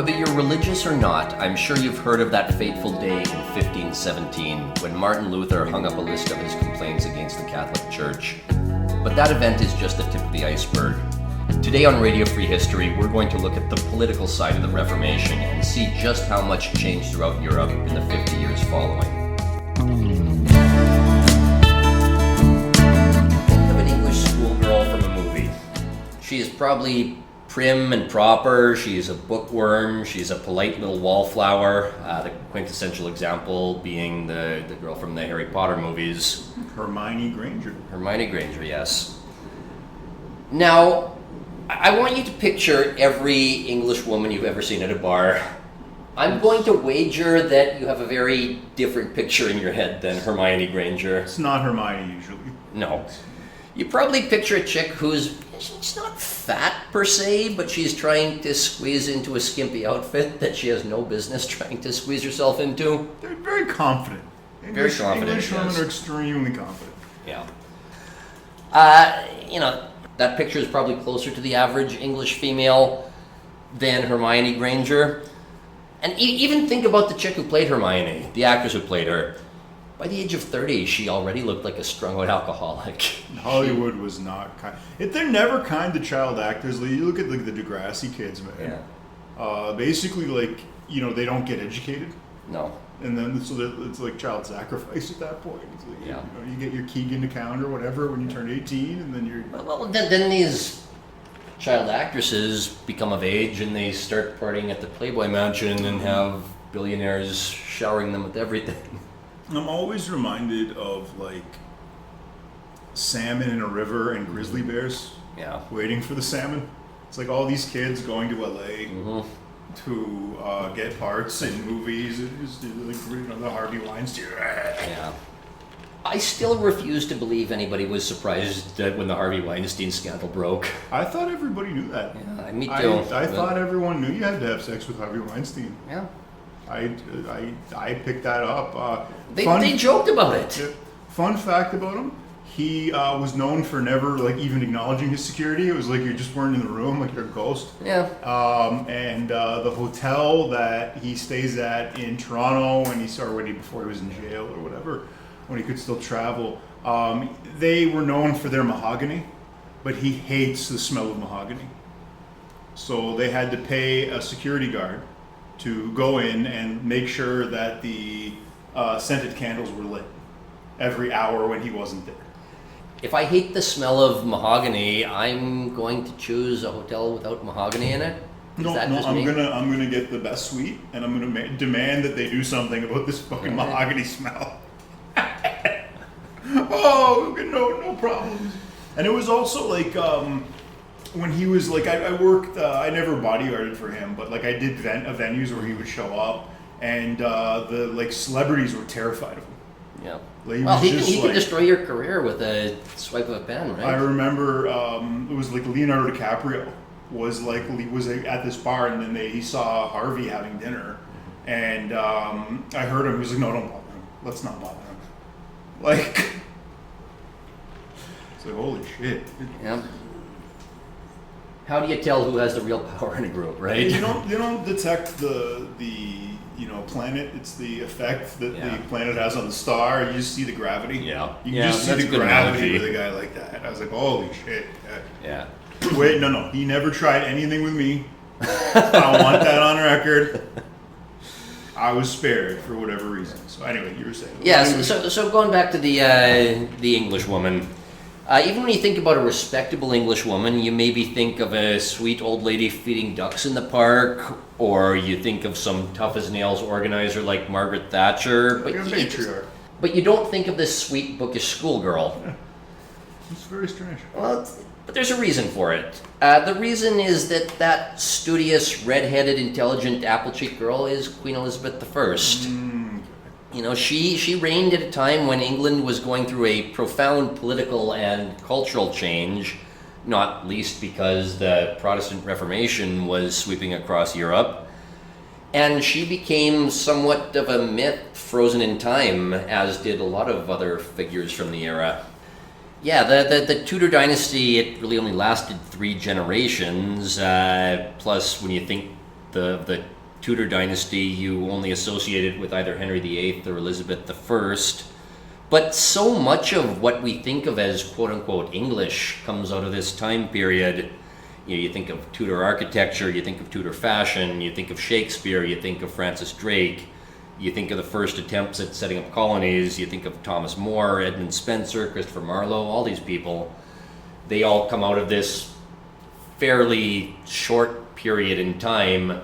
Whether you're religious or not, I'm sure you've heard of that fateful day in 1517 when Martin Luther hung up a list of his complaints against the Catholic Church. But that event is just the tip of the iceberg. Today on Radio Free History, we're going to look at the political side of the Reformation and see just how much changed throughout Europe in the 50 years following. Think of an English schoolgirl from a movie. She is probably prim and proper, she's a bookworm, she's a polite little wallflower, the quintessential example being the girl from the Harry Potter movies. Hermione Granger. Hermione Granger, yes. Now, I want you to picture every English woman you've ever seen at a bar. I'm going to wager that you have a very different picture in your head than Hermione Granger. It's not Hermione usually. No. You probably picture a chick she's not fat per se, but she's trying to squeeze into a skimpy outfit that she has no business trying to squeeze herself into. They're very confident. English women are extremely confident. Yeah. That picture is probably closer to the average English female than Hermione Granger. And even think about the chick who played Hermione, the actress who played her. By the age of 30, she already looked like a strung-out alcoholic. Hollywood was not kind. They're never kind to child actors. You look at the Degrassi kids, man. Yeah. Basically, they don't get educated. No. And then it's like child sacrifice at that point. It's like, yeah. You get your Keegan account or whatever when you turn 18, and then you're... Well, then these child actresses become of age, and they start partying at the Playboy Mansion and have billionaires showering them with everything. I'm always reminded of salmon in a river and grizzly bears waiting for the salmon. It's like all these kids going to LA to get parts in movies. It's the Harvey Weinstein. Yeah. I still refuse to believe anybody was surprised when the Harvey Weinstein scandal broke. I thought everybody knew that. Yeah, me too. I thought everyone knew you had to have sex with Harvey Weinstein. Yeah. I picked that up. They joked about it. Fun fact about him: he was known for never even acknowledging his security. It was like you just weren't in the room, like you're a ghost. Yeah. And the hotel that he stays at in Toronto before he was in jail or whatever, when he could still travel, they were known for their mahogany, but he hates the smell of mahogany. So they had to pay a security guard to go in and make sure that the scented candles were lit every hour when he wasn't there. If I hate the smell of mahogany, I'm going to choose a hotel without mahogany in it. I'm gonna get the best suite, and I'm gonna demand that they do something about this fucking mahogany smell. Oh, no problems. And it was also when he was I worked, I never bodyguarded for him, but I did venues where he would show up, and the celebrities were terrified of him. Yeah. He can destroy your career with a swipe of a pen, right? I remember it was Leonardo DiCaprio was at this bar, and then he saw Harvey having dinner, and I heard him. He was like, "No, don't bother him. Let's not bother him." It's like, holy shit. Yeah. How do you tell who has the real power in a group, right? You don't detect the planet. It's the effect that the planet has on the star. You just see the gravity. Yeah. You just see the gravity with a guy like that. I was like, holy shit. Yeah. Wait, no. He never tried anything with me. I want that on record. I was spared for whatever reason. So anyway, you were saying. Yes. So going back to the English woman. Even when you think about a respectable English woman, you maybe think of a sweet old lady feeding ducks in the park, or you think of some tough-as-nails organizer like Margaret Thatcher. But you don't think of this sweet, bookish schoolgirl. Yeah. It's very strange. Well, but there's a reason for it. The reason is that studious, red-headed, intelligent, apple-cheeked girl is Queen Elizabeth I. She reigned at a time when England was going through a profound political and cultural change, not least because the Protestant Reformation was sweeping across Europe. And she became somewhat of a myth frozen in time, as did a lot of other figures from the era. Yeah, the Tudor dynasty, it really only lasted 3 generations, plus when you think the Tudor dynasty, you only associate it with either Henry VIII or Elizabeth I. But so much of what we think of as quote-unquote English comes out of this time period. You think of Tudor architecture, you think of Tudor fashion, you think of Shakespeare, you think of Francis Drake, you think of the first attempts at setting up colonies, you think of Thomas More, Edmund Spenser, Christopher Marlowe, all these people. They all come out of this fairly short period in time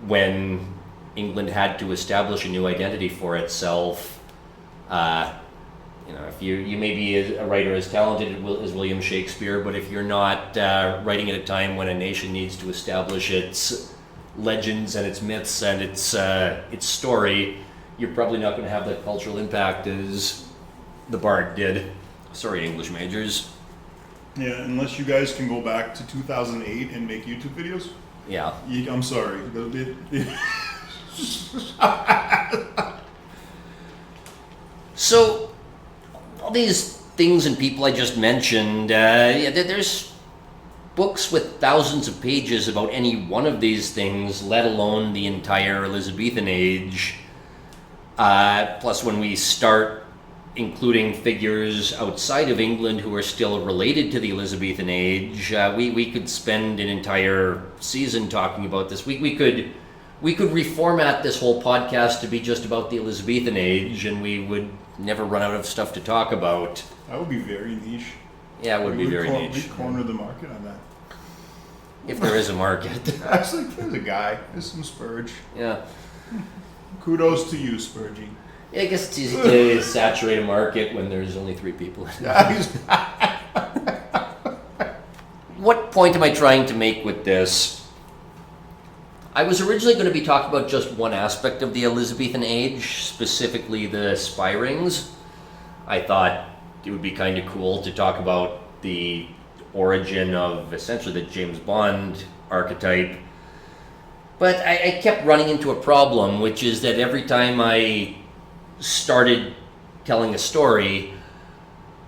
when England had to establish a new identity for itself. If you may be a writer as talented as William Shakespeare, but if you're not writing at a time when a nation needs to establish its legends and its myths and its story, you're probably not going to have that cultural impact as the Bard did. Sorry, English majors. Yeah, unless you guys can go back to 2008 and make YouTube videos. Yeah. I'm sorry. So, all these things and people I just mentioned, there's books with thousands of pages about any one of these things, let alone the entire Elizabethan age. Plus, when we start including figures outside of England who are still related to the Elizabethan age, we could spend an entire season talking about this. We could reformat this whole podcast to be just about the Elizabethan age, and we would never run out of stuff to talk about. That would be very niche. Yeah, it would be very niche. We'd corner the market on that. If there is a market. Actually, there's a guy. There's some Spurge. Yeah. Kudos to you, Spurgey. Yeah, I guess it's easy to saturate a market when there's only 3 people. What point am I trying to make with this? I was originally going to be talking about just one aspect of the Elizabethan age, specifically the spy rings. I thought it would be kind of cool to talk about the origin of essentially the James Bond archetype. But I kept running into a problem, which is that every time I started telling a story,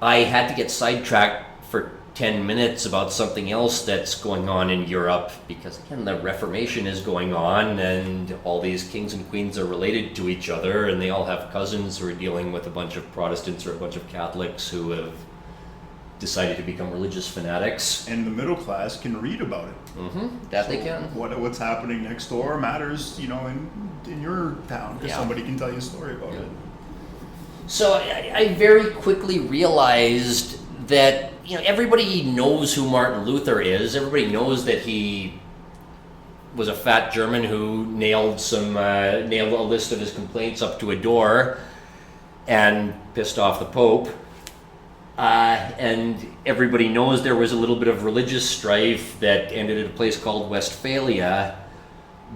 I had to get sidetracked for 10 minutes about something else that's going on in Europe, because again, the Reformation is going on and all these kings and queens are related to each other, and they all have cousins who are dealing with a bunch of Protestants or a bunch of Catholics who have decided to become religious fanatics. And the middle class can read about it. That so they can. What's happening next door matters, in your town, because somebody can tell you a story about it. So I very quickly realized that everybody knows who Martin Luther is. Everybody knows that he was a fat German who nailed a list of his complaints up to a door and pissed off the Pope. And everybody knows there was a little bit of religious strife that ended at a place called Westphalia,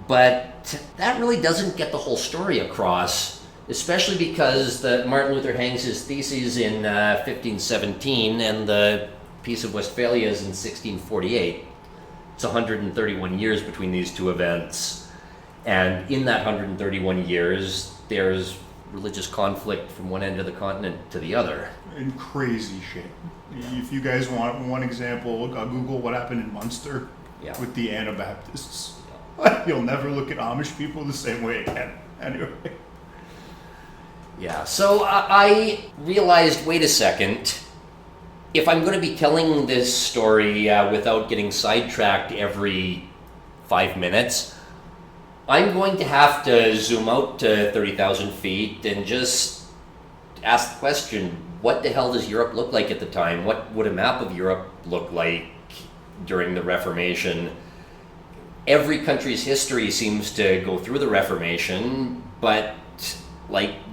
but that really doesn't get the whole story across, especially because Martin Luther hangs his theses in 1517 and the Peace of Westphalia is in 1648. It's 131 years between these two events, and in that 131 years, there's religious conflict from one end of the continent to the other. And crazy shit. If you guys want one example, Google what happened in Munster with the Anabaptists. You'll never look at Amish people the same way again. Anyway. Yeah, so I realized, wait a second, if I'm going to be telling this story without getting sidetracked every 5 minutes, I'm going to have to zoom out to 30,000 feet and just ask the question, what the hell does Europe look like at the time? What would a map of Europe look like during the Reformation? Every country's history seems to go through the Reformation, but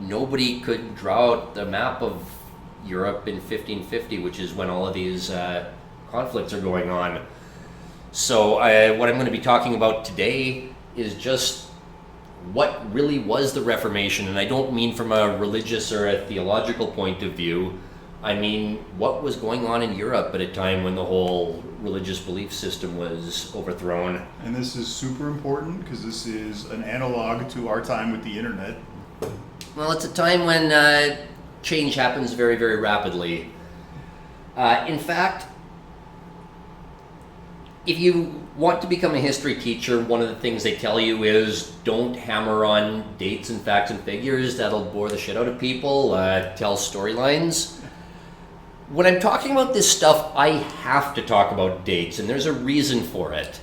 nobody could draw out the map of Europe in 1550, which is when all of these conflicts are going on. So what I'm going to be talking about today is just what really was the Reformation, and I don't mean from a religious or a theological point of view. I mean what was going on in Europe at a time when the whole religious belief system was overthrown. And this is super important because this is an analog to our time with the internet. Well, it's a time when change happens very, very rapidly. In fact, if you want to become a history teacher, one of the things they tell you is don't hammer on dates and facts and figures. That'll bore the shit out of people. Tell storylines. When I'm talking about this stuff, I have to talk about dates, and there's a reason for it.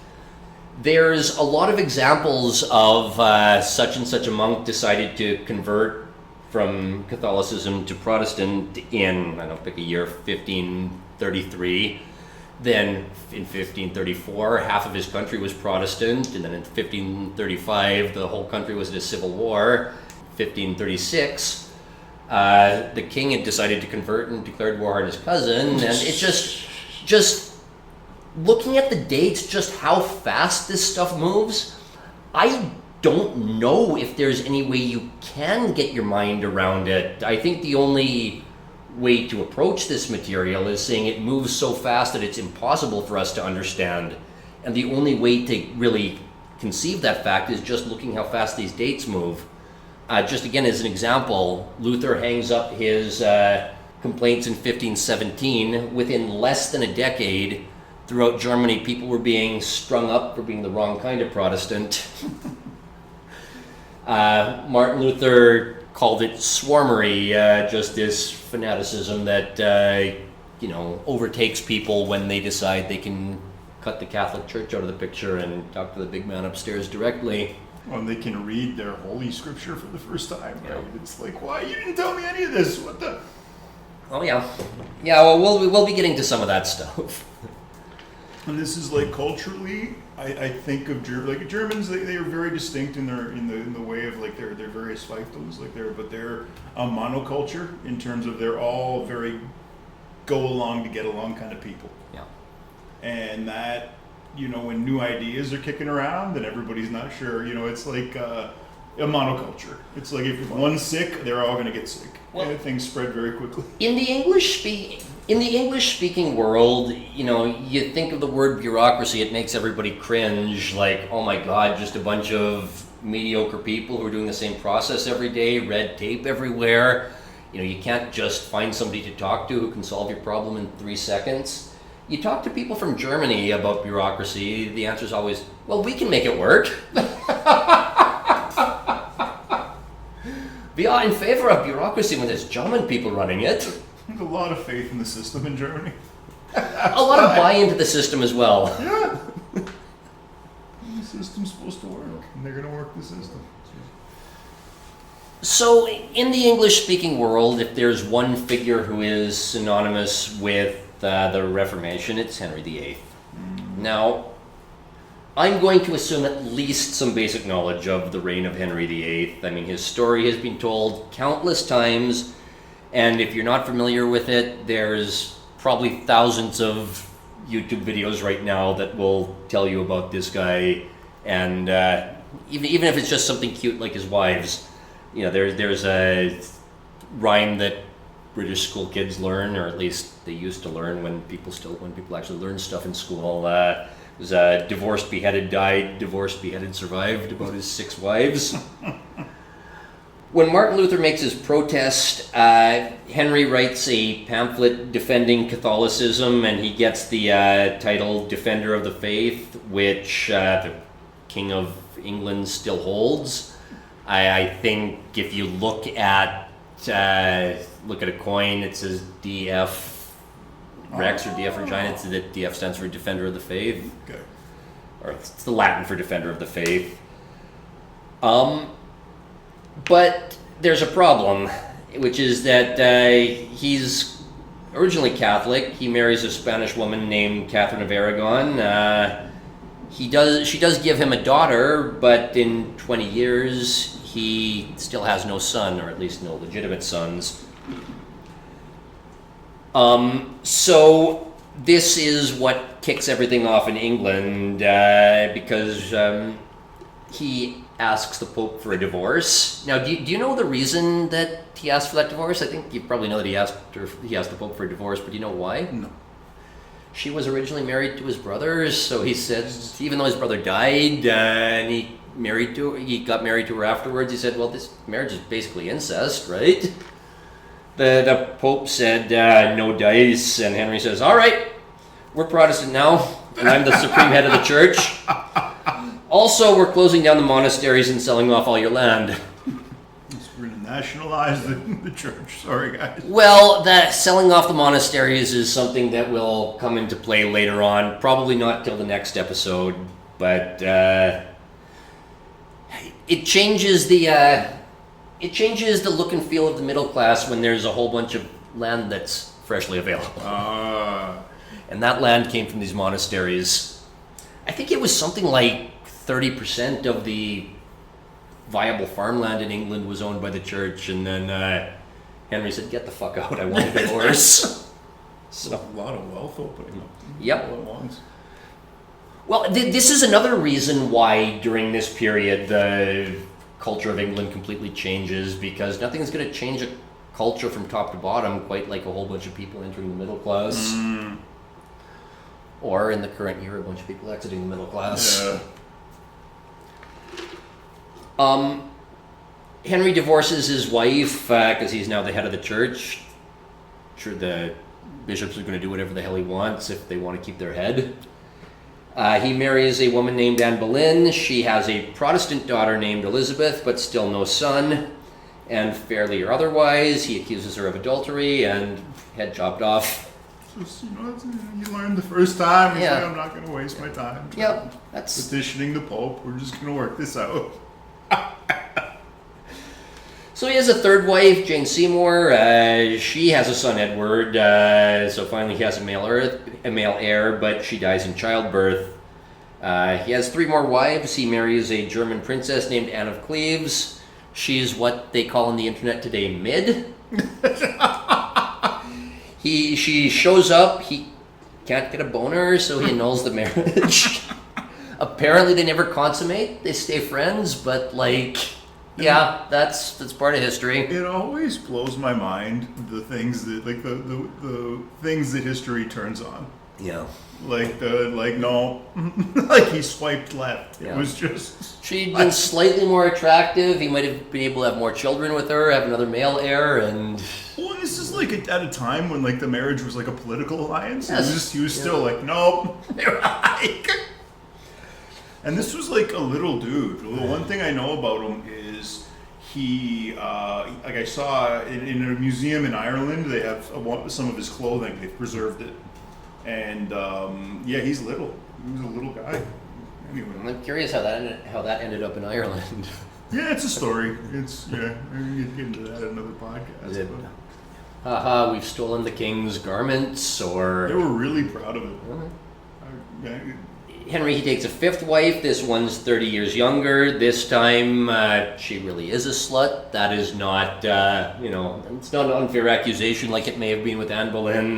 There's a lot of examples of such and such a monk decided to convert from Catholicism to Protestant in, I don't pick a year, 1533. Then in 1534, half of his country was Protestant, and then in 1535, the whole country was in a civil war. 1536, the king had decided to convert and declared war on his cousin, and it's just looking at the dates, just how fast this stuff moves. I don't know if there's any way you can get your mind around it. I think the only way to approach this material is saying it moves so fast that it's impossible for us to understand. And the only way to really conceive that fact is just looking how fast these dates move. Just again as an example, Luther hangs up his complaints in 1517. Within less than a decade, throughout Germany, people were being strung up for being the wrong kind of Protestant. Martin Luther called it swarmery, just this fanaticism that overtakes people when they decide they can cut the Catholic Church out of the picture and talk to the big man upstairs directly. When they can read their holy scripture for the first time, right? Yeah. It's like, why? You didn't tell me any of this. What the? Oh yeah, well we'll be getting to some of that stuff. And this is like culturally, I think of Germans. They are very distinct in the way of like their various fiefdoms, but they're a monoculture in terms of they're all very go along to get along kind of people. Yeah. And that, when new ideas are kicking around and everybody's not sure, it's like a monoculture. It's like if one's sick, they're all going to get sick. Well, and things spread very quickly. In the English-speaking world, you think of the word bureaucracy, it makes everybody cringe, like, oh my God, just a bunch of mediocre people who are doing the same process every day, red tape everywhere. You can't just find somebody to talk to who can solve your problem in 3 seconds. You talk to people from Germany about bureaucracy, the answer is always, well, we can make it work. We are in favor of bureaucracy when there's German people running it. There's a lot of faith in the system in Germany. A lot of buy into the system as well. Yeah. The system's supposed to work, and they're going to work the system. So, in the English-speaking world, if there's one figure who is synonymous with the Reformation, it's Henry VIII. Now, I'm going to assume at least some basic knowledge of the reign of Henry VIII. I mean, his story has been told countless times, and if you're not familiar with it, there's probably thousands of YouTube videos right now that will tell you about this guy, and even if it's just something cute like his wives, there's a rhyme that British school kids learn, or at least they used to learn when people actually learn stuff in school. It was divorced, beheaded, died, divorced, beheaded, survived, about his 6 wives. When Martin Luther makes his protest, Henry writes a pamphlet defending Catholicism, and he gets the title Defender of the Faith, which the King of England still holds. I think if you look at a coin, it says DF Rex or DF Regina. It's that DF stands for Defender of the Faith. Okay. Or it's the Latin for Defender of the Faith. But there's a problem, which is that he's originally Catholic. He marries a Spanish woman named Catherine of Aragon. She does give him a daughter, but in 20 years he still has no son, or at least no legitimate sons. So this is what kicks everything off in England, because he asks the Pope for a divorce. Now, do you know the reason that he asked for that divorce? I think you probably know that he asked the Pope for a divorce, but do you know why? No. She was originally married to his brother, so he said, even though his brother died, and he got married to her afterwards, he said, well, this marriage is basically incest, right? The Pope said, no dice, and Henry says, all right, we're Protestant now, and I'm the supreme head of the church. Also, we're closing down the monasteries and selling off all your land. We're going to nationalize the church. Sorry, guys. Well, that selling off the monasteries is something that will come into play later on. Probably not till the next episode, but it changes the look and feel of the middle class when there's a whole bunch of land that's freshly available. And that land came from these monasteries. I think it was something like 30% of the viable farmland in England was owned by the church, and then Henry said, "Get the fuck out, I want a divorce." So a lot of wealth opening up. Yep. All at once. Well, this is another reason why during this period the culture of England completely changes, because nothing's going to change a culture from top to bottom quite like a whole bunch of people entering the middle class. Or in the current year, a bunch of people exiting the middle class. Yeah. Henry divorces his wife because he's now the head of the church. Sure, the bishops are going to do whatever the hell he wants if they want to keep their head. He marries a woman named Anne Boleyn. She has a Protestant daughter named Elizabeth, but still no son. And fairly or otherwise, he accuses her of adultery and head chopped off. Just, you learned the first time. He's Yeah. like, I'm not going to waste my time. Yep, that's... Petitioning the Pope. We're just going to work this out. So he has a third wife, Jane Seymour. She has a son, Edward. So finally he has a male heir, but she dies in childbirth. He has 3 more wives. He marries a German princess named Anne of Cleves. She's what they call on the internet today mid. She shows up. He can't get a boner, so he annuls the marriage. Apparently they never consummate. They stay friends, but yeah, that's part of history. It always blows my mind the things that the things that history turns on. Yeah. No, like he swiped left. Yeah. It was just She'd been slightly more attractive. He might have been able to have more children with her, have another male heir, and... Well, this is at a time when the marriage was a political alliance. Yes. He was still nope. And this was a little dude. The one thing I know about him is he, I saw in a museum in Ireland, they have some of his clothing. They've preserved it. And he's little. He was a little guy. Anyway. I'm curious how that ended up in Ireland. Yeah, it's a story. We can get into that in another podcast. Haha, we've stolen the king's garments, or... They were really proud of it. Really? Henry, he takes a 5th wife. This one's 30 years younger. This time, she really is a slut. That is not, it's not an unfair accusation like it may have been with Anne Boleyn.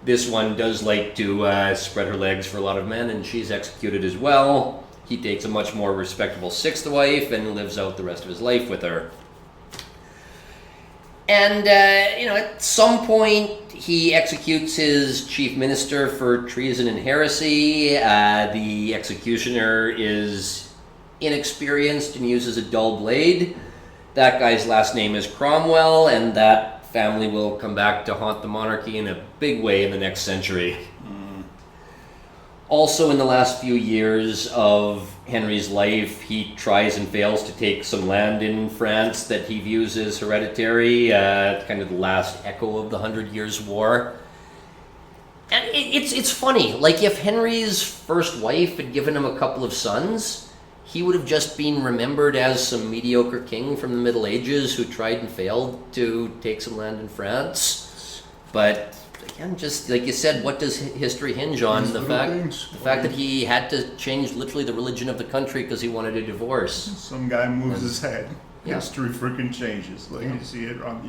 This one does like to spread her legs for a lot of men, and she's executed as well. He takes a much more respectable 6th wife and lives out the rest of his life with her. And, at some point, he executes his chief minister for treason and heresy. The executioner is inexperienced and uses a dull blade. That guy's last name is Cromwell, and that family will come back to haunt the monarchy in a big way in the next century. Also, in the last few years of Henry's life, he tries and fails to take some land in France that he views as hereditary, kind of the last echo of the 100 Years' War. And it's funny, if Henry's first wife had given him a couple of sons, he would have just been remembered as some mediocre king from the Middle Ages who tried and failed to take some land in France. But... again, just like you said, what does history hinge on? The fact that he had to change literally the religion of the country because he wanted a divorce. Some guy moves his head. Yeah. History freaking changes. You see it on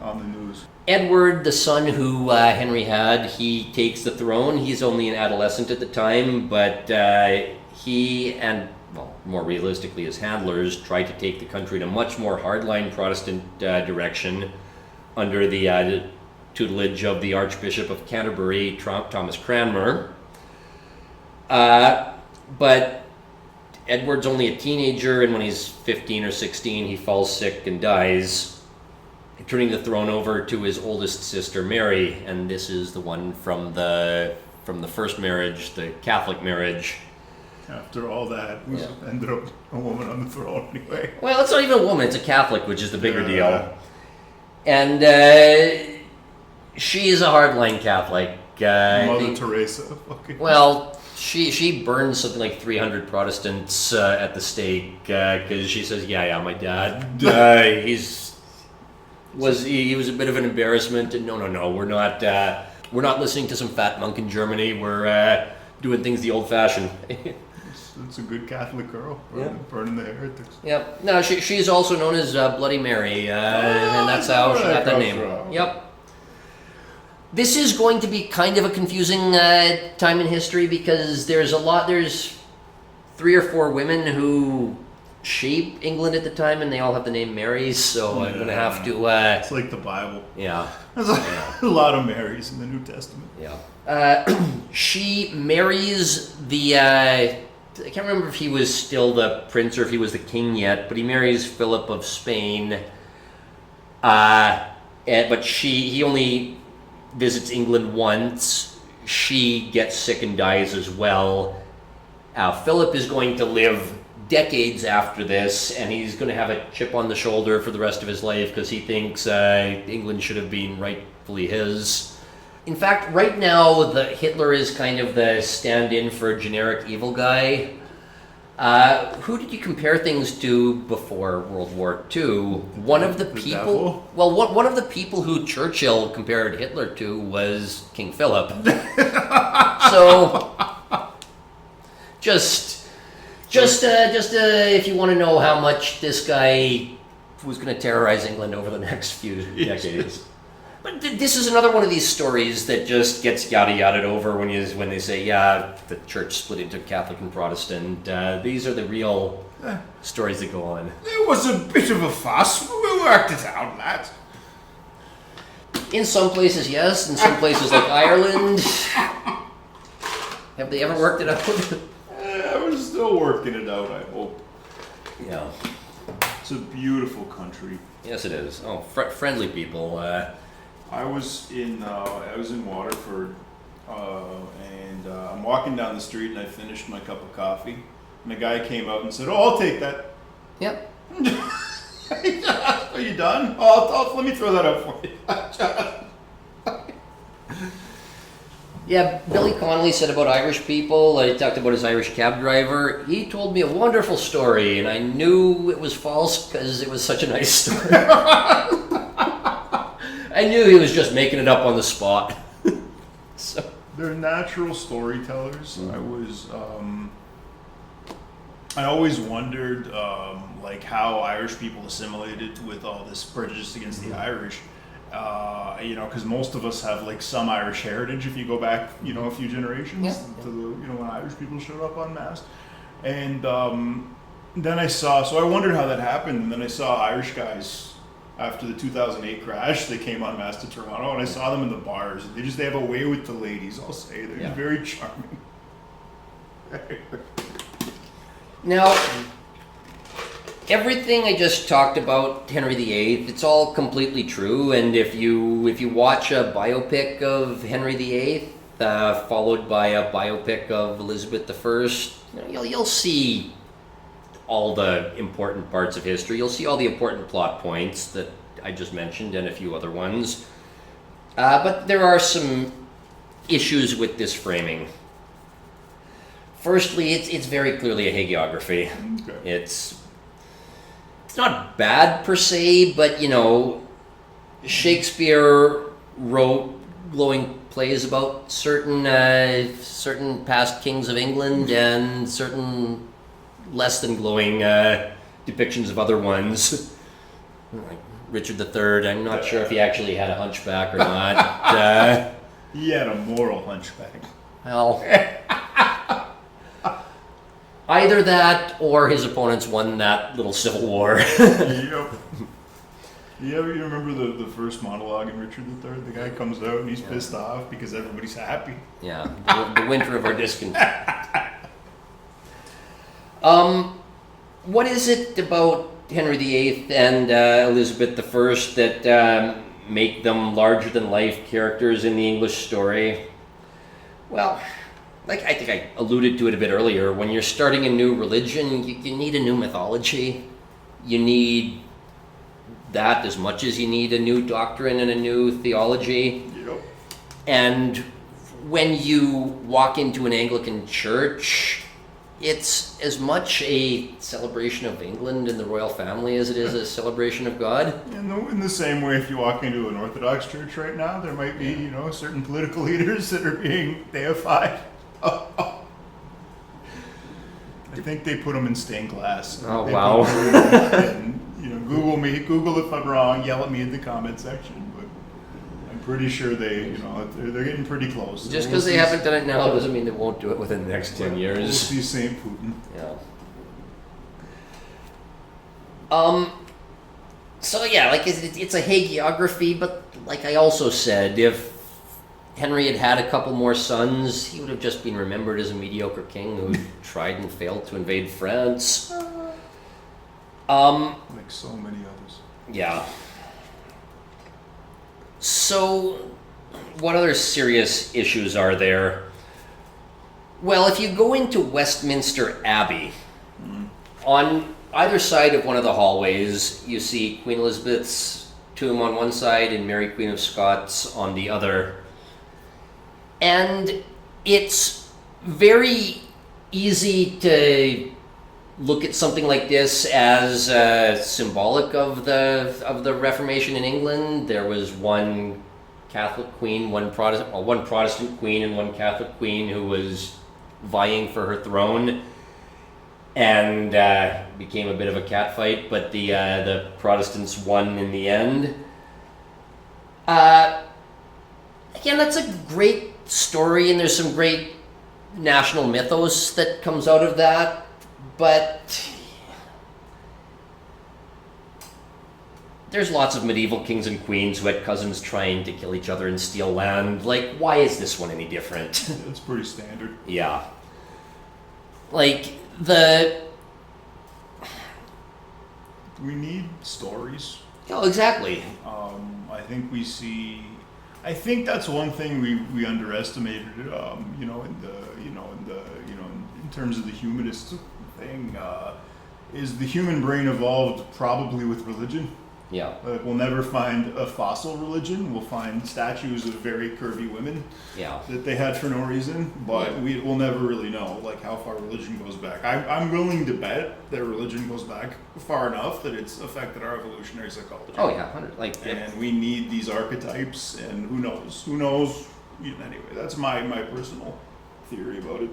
on the news. Edward, the son who Henry had, he takes the throne. He's only an adolescent at the time, but he and, more realistically, his handlers tried to take the country in a much more hardline Protestant direction under the tutelage of the Archbishop of Canterbury, Thomas Cranmer. But Edward's only a teenager, and when he's 15 or 16, he falls sick and dies, turning the throne over to his oldest sister, Mary, and this is the one from the from the first marriage, the Catholic marriage. After all that, ended up a woman on the throne anyway. Well, it's not even a woman; it's a Catholic, which is the bigger deal. And she is a hardline Catholic. Mother Teresa. Fucking. Well, she burned something like 300 Protestants at the stake because she says, yeah, my dad, he was a bit of an embarrassment, and no, we're not listening to some fat monk in Germany. We're doing things the old-fashioned. It's a good Catholic girl, burning the heretics. Yep. No, she's also known as Bloody Mary, and that's how she got that name. From. Yep. This is going to be kind of a confusing time in history because there's 3 or 4 women who shaped England at the time, and they all have the name Mary, so I'm going to have to... it's like the Bible. Yeah. There's a lot of Marys in the New Testament. Yeah. She marries the... I can't remember if he was still the prince or if he was the king yet, but he marries Philip of Spain. But he only visits England once. She gets sick and dies as well. Philip is going to live decades after this, and he's going to have a chip on the shoulder for the rest of his life because he thinks England should have been rightfully his. In fact, right now, Hitler is kind of the stand-in for a generic evil guy. Who did you compare things to before World War II? One of the people... devil? Well, one of the people who Churchill compared Hitler to was King Philip. So, just if you want to know how much this guy was going to terrorize England over the next few decades. But this is another one of these stories that just gets yada-yada'd over when they say, yeah, the church split into Catholic and Protestant. These are the real stories that go on. It was a bit of a fuss. We worked it out, lads. In some places, yes. In some places like Ireland. Have they ever worked it out? We're still working it out, I hope. Yeah. It's a beautiful country. Yes, it is. Oh, friendly people. I was in Waterford, and I'm walking down the street, and I finished my cup of coffee, and a guy came out and said, "Oh, I'll take that." Yep. Are you done? Let me throw that out for you. Yeah, Billy Connolly said about Irish people, he talked about his Irish cab driver. He told me a wonderful story, and I knew it was false because it was such a nice story. I knew he was just making it up on the spot. So. They're natural storytellers. I always wondered like how Irish people assimilated with all this prejudice against the Irish. Because most of us have like some Irish heritage if you go back, a few generations to when Irish people showed up en masse. And then I wondered how that happened, and then I saw Irish guys after the 2008 crash. They came en masse to Toronto, and I saw them in the bars. They have a way with the ladies, I'll say. They're very charming. Now, everything I just talked about Henry VIII, it's all completely true, and if you watch a biopic of Henry VIII, followed by a biopic of Elizabeth I, you'll see all the important parts of history. You'll see all the important plot points that I just mentioned and a few other ones. But there are some issues with this framing. Firstly, it's very clearly a hagiography. Okay. It's not bad per se, but Shakespeare wrote glowing plays about certain past kings of England and certain less than glowing depictions of other ones, like Richard III. I'm not sure if he actually had a hunchback or not. He had a moral hunchback. Well, either that or his opponents won that little civil war. Yep. You remember the first monologue in Richard III? The guy comes out and he's pissed off because everybody's happy. Yeah, the winter of our discontent. What is it about Henry VIII and Elizabeth I that make them larger-than-life characters in the English story? Well, like I think I alluded to it a bit earlier, when you're starting a new religion, you need a new mythology. You need that as much as you need a new doctrine and a new theology. Yep. And when you walk into an Anglican church, it's as much a celebration of England and the royal family as it is a celebration of God. In the same way, if you walk into an Orthodox church right now, there might be, certain political leaders that are being deified. I think they put them in stained glass. Oh, They wow. put them in, Google if I'm wrong, yell at me in the comment section. But I'm pretty sure they're getting pretty close. Just because they haven't done it now doesn't mean they won't do it within the next 10 years. We'll see Saint Putin. Yeah. So yeah, like it's a hagiography, but like I also said, if Henry had a couple more sons, he would have just been remembered as a mediocre king who tried and failed to invade France. Like so many others. Yeah. So, what other serious issues are there? Well, if you go into Westminster Abbey, on either side of one of the hallways, you see Queen Elizabeth's tomb on one side and Mary Queen of Scots on the other. And it's very easy to look at something like this as symbolic of the Reformation in England. There was one Catholic queen, one Protestant queen, and one Catholic queen who was vying for her throne, and became a bit of a catfight. But the Protestants won in the end. Again, that's a great story, and there's some great national mythos that comes out of that. But there's lots of medieval kings and queens who had cousins trying to kill each other and steal land. Like, why is this one any different? It's pretty standard. Yeah. Like, We need stories. Oh, exactly. I think that's one thing we underestimated. In terms of the humanist thing, is the human brain evolved probably with religion. Yeah. We'll never find a fossil religion. We'll find statues of very curvy women Yeah. that they had for no reason, but we'll never really know how far religion goes back. I'm willing to bet that religion goes back far enough that it's affected our evolutionary psychology. Oh yeah, 100. And we need these archetypes, and who knows? Anyway, that's my personal theory about it.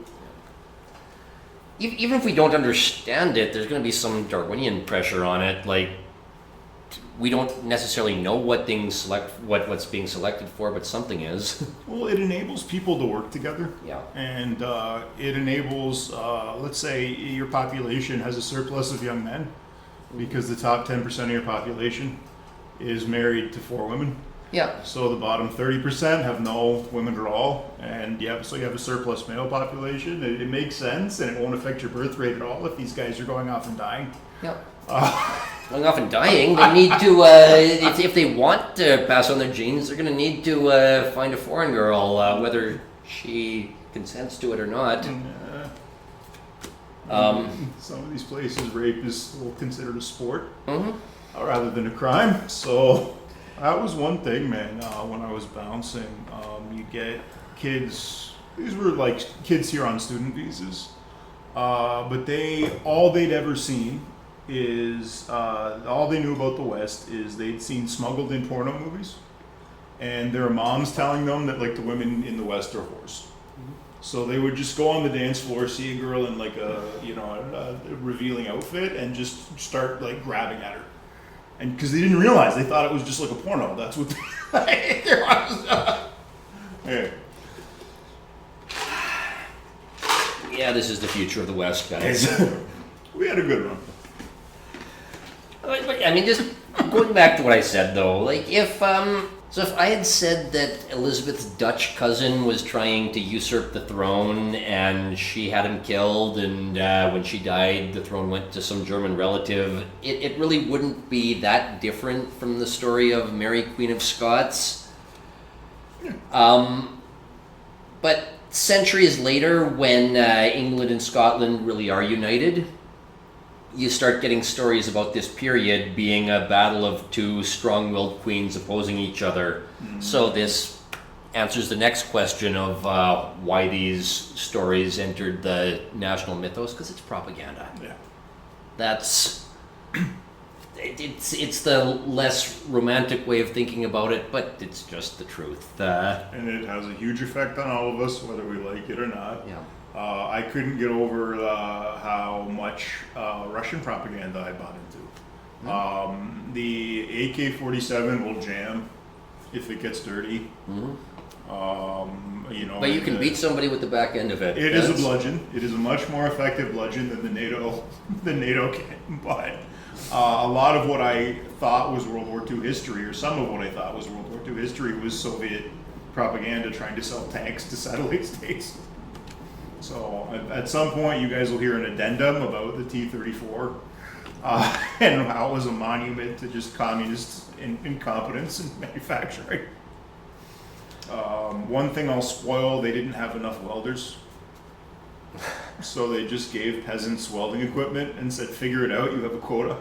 Even if we don't understand it, there's going to be some Darwinian pressure on it. Like, we don't necessarily know what's being selected for, but something is. Well, it enables people to work together. Yeah. And it enables, let's say your population has a surplus of young men because the top 10% of your population is married to 4 women. Yeah. So the bottom 30% have no women at all, and you have a surplus male population. It makes sense, and it won't affect your birth rate at all if these guys are going off and dying. Yeah. Going off and dying, they need to, if they want to pass on their genes, they're going to need to find a foreign girl, whether she consents to it or not. Some of these places, rape is still considered a sport Mm-hmm. rather than a crime. So that was one thing, man. When I was bouncing, you get kids. These were like kids here on student visas, but all they'd ever seen is all they knew about the West is they'd seen smuggled in porno movies, and their moms telling them that like the women in the West are whores. So they would just go on the dance floor, see a girl in like a revealing outfit, and just start like grabbing at her. And because they didn't realize, they thought it was just like a porno. That's what they Hey. Yeah, this is the future of the West, guys. We had a good run. But, I mean, just going back to what I said, though, like, if I had said that Elizabeth's Dutch cousin was trying to usurp the throne and she had him killed, and when she died, the throne went to some German relative, it really wouldn't be that different from the story of Mary, Queen of Scots. But centuries later, when England and Scotland really are united, you start getting stories about this period being a battle of two strong-willed queens opposing each other. So this answers the next question of why these stories entered the national mythos, because it's propaganda. Yeah. That's it's the less romantic way of thinking about it, but it's just the truth. And it has a huge effect on all of us, whether we like it or not. Yeah. I couldn't get over how much Russian propaganda I bought into. The AK-47 will jam if it gets dirty. But you can beat somebody with the back end of it. It is a bludgeon. It is a much more effective bludgeon than the NATO can. But a lot of what I thought was World War II history, or some of what I thought was World War II history, was Soviet propaganda trying to sell tanks to satellite states. So at some point, you guys will hear an addendum about the T-34 and how it was a monument to just communist incompetence in manufacturing. One thing I'll spoil, they didn't have enough welders. So they just gave peasants welding equipment and said, figure it out, you have a quota.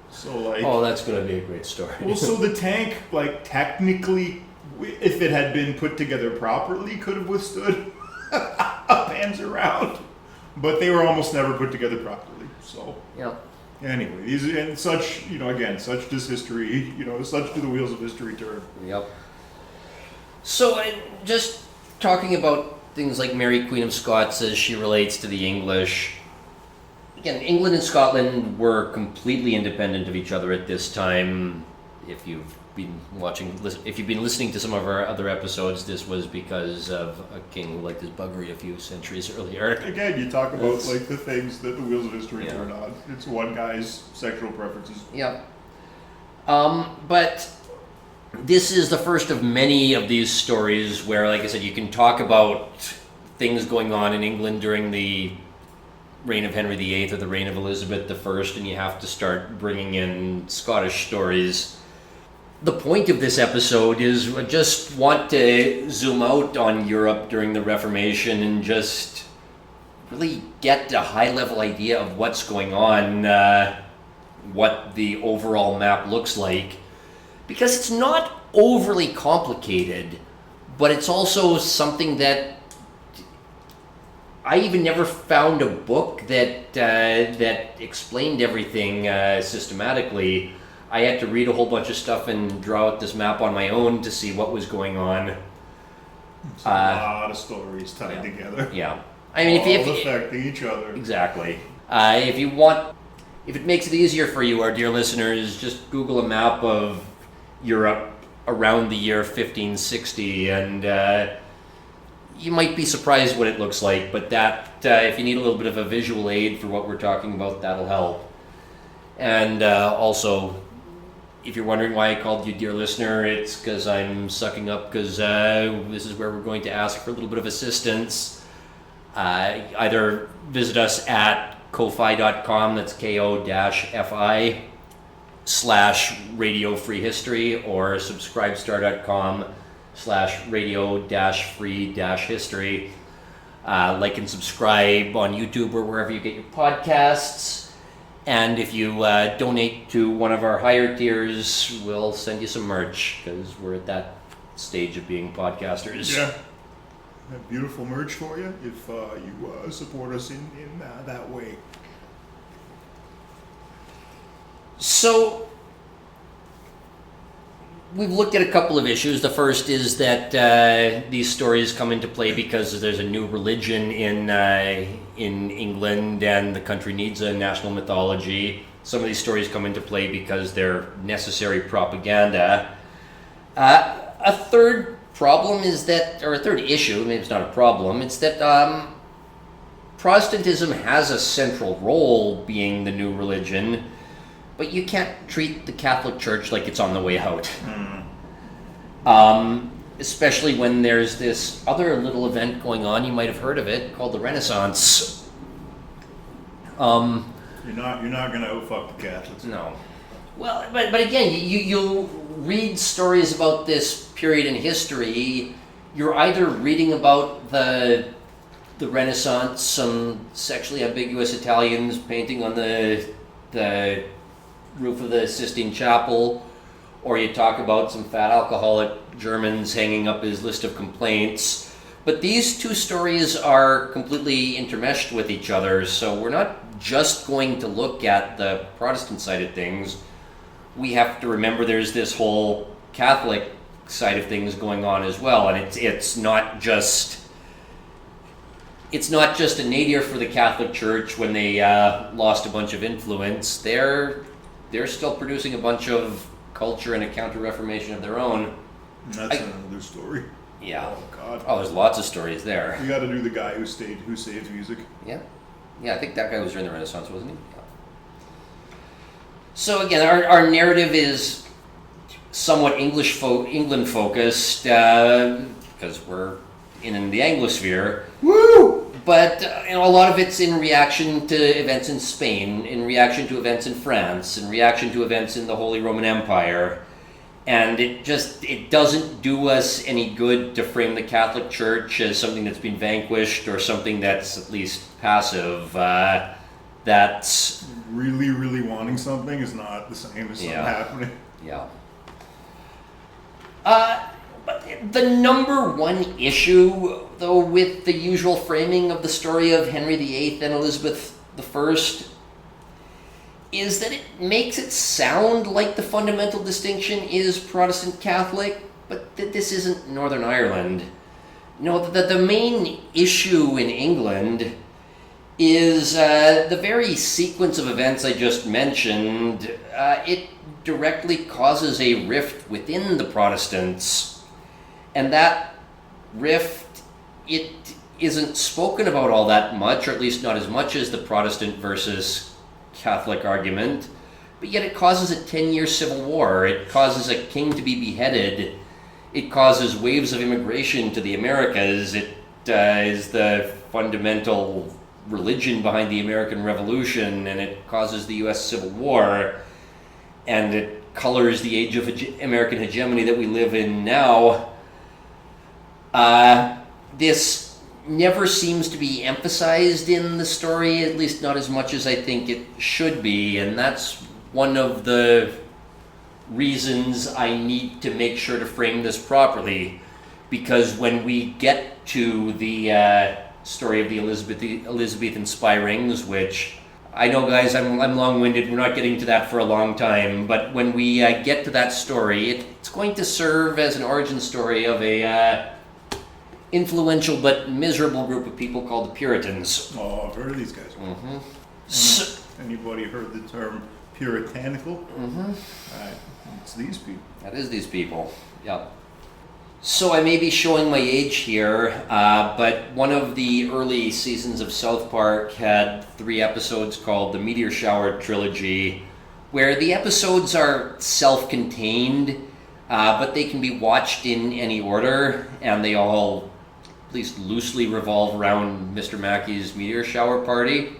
So like... Oh, that's going to be a great story. Well, so the tank, like technically, if it had been put together properly, could have withstood a Panzer round. But they were almost never put together properly, so... Yeah. Anyway, these and such, again, such does history, such do the wheels of history turn. Yep. So, just talking about things like Mary Queen of Scots as she relates to the English. Again, England and Scotland were completely independent of each other at this time. If you've been listening to some of our other episodes, this was because of a king who liked his buggery a few centuries earlier. Again, you talk about like the things that the wheels of history turn on. It's one guy's sexual preferences. Yep. But this is the first of many of these stories where, like I said, you can talk about things going on in England during the reign of Henry VIII or the reign of Elizabeth I, and you have to start bringing in Scottish stories. The point of this episode is I just want to zoom out on Europe during the Reformation and just really get a high-level idea of what's going on, what the overall map looks like. Because it's not overly complicated, but it's also something that I even never found a book that explained everything systematically. I had to read a whole bunch of stuff and draw out this map on my own to see what was going on. It's a lot of stories tied together. Yeah. I mean, if affecting each other. Exactly. If it makes it easier for you, our dear listeners, just Google a map of Europe around the year 1560, and you might be surprised what it looks like, but that if you need a little bit of a visual aid for what we're talking about, that'll help. And also, if you're wondering why I called you dear listener, it's because I'm sucking up, because this is where we're going to ask for a little bit of assistance. Either visit us at ko-fi.com, that's ko-fi/Radio Free History, or subscribestar.com/radio-free-history. Like and subscribe on YouTube or wherever you get your podcasts. And if you donate to one of our higher tiers, we'll send you some merch, because we're at that stage of being podcasters. Yeah. Have beautiful merch for you if you support us in that way. So, we've looked at a couple of issues. The first is that these stories come into play because there's a new religion in England, and the country needs a national mythology. Some of these stories come into play because they're necessary propaganda. A third problem is that, or a third issue, maybe it's not a problem, it's that Protestantism has a central role being the new religion, but you can't treat the Catholic Church like it's on the way out. Especially when there's this other little event going on, you might have heard of it, called the Renaissance. You're not going to outfuck the Catholics. No. Well, but again, you'll read stories about this period in history, you're either reading about the Renaissance, some sexually ambiguous Italians painting on the roof of the Sistine Chapel, or you talk about some fat alcoholic Germans hanging up his list of complaints. But these two stories are completely intermeshed with each other, so we're not just going to look at the Protestant side of things. We have to remember there's this whole Catholic side of things going on as well, and it's not just a nadir for the Catholic Church when they lost a bunch of influence. They're still producing a bunch of culture and a counter-reformation of their own. And that's another story. Yeah. Oh God. Oh, there's lots of stories there. You got to do the guy who saved music. Yeah. Yeah, I think that guy was during the Renaissance, wasn't he? Yeah. So again, our narrative is somewhat England focused because we're in the Anglosphere. Woo! But a lot of it's in reaction to events in Spain, in reaction to events in France, in reaction to events in the Holy Roman Empire. And it doesn't do us any good to frame the Catholic Church as something that's been vanquished or something that's at least passive. That's really, really wanting something is not the same as something happening. Yeah. But the number one issue, though, with the usual framing of the story of Henry VIII and Elizabeth I is that it makes it sound like the fundamental distinction is Protestant Catholic, but that this isn't Northern Ireland. No, the main issue in England is the very sequence of events I just mentioned. It directly causes a rift within the Protestants. And that rift, it isn't spoken about all that much, or at least not as much as the Protestant versus Catholic argument, but yet it causes a 10-year civil war. It causes a king to be beheaded. It causes waves of immigration to the Americas. It is the fundamental religion behind the American Revolution, and it causes the U.S. Civil War, and it colors the age of American hegemony that we live in now. This never seems to be emphasized in the story, at least not as much as I think it should be, and that's one of the reasons I need to make sure to frame this properly, because when we get to the story of the Elizabethan spy rings, which I know, guys, I'm long-winded, we're not getting to that for a long time, but when we get to that story, it's going to serve as an origin story of a influential but miserable group of people called the Puritans. Oh, I've heard of these guys. Mm-hmm. Anybody heard the term puritanical? Mm-hmm. It's these people. That is these people, yeah. So I may be showing my age here, but one of the early seasons of South Park had 3 episodes called the Meteor Shower Trilogy, where the episodes are self-contained, but they can be watched in any order, and they all at least loosely revolve around Mr. Mackey's meteor shower party.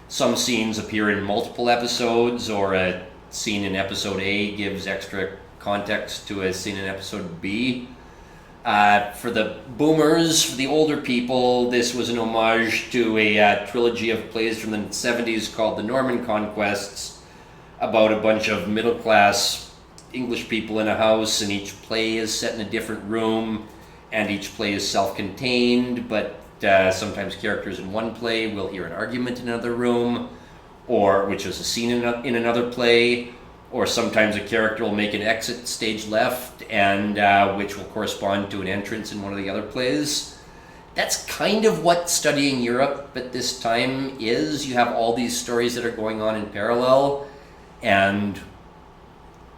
Some scenes appear in multiple episodes, or a scene in episode A gives extra context to a scene in episode B. For the boomers, for the older people, this was an homage to a trilogy of plays from the 70s called The Norman Conquests, about a bunch of middle-class English people in a house, and each play is set in a different room, and each play is self-contained, but sometimes characters in one play will hear an argument in another room, or which is a scene in another play, or sometimes a character will make an exit stage left, and which will correspond to an entrance in one of the other plays. That's kind of what studying Europe at this time is. You have all these stories that are going on in parallel, and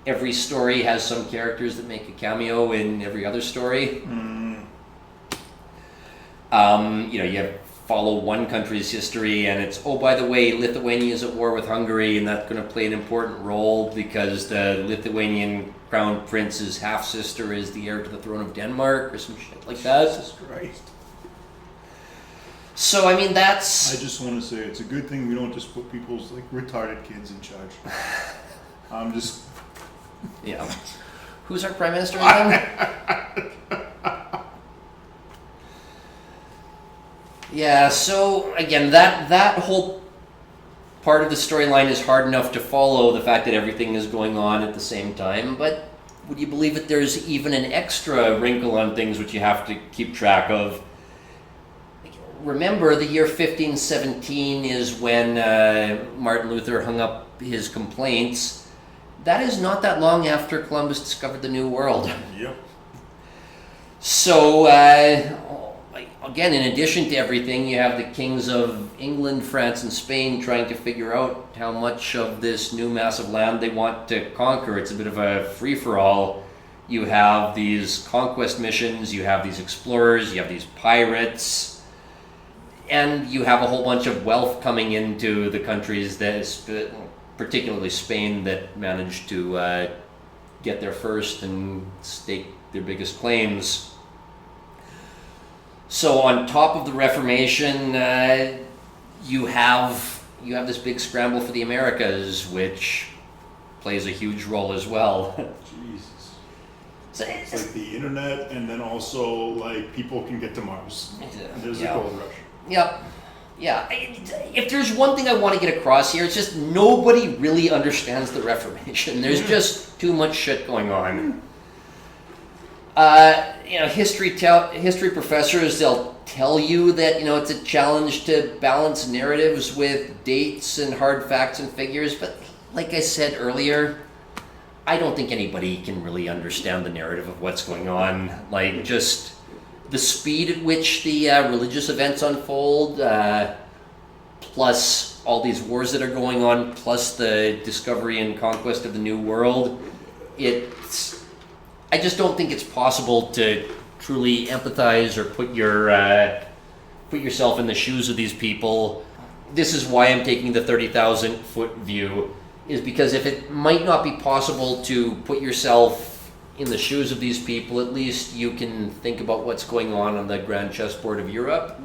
every story has some characters that make a cameo in every other story. You follow one country's history, and it's, oh, by the way, Lithuania is at war with Hungary, and that's going to play an important role because the Lithuanian crown prince's half-sister is the heir to the throne of Denmark, or some shit like that. Jesus Christ. So, I mean, that's... I just want to say it's a good thing we don't just put people's, retarded kids in charge. I'm just... Yeah. Who's our prime minister again? Yeah, so again, that whole part of the storyline is hard enough to follow, the fact that everything is going on at the same time, but would you believe it, there's even an extra wrinkle on things which you have to keep track of. Remember, the year 1517 is when Martin Luther hung up his complaints. That is not that long after Columbus discovered the New World. Yep. So, again, in addition to everything, you have the kings of England, France, and Spain trying to figure out how much of this new massive land they want to conquer. It's a bit of a free-for-all. You have these conquest missions, you have these explorers, you have these pirates, and you have a whole bunch of wealth coming into the countries, that, particularly Spain, that managed to get there first and stake their biggest claims. So on top of the Reformation, you have this big scramble for the Americas, which plays a huge role as well. Jesus. So It's like the internet, and then also like people can get to Mars. There's a gold rush. Yep. Yeah. If there's one thing I want to get across here, it's just nobody really understands the Reformation. There's just too much shit going on. History professors, they'll tell you that, it's a challenge to balance narratives with dates and hard facts and figures, but like I said earlier, I don't think anybody can really understand the narrative of what's going on. Like, just the speed at which the religious events unfold, plus all these wars that are going on, plus the discovery and conquest of the New World, I just don't think it's possible to truly empathize or put yourself in the shoes of these people. This is why I'm taking the 30,000 foot view, is because if it might not be possible to put yourself in the shoes of these people, at least you can think about what's going on the grand chessboard of Europe.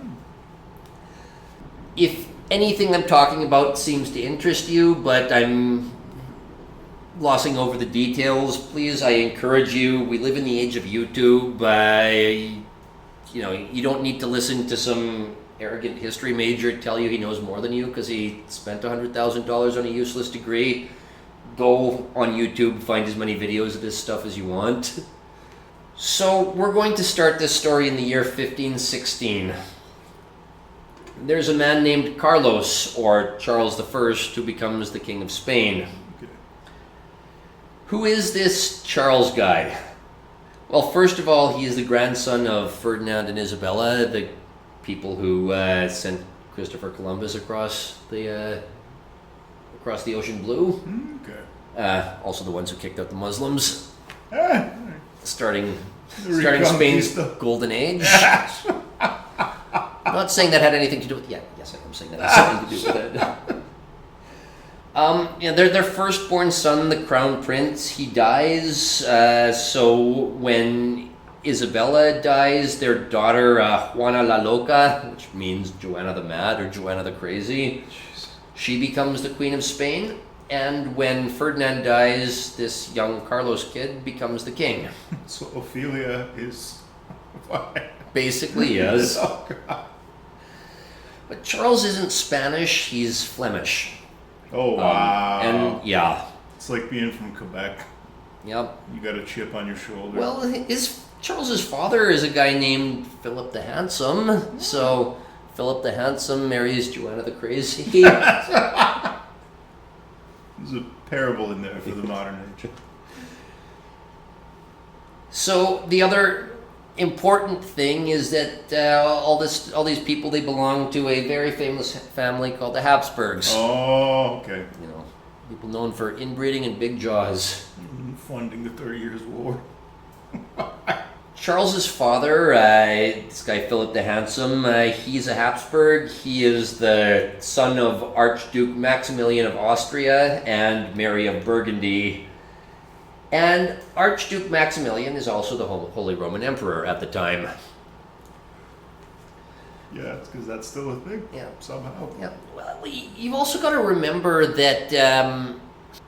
If anything I'm talking about seems to interest you, but I'm glossing over the details, please, I encourage you. We live in the age of YouTube. You don't need to listen to some arrogant history major tell you he knows more than you because he spent $100,000 on a useless degree. Go on YouTube, find as many videos of this stuff as you want. So we're going to start this story in the year 1516. There's a man named Carlos, or Charles I, who becomes the King of Spain. Okay. Who is this Charles guy? Well, first of all, he is the grandson of Ferdinand and Isabella, the people who sent Christopher Columbus across the ocean blue. Okay. Also the ones who kicked out the Muslims, Ah, starting Spain's golden age. I'm not saying that had anything to do with. Yeah, yes, I'm saying that had something to do with it. Their firstborn son, the crown prince, he dies. So when Isabella dies, their daughter Juana la Loca, which means Joanna the Mad or Joanna the Crazy, she becomes the Queen of Spain. And when Ferdinand dies, this young Carlos kid becomes the king. So Ophelia is Basically, yes. Oh, God. But Charles isn't Spanish, he's Flemish. Oh, wow. And yeah. It's like being from Quebec. Yep. You got a chip on your shoulder. Well, Charles's father is a guy named Philip the Handsome. So Philip the Handsome marries Joanna the Crazy. There's a parable in there for the modern age. So the other important thing is that all these people, they belong to a very famous family called the Habsburgs. Oh, okay. People known for inbreeding and big jaws. Funding the 30 Years' War. Charles's father, this guy Philip the Handsome, he's a Habsburg. He is the son of Archduke Maximilian of Austria and Mary of Burgundy. And Archduke Maximilian is also the Holy Roman Emperor at the time. Yeah, it's because that's still a thing. Yeah. Somehow. Yeah. Well, you've also got to remember that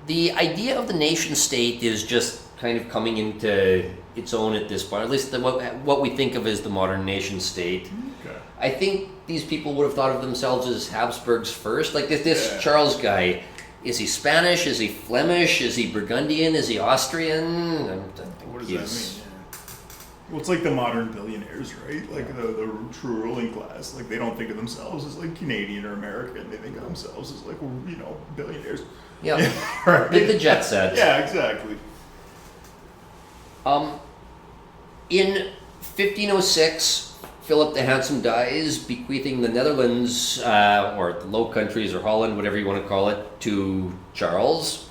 the idea of the nation state is just kind of coming into its own at this point, at least what we think of as the modern nation state. Okay. I think these people would have thought of themselves as Habsburgs first. Like this Yeah. Charles guy, is he Spanish? Is he Flemish? Is he Burgundian? Is he Austrian? What does that mean? Well, it's like the modern billionaires, right? Like the true ruling class. Like they don't think of themselves as like Canadian or American. They think of themselves as like, billionaires. Yeah, Right. the jet set. Yeah, exactly. In 1506, Philip the Handsome dies, bequeathing the Netherlands, or the Low Countries, or Holland, whatever you want to call it, to Charles.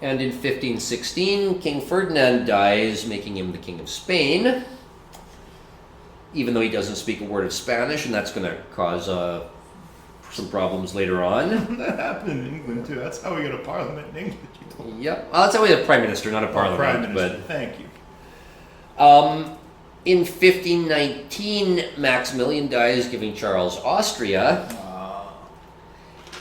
And in 1516, King Ferdinand dies, making him the King of Spain, even though he doesn't speak a word of Spanish, and that's going to cause some problems later on. That happened in England too. That's how we get a parliament in England. Yep. Well, that's how we have a prime minister, not a parliament. Prime Minister. Thank you. In 1519, Maximilian dies, giving Charles Austria.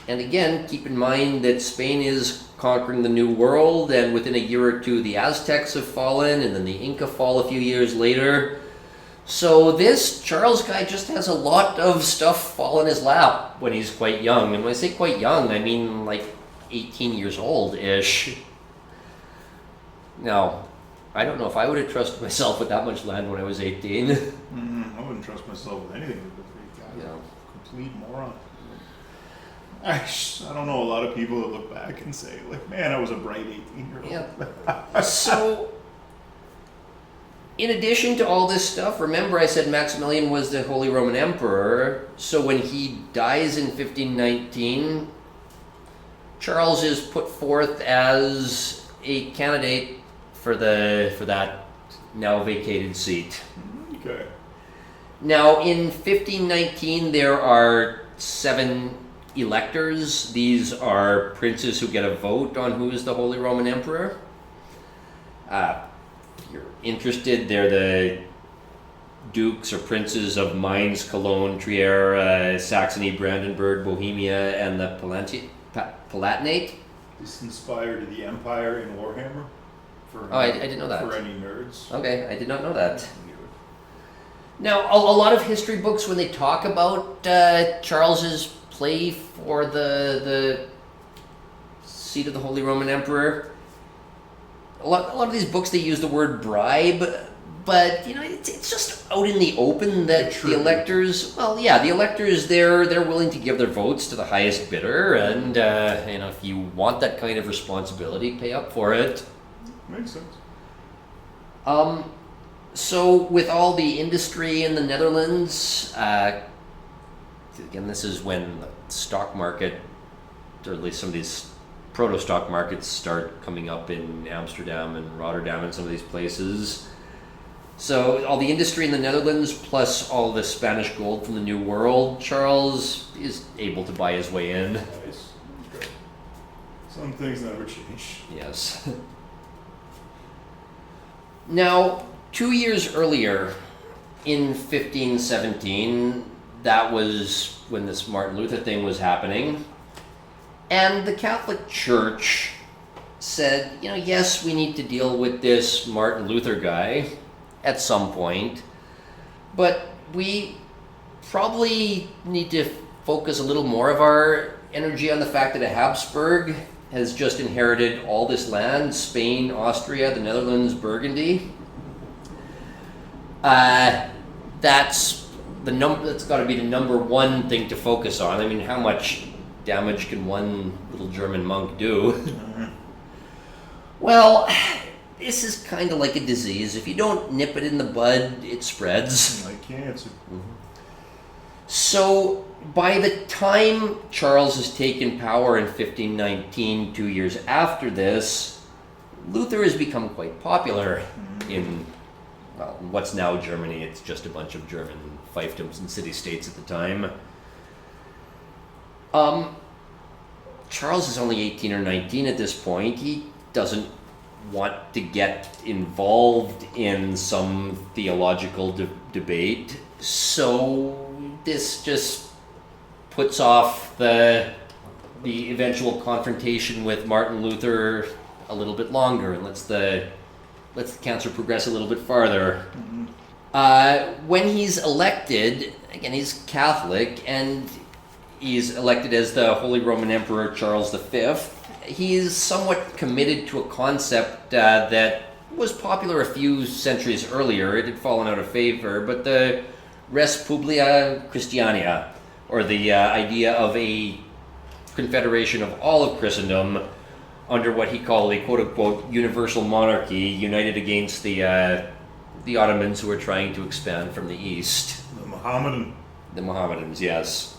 And again, keep in mind that Spain is conquering the New World, and within a year or two, the Aztecs have fallen, and then the Inca fall a few years later. So this Charles guy just has a lot of stuff fall in his lap when he's quite young. And when I say quite young, I mean like 18 years old-ish. Now, I don't know if I would have trusted myself with that much land when I was 18. I wouldn't trust myself with anything with this guy. Yeah. Complete moron. I don't know a lot of people that look back and say, like, man, I was a bright 18-year-old. Yeah. So, in addition to all this stuff, remember I said Maximilian was the Holy Roman Emperor. So when he dies in 1519, Charles is put forth as a candidate for that now vacated seat. Okay. Now, in 1519, there are 7 electors. These are princes who get a vote on who is the Holy Roman Emperor. If you're interested, they're the dukes or princes of Mainz, Cologne, Trier, Saxony, Brandenburg, Bohemia, and the Palatinate. This inspired the Empire in Warhammer. I didn't know that. For any nerds. Okay, I did not know that. Now, a lot of history books, when they talk about Charles's play for the seat of the Holy Roman Emperor, a lot of these books, they use the word bribe, but it's just out in the open that the electors, the electors, they're willing to give their votes to the highest bidder, and if you want that kind of responsibility, pay up for it. Makes sense. So with all the industry in the Netherlands, again, this is when the stock market, or at least some of these proto-stock markets, start coming up in Amsterdam and Rotterdam and some of these places. So all the industry in the Netherlands, plus all the Spanish gold from the New World, Charles is able to buy his way in. Nice. Okay. Some things never change. Yes. Now, 2 years earlier, in 1517, that was when this Martin Luther thing was happening, and the Catholic Church said, yes, we need to deal with this Martin Luther guy at some point, but we probably need to focus a little more of our energy on the fact that a Habsburg has just inherited all this land, Spain, Austria, the Netherlands, Burgundy. That's got to be the number one thing to focus on. I mean, how much damage can one little German monk do? Well, this is kind of like a disease. If you don't nip it in the bud, it spreads. Like cancer. So, by the time Charles has taken power in 1519, 2 years after this, Luther has become quite popular in, what's now Germany. It's just a bunch of German fiefdoms and city-states at the time. Charles is only 18 or 19 at this point. He doesn't want to get involved in some theological debate, so this just puts off the eventual confrontation with Martin Luther a little bit longer and lets the lets the cancer progress a little bit farther. When he's elected, again, he's Catholic, and he's elected as the Holy Roman Emperor Charles V. He's somewhat committed to a concept that was popular a few centuries earlier. It had fallen out of favor, but the Res Publica Christiana, or the idea of a confederation of all of Christendom under what he called a quote-unquote universal monarchy, united against the Ottomans who were trying to expand from the east. The Mohammedans, yes.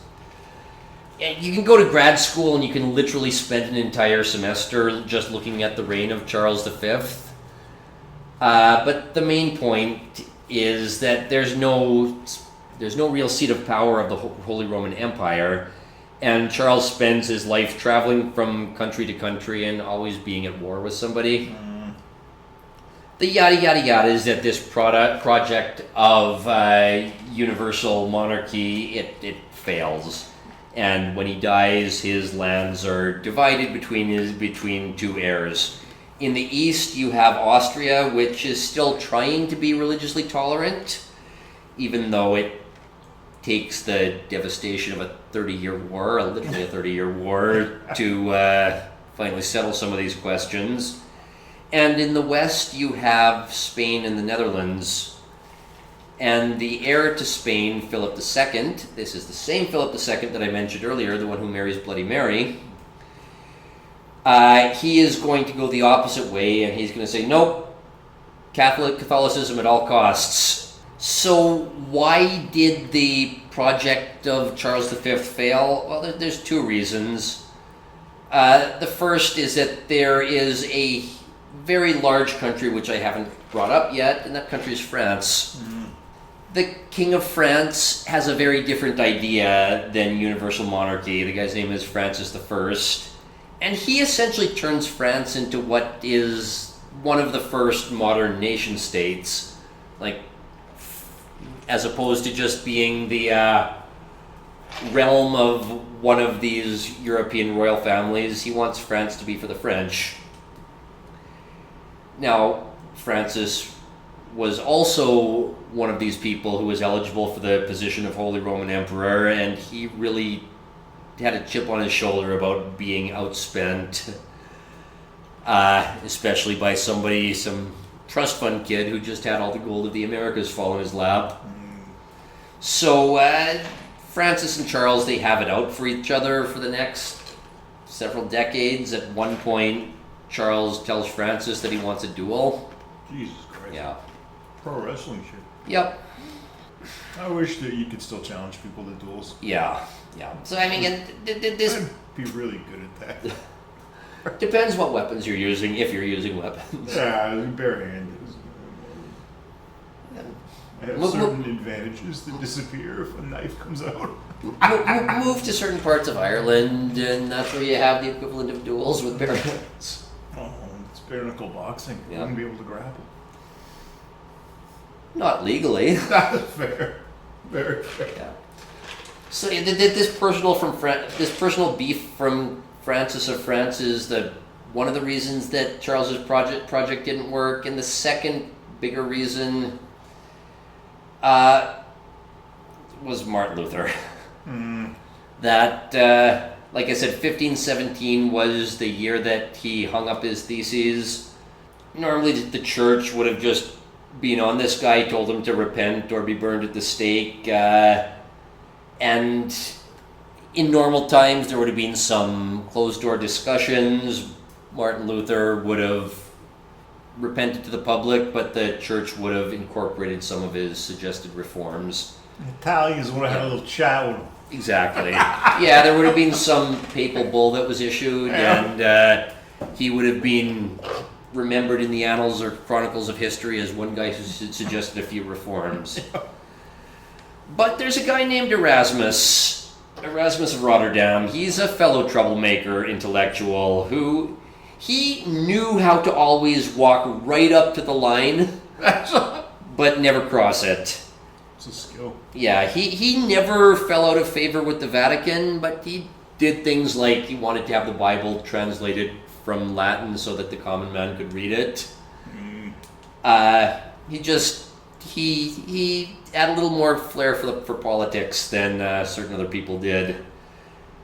And you can go to grad school and you can literally spend an entire semester just looking at the reign of Charles V. But the main point is that there's no real seat of power of the Holy Roman Empire, and Charles spends his life traveling from country to country and always being at war with somebody. The yada yada yada is that this project of universal monarchy, it fails. And when he dies, his lands are divided between two heirs. In the east, you have Austria, which is still trying to be religiously tolerant, even though it takes the devastation of a 30-year war, literally a 30-year war, to finally settle some of these questions. And in the west, you have Spain and the Netherlands. And the heir to Spain, Philip II, this is the same Philip II that I mentioned earlier, the one who marries Bloody Mary, he is going to go the opposite way, and he's going to say, nope, Catholicism at all costs. So why did the project of Charles V fail? Well, there's two reasons. The first is that there is a very large country, which I haven't brought up yet, and that country is France. The King of France has a very different idea than universal monarchy. The guy's name is Francis I. And he essentially turns France into what is one of the first modern nation states. Like, as opposed to just being the realm of one of these European royal families, he wants France to be for the French. Now, Francis was also one of these people who was eligible for the position of Holy Roman Emperor, and he really had a chip on his shoulder about being outspent, especially by some trust fund kid who just had all the gold of the Americas fall in his lap. So Francis and Charles, they have it out for each other for the next several decades. At one point, Charles tells Francis that he wants a duel. Jesus Christ. Yeah. Pro wrestling shit. Yep. I wish that you could still challenge people to duels. Yeah. So I mean, this I'd be really good at that. depends what weapons you're using, if you're using weapons. Yeah, barehanded. I have certain advantages that disappear if a knife comes out. Move to certain parts of Ireland, and that's where you have the equivalent of duels with bare hands. Oh, it's bare knuckle boxing. You Yeah. wouldn't be able to grapple. Not legally. That's fair. Very fair. Yeah. So yeah, this personal beef from Francis of France is one of the reasons that Charles's project didn't work, and the second bigger reason was Martin Luther. That, like I said, 1517 was the year that he hung up his theses. Normally the church would have just been on this guy, told him to repent or be burned at the stake. And in normal times, there would have been some closed-door discussions. Martin Luther would have repented to the public, but the church would have incorporated some of his suggested reforms. Italians would have had a little chat with him. Exactly. Yeah, there would have been some papal bull that was issued, and he would have been remembered in the annals or chronicles of history as one guy who suggested a few reforms. But there's a guy named Erasmus of Rotterdam. He's a fellow troublemaker intellectual who he knew how to always walk right up to the line, but never cross it. It's a skill. Yeah, he never fell out of favor with the Vatican, but he did things like he wanted to have the Bible translated from Latin so that the common man could read it. He had a little more flair for politics than certain other people did.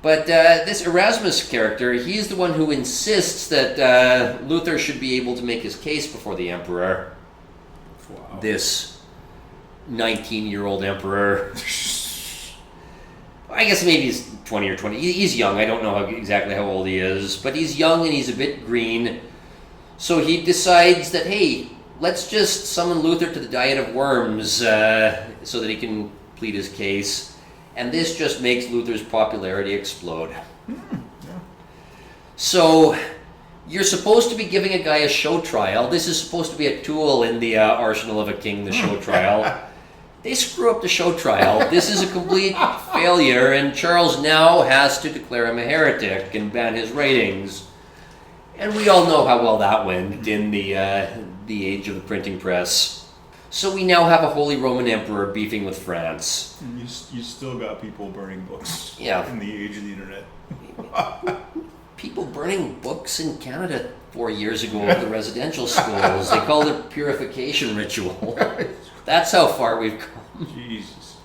But this Erasmus character, he's the one who insists that Luther should be able to make his case before the emperor. Wow. This 19-year-old emperor. I guess maybe he's 20 or 20. He's young. I don't know exactly how old he is. But he's young and he's a bit green. So he decides that, hey, let's just summon Luther to the Diet of Worms so that he can plead his case. And this just makes Luther's popularity explode. So you're supposed to be giving a guy a show trial. This is supposed to be a tool in the arsenal of a king, the show trial. They screw up the show trial. This is a complete failure, and Charles now has to declare him a heretic and ban his writings. And we all know how well that went in the age of the printing press. So we now have a Holy Roman Emperor beefing with France. You still got people burning books in the age of the internet. People burning books in Canada 4 years ago at the residential schools. They called it purification ritual. That's how far we've come. Jesus.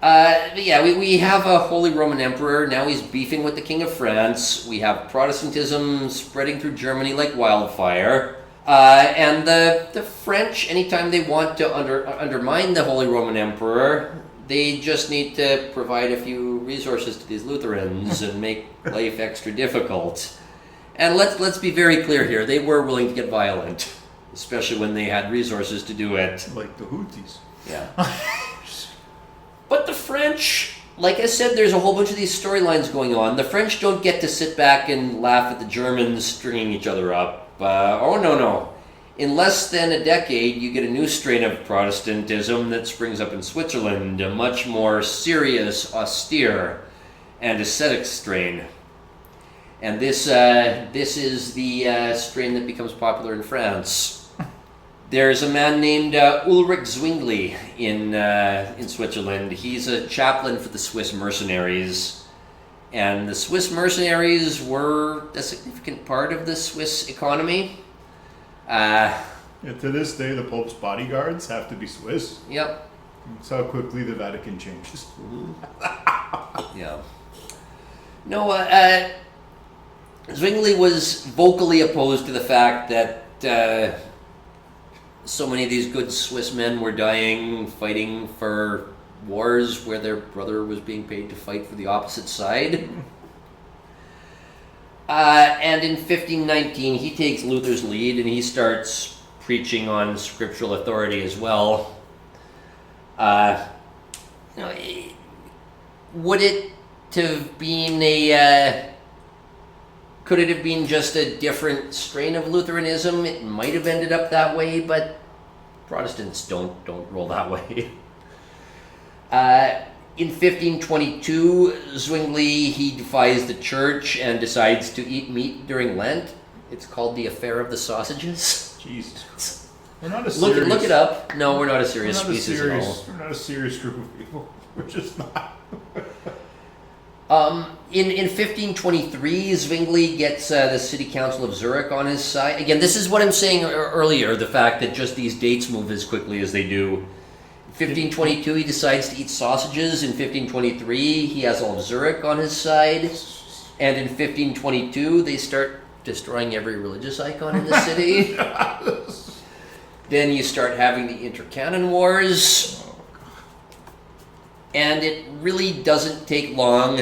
We have a Holy Roman Emperor. Now he's beefing with the King of France. We have Protestantism spreading through Germany like wildfire. And the French, anytime they want to undermine the Holy Roman Emperor, they just need to provide a few resources to these Lutherans and make life extra difficult. And let's be very clear here. They were willing to get violent, especially when they had resources to do it. Like the Houthis. Yeah. But the French, like I said, there's a whole bunch of these storylines going on. The French don't get to sit back and laugh at the Germans stringing each other up. No. In less than a decade, you get a new strain of Protestantism that springs up in Switzerland, a much more serious, austere, and ascetic strain. And this is the strain that becomes popular in France. There's a man named Ulrich Zwingli in Switzerland. He's a chaplain for the Swiss mercenaries. And the Swiss mercenaries were a significant part of the Swiss economy. To this day, the Pope's bodyguards have to be Swiss. Yep. That's how quickly the Vatican changes. Yeah. No, Zwingli was vocally opposed to the fact that so many of these good Swiss men were dying fighting for wars where their brother was being paid to fight for the opposite side. And in 1519, he takes Luther's lead and he starts preaching on scriptural authority as well. Would it have been could it have been just a different strain of Lutheranism? It might have ended up that way, but Protestants don't roll that way. In 1522, Zwingli, he defies the church and decides to eat meat during Lent. It's called the Affair of the Sausages. Jesus. We're not a serious... Look it up. No, we're not a serious species at all. We're not a serious group of people. We're just not. In 1523, Zwingli gets the city council of Zurich on his side. Again, this is what I'm saying earlier, the fact that just these dates move as quickly as they do. 1522, he decides to eat sausages. In 1523, he has all of Zurich on his side. And in 1522, they start destroying every religious icon in the city. Then you start having the intercanon wars. And it really doesn't take long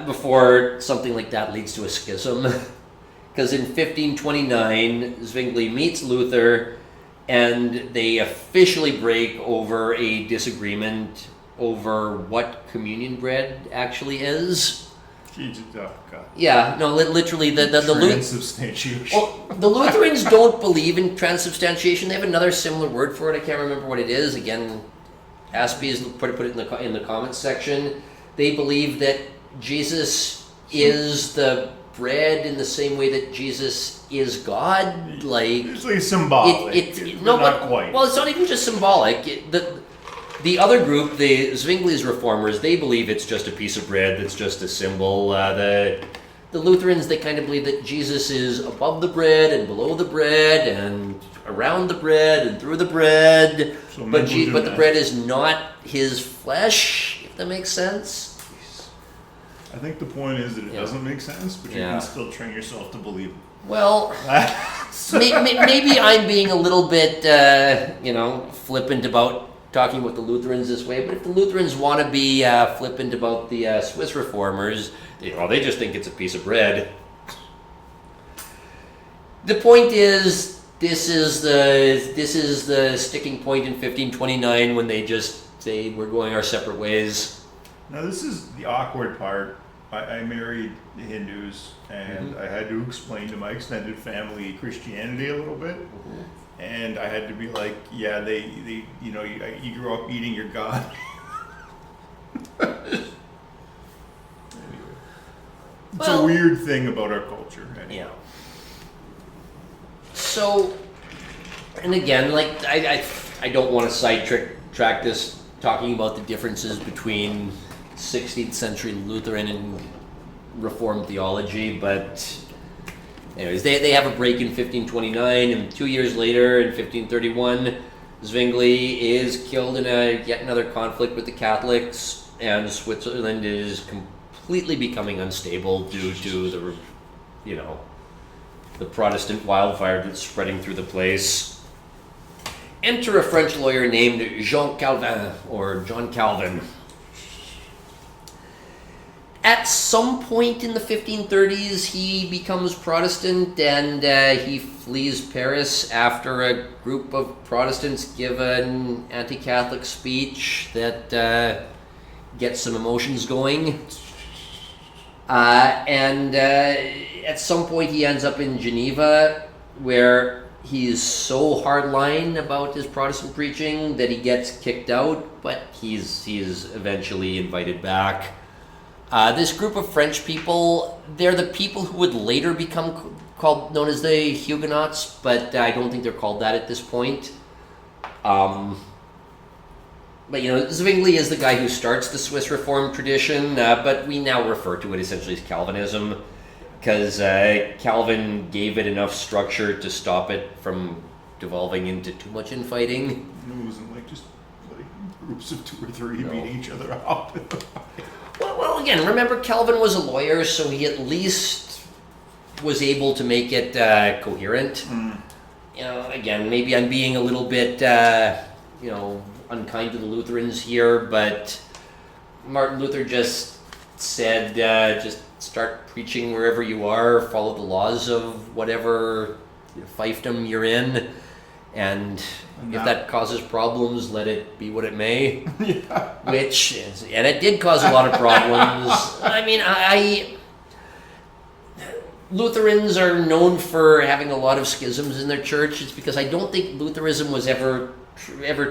before something like that leads to a schism. Because in 1529, Zwingli meets Luther, and they officially break over a disagreement over what communion bread actually is. Jesus, oh God. Yeah, no, literally the transubstantiation. Well, the Lutherans don't believe in transubstantiation. They have another similar word for it. I can't remember what it is. Again, Aspie's put it in the comments section. They believe that Jesus is the bread in the same way that Jesus is God. Like usually symbolic. Not quite. Well, it's not even just symbolic. The other group, the Zwingli's reformers, they believe it's just a piece of bread that's just a symbol. The the Lutherans, they kind of believe that Jesus is above the bread and below the bread and around the bread and through the bread, So but maybe we'll do but the that. bread is not his flesh, if that makes sense. I think the point is that it Yeah. doesn't make sense, but you Yeah. can still train yourself to believe Well, it. maybe I'm being a little bit, flippant about talking about the Lutherans this way, but if the Lutherans want to be flippant about the Swiss reformers, they just think it's a piece of bread. The point is, this is the sticking point in 1529 when they just say we're going our separate ways. Now this is the awkward part. I married Hindus, and I had to explain to my extended family Christianity a little bit. And I had to be like, yeah, they you grew up eating your God. Anyway. It's a weird thing about our culture. Anyway. Yeah. So, and again, like I don't want to sidetrack this talking about the differences between 16th century Lutheran and Reformed theology, but anyways, they have a break in 1529, and 2 years later, in 1531, Zwingli is killed in yet another conflict with the Catholics, and Switzerland is completely becoming unstable due to the Protestant wildfire that's spreading through the place. Enter a French lawyer named Jean Calvin, or John Calvin. At some point in the 1530s, he becomes Protestant, and he flees Paris after a group of Protestants give an anti-Catholic speech that gets some emotions going. And at some point, he ends up in Geneva, where he's so hardline about his Protestant preaching that he gets kicked out, but he's eventually invited back. This group of French people, they're the people who would later become known as the Huguenots, but I don't think they're called that at this point. But Zwingli is the guy who starts the Swiss Reformed tradition, but we now refer to it essentially as Calvinism, because Calvin gave it enough structure to stop it from devolving into too much infighting. It wasn't like just like groups of 2 or 3 beating each other up. Well, again, remember Calvin was a lawyer, so he at least was able to make it coherent. Again, maybe I'm being a little bit, unkind to the Lutherans here, but Martin Luther just said, just start preaching wherever you are, follow the laws of whatever fiefdom you're in, and if that causes problems, let it be what it may. Yeah. And it did cause a lot of problems. I mean, Lutherans are known for having a lot of schisms in their church. It's because I don't think Lutheranism was ever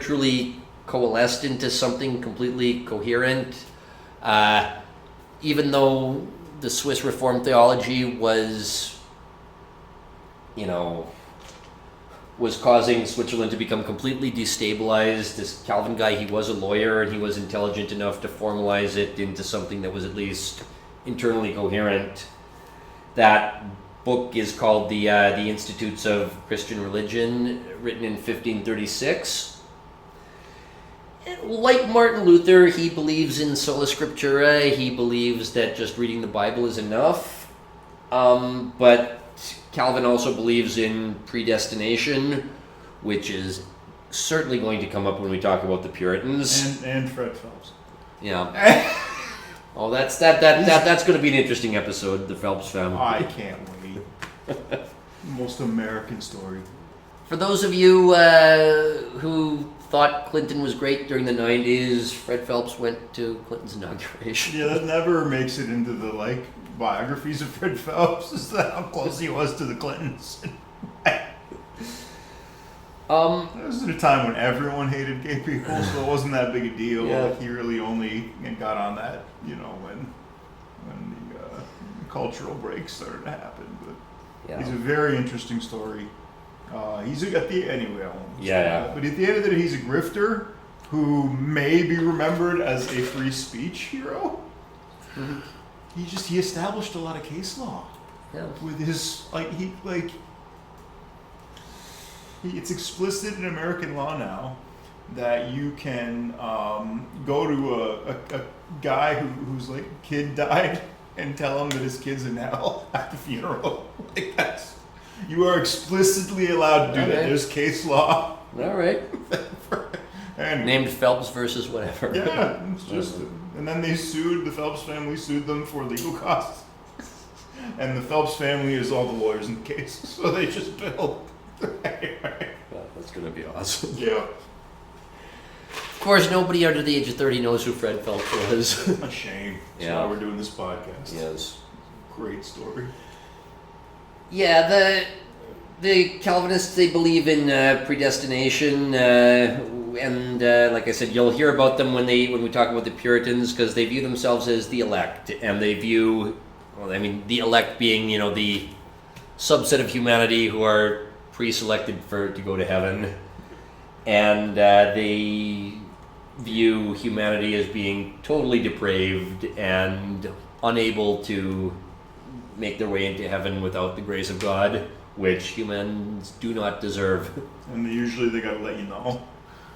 truly coalesced into something completely coherent. Even though the Swiss Reformed theology was causing Switzerland to become completely destabilized. This Calvin guy, he was a lawyer, and he was intelligent enough to formalize it into something that was at least internally coherent. That book is called the Institutes of Christian Religion, written in 1536. Like Martin Luther, he believes in sola scriptura. He believes that just reading the Bible is enough. But Calvin also believes in predestination, which is certainly going to come up when we talk about the Puritans. And Fred Phelps. Yeah. Oh, that's going to be an interesting episode, the Phelps family. I can't wait. Most American story. For those of you who thought Clinton was great during the 90s, Fred Phelps went to Clinton's inauguration. Yeah, that never makes it into the biographies of Fred Phelps, is that how close he was to the Clintons. This was at a time when everyone hated gay people, so it wasn't that big a deal. Yeah. He really only got on that, when the cultural breaks started to happen. But he's a very interesting story. Anyway, I won't. Yeah. But at the end of the day, he's a grifter who may be remembered as a free speech hero. he established a lot of case law. Yeah. With his it's explicit in American law now that you can go to a guy whose like kid died and tell him that his kid's in hell at the funeral. Like you are explicitly allowed to do that. There's case law. All right. And named Phelps versus whatever. Yeah, it's just, and then the Phelps family sued them for legal costs. And the Phelps family is all the lawyers in the case, so they just billed. Well, that's going to be awesome. Yeah. Of course, nobody under the age of 30 knows who Fred Phelps was. A shame. That's Yeah. why we're doing this podcast. Yes. Great story. Yeah, the Calvinists, they believe in predestination, and like I said, you'll hear about them when we talk about the Puritans, because they view themselves as the elect, and they view, the elect being, the subset of humanity who are pre-selected to go to heaven, and they view humanity as being totally depraved and unable to make their way into heaven without the grace of God, which humans do not deserve. And they gotta let you know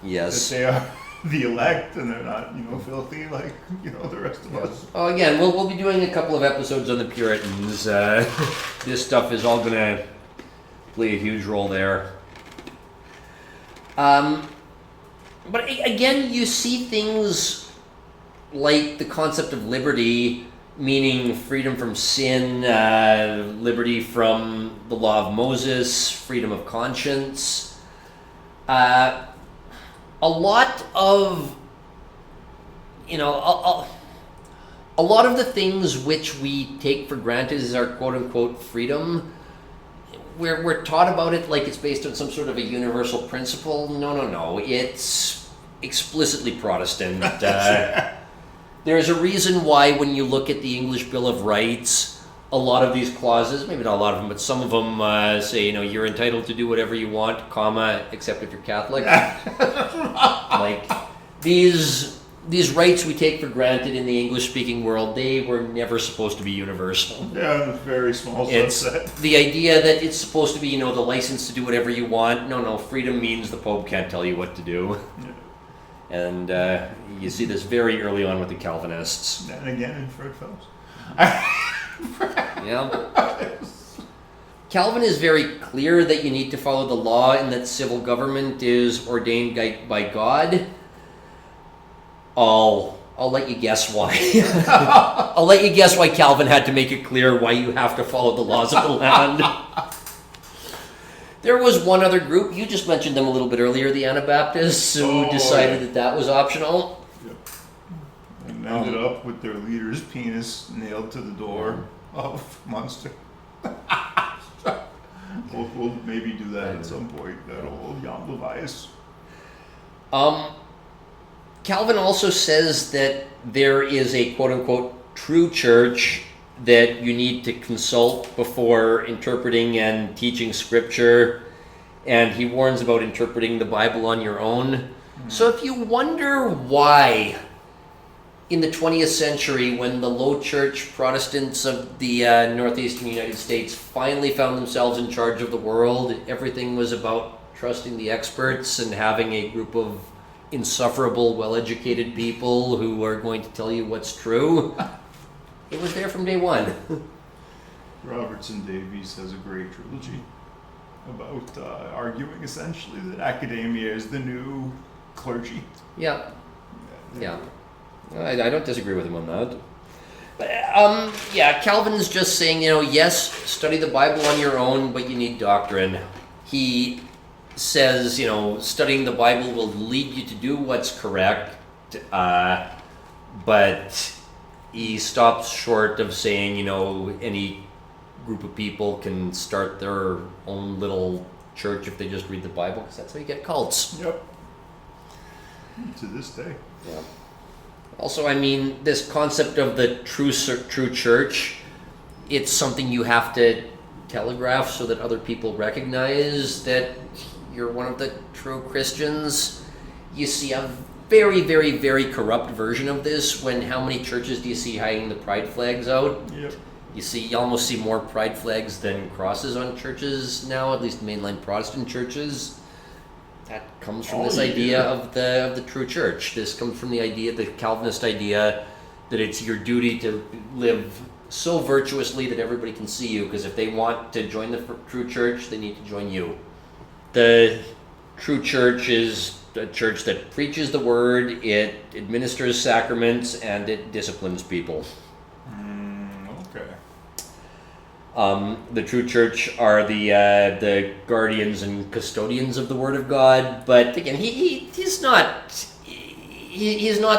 Yes. that they are the elect and they're not, filthy like, the rest of us. Oh, again, we'll be doing a couple of episodes on the Puritans. This stuff is all going to play a huge role there. But again, you see things like the concept of liberty, meaning freedom from sin, liberty from the law of Moses, freedom of conscience. A lot of a lot of the things which we take for granted as our quote-unquote freedom, we're taught about it like it's based on some sort of a universal principle. No. It's explicitly Protestant. There's a reason why when you look at the English Bill of Rights, a lot of these clauses, maybe not a lot of them, but some of them say, you're entitled to do whatever you want, except if you're Catholic. Like, these rights we take for granted in the English-speaking world, they were never supposed to be universal. Yeah, a very small subset. The idea that it's supposed to be, the license to do whatever you want. No, freedom means the Pope can't tell you what to do. Yeah. And you see this very early on with the Calvinists. And again in Fred Phelps. Yeah. Calvin is very clear that you need to follow the law and that civil government is ordained by God. I'll let you guess why. I'll let you guess why Calvin had to make it clear why you have to follow the laws of the land. There was one other group, you just mentioned them a little bit earlier, the Anabaptists, who decided that was optional. Yep. And ended up with their leader's penis nailed to the door of Munster. We'll maybe do that at some point, that old Jan Levias. Calvin also says that there is a quote-unquote true church that you need to consult before interpreting and teaching scripture, and he warns about interpreting the Bible on your own. Mm-hmm. So if you wonder why in the 20th century, when the low church Protestants of the northeastern United States finally found themselves in charge of the world, everything was about trusting the experts and having a group of insufferable, well-educated people who are going to tell you what's true. It was there from day one. Robertson Davies has a great trilogy about arguing essentially that academia is the new clergy. Yeah. I don't disagree with him on that. But, Calvin's just saying, yes, study the Bible on your own, but you need doctrine. He says, studying the Bible will lead you to do what's correct, but he stops short of saying, any group of people can start their own little church if they just read the Bible, because that's how you get cults. Yep. To this day. Yeah. Also, this concept of the true church, it's something you have to telegraph so that other people recognize that you're one of the true Christians. You see a very, very, very corrupt version of this. When how many churches do you see hanging the pride flags out? Yep. You almost see more pride flags than crosses on churches now, at least mainline Protestant churches. That comes from this idea of the true church. This comes from the idea, the Calvinist idea, that it's your duty to live so virtuously that everybody can see you, because if they want to join the true church, they need to join you. The true church is a church that preaches the word, it administers sacraments, and it disciplines people. Okay. The true church are the guardians and custodians of the word of God, but again, he's not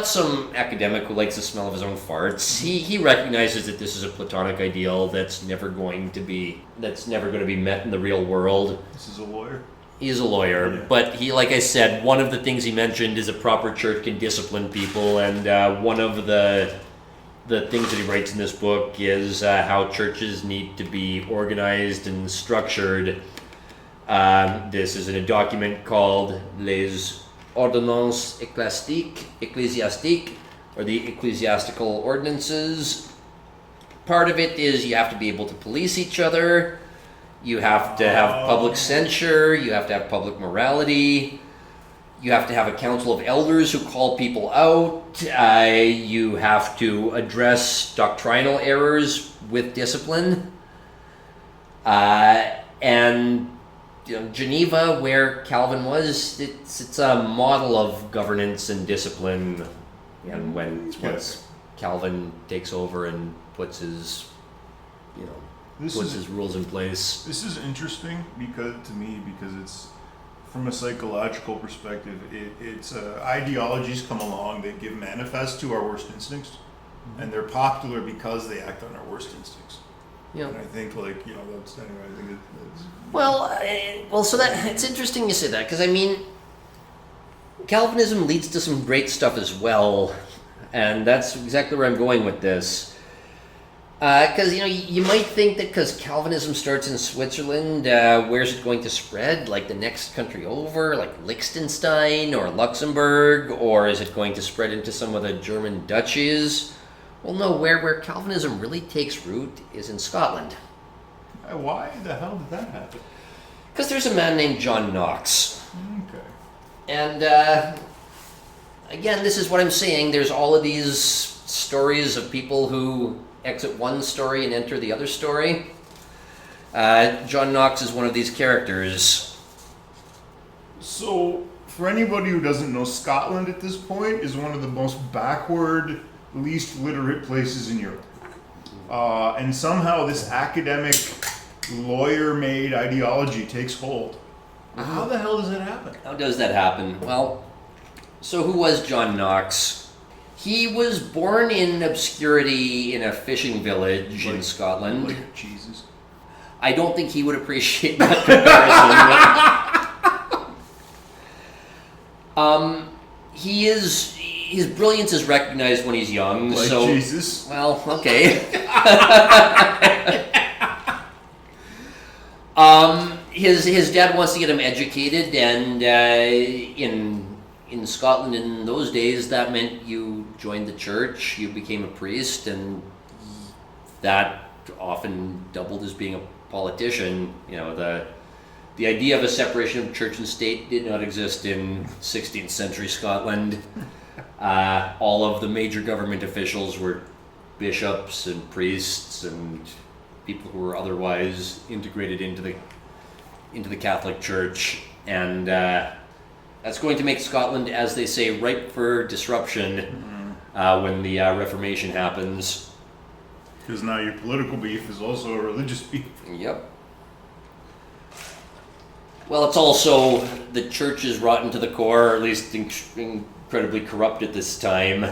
some academic who likes the smell of his own farts. He recognizes that this is a Platonic ideal that's never going to be met in the real world. This is a lawyer. He is a lawyer, yeah. But he, like I said, one of the things he mentioned is a proper church can discipline people, and one of the things that he writes in this book is how churches need to be organized and structured. This is in a document called Les Ordonnances Ecclésiastiques, or the Ecclesiastical Ordinances. Part of it is you have to be able to police each other. You have to have public censure, you have to have public morality, you have to have a council of elders who call people out, you have to address doctrinal errors with discipline. And Geneva, where Calvin was, it's a model of governance and discipline. And once Calvin takes over and puts his rules in place. This is interesting because it's from a psychological perspective. It's ideologies come along that give manifest to our worst instincts, and they're popular because they act on our worst instincts. Yeah. And I think that's anyway. I think it's So that it's interesting you say that, because I mean, Calvinism leads to some great stuff as well, and that's exactly where I'm going with this. Because you might think that because Calvinism starts in Switzerland, where's it going to spread? Like the next country over, like Liechtenstein or Luxembourg, or is it going to spread into some of the German duchies? Well, no. Where Calvinism really takes root is in Scotland. why the hell did that happen? Because there's a man named John Knox. Okay. And again, this is what I'm saying. There's all of these stories of people who exit one story and enter the other story. John Knox is one of these characters. So, for anybody who doesn't know, Scotland at this point is one of the most backward, least literate places in Europe. And somehow this academic, lawyer-made ideology takes hold. How the hell does that happen? How does that happen? Well, so who was John Knox? He was born in obscurity in a fishing village in Scotland. Like Jesus. I don't think he would appreciate that comparison. His brilliance is recognized when he's young. Like so, Jesus. Well, okay. His dad wants to get him educated, and in Scotland in those days, that meant you joined the church, you became a priest, and that often doubled as being a politician. The idea of a separation of church and state did not exist in 16th century Scotland. All of the major government officials were bishops and priests and people who were otherwise integrated into the Catholic Church, and that's going to make Scotland, as they say, ripe for disruption when the Reformation happens. Because now your political beef is also a religious beef. Yep. Well, it's also the church is rotten to the core, or at least incredibly corrupt at this time.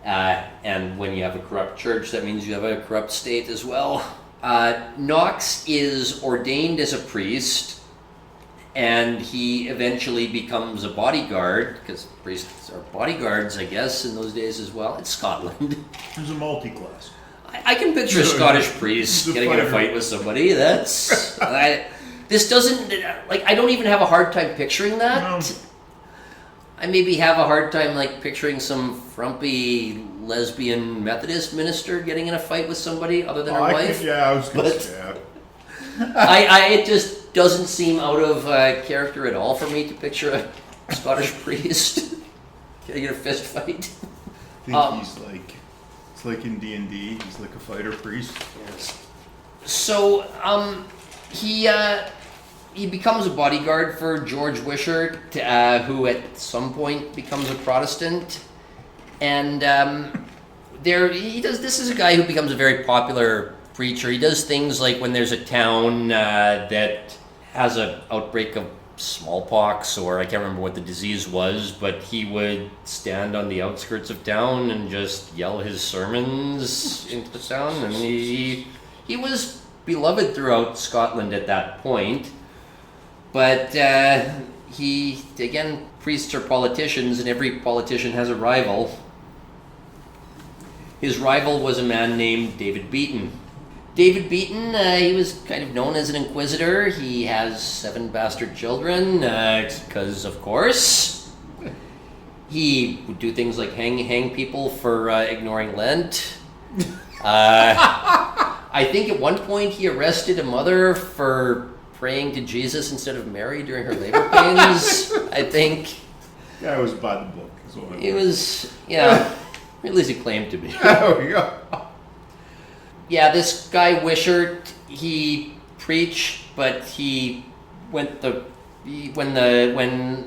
And when you have a corrupt church, that means you have a corrupt state as well. Knox is ordained as a priest, and he eventually becomes a bodyguard, because priests are bodyguards, I guess, in those days as well. It's Scotland. There's a multi-class. I can picture a Scottish priest getting in a fight with somebody. This doesn't, I don't even have a hard time picturing that. I maybe have a hard time like picturing some frumpy lesbian Methodist minister getting in a fight with somebody other than her wife. I was gonna But- say. It just doesn't seem out of character at all for me to picture a Scottish priest getting in a fist fight. I think he's like, it's like in D&D, he's like a fighter priest. So, he becomes a bodyguard for George Wishart, who at some point becomes a Protestant, and this is a guy who becomes a very popular preacher. He does things like when there's a town that has an outbreak of smallpox, or I can't remember what the disease was, but he would stand on the outskirts of town and just yell his sermons into the town, and he was beloved throughout Scotland at that point. But priests are politicians, and every politician has a rival. His rival was a man named David Beaton. David Beaton, he was kind of known as an inquisitor. He has 7 bastard children, because of course. He would do things like hang people for ignoring Lent. I think at one point he arrested a mother for praying to Jesus instead of Mary during her labor pains. I think. Guy was by the book, is what He was, yeah, at least he claimed to be. There we go. Yeah, this guy Wishart, he preached, but when the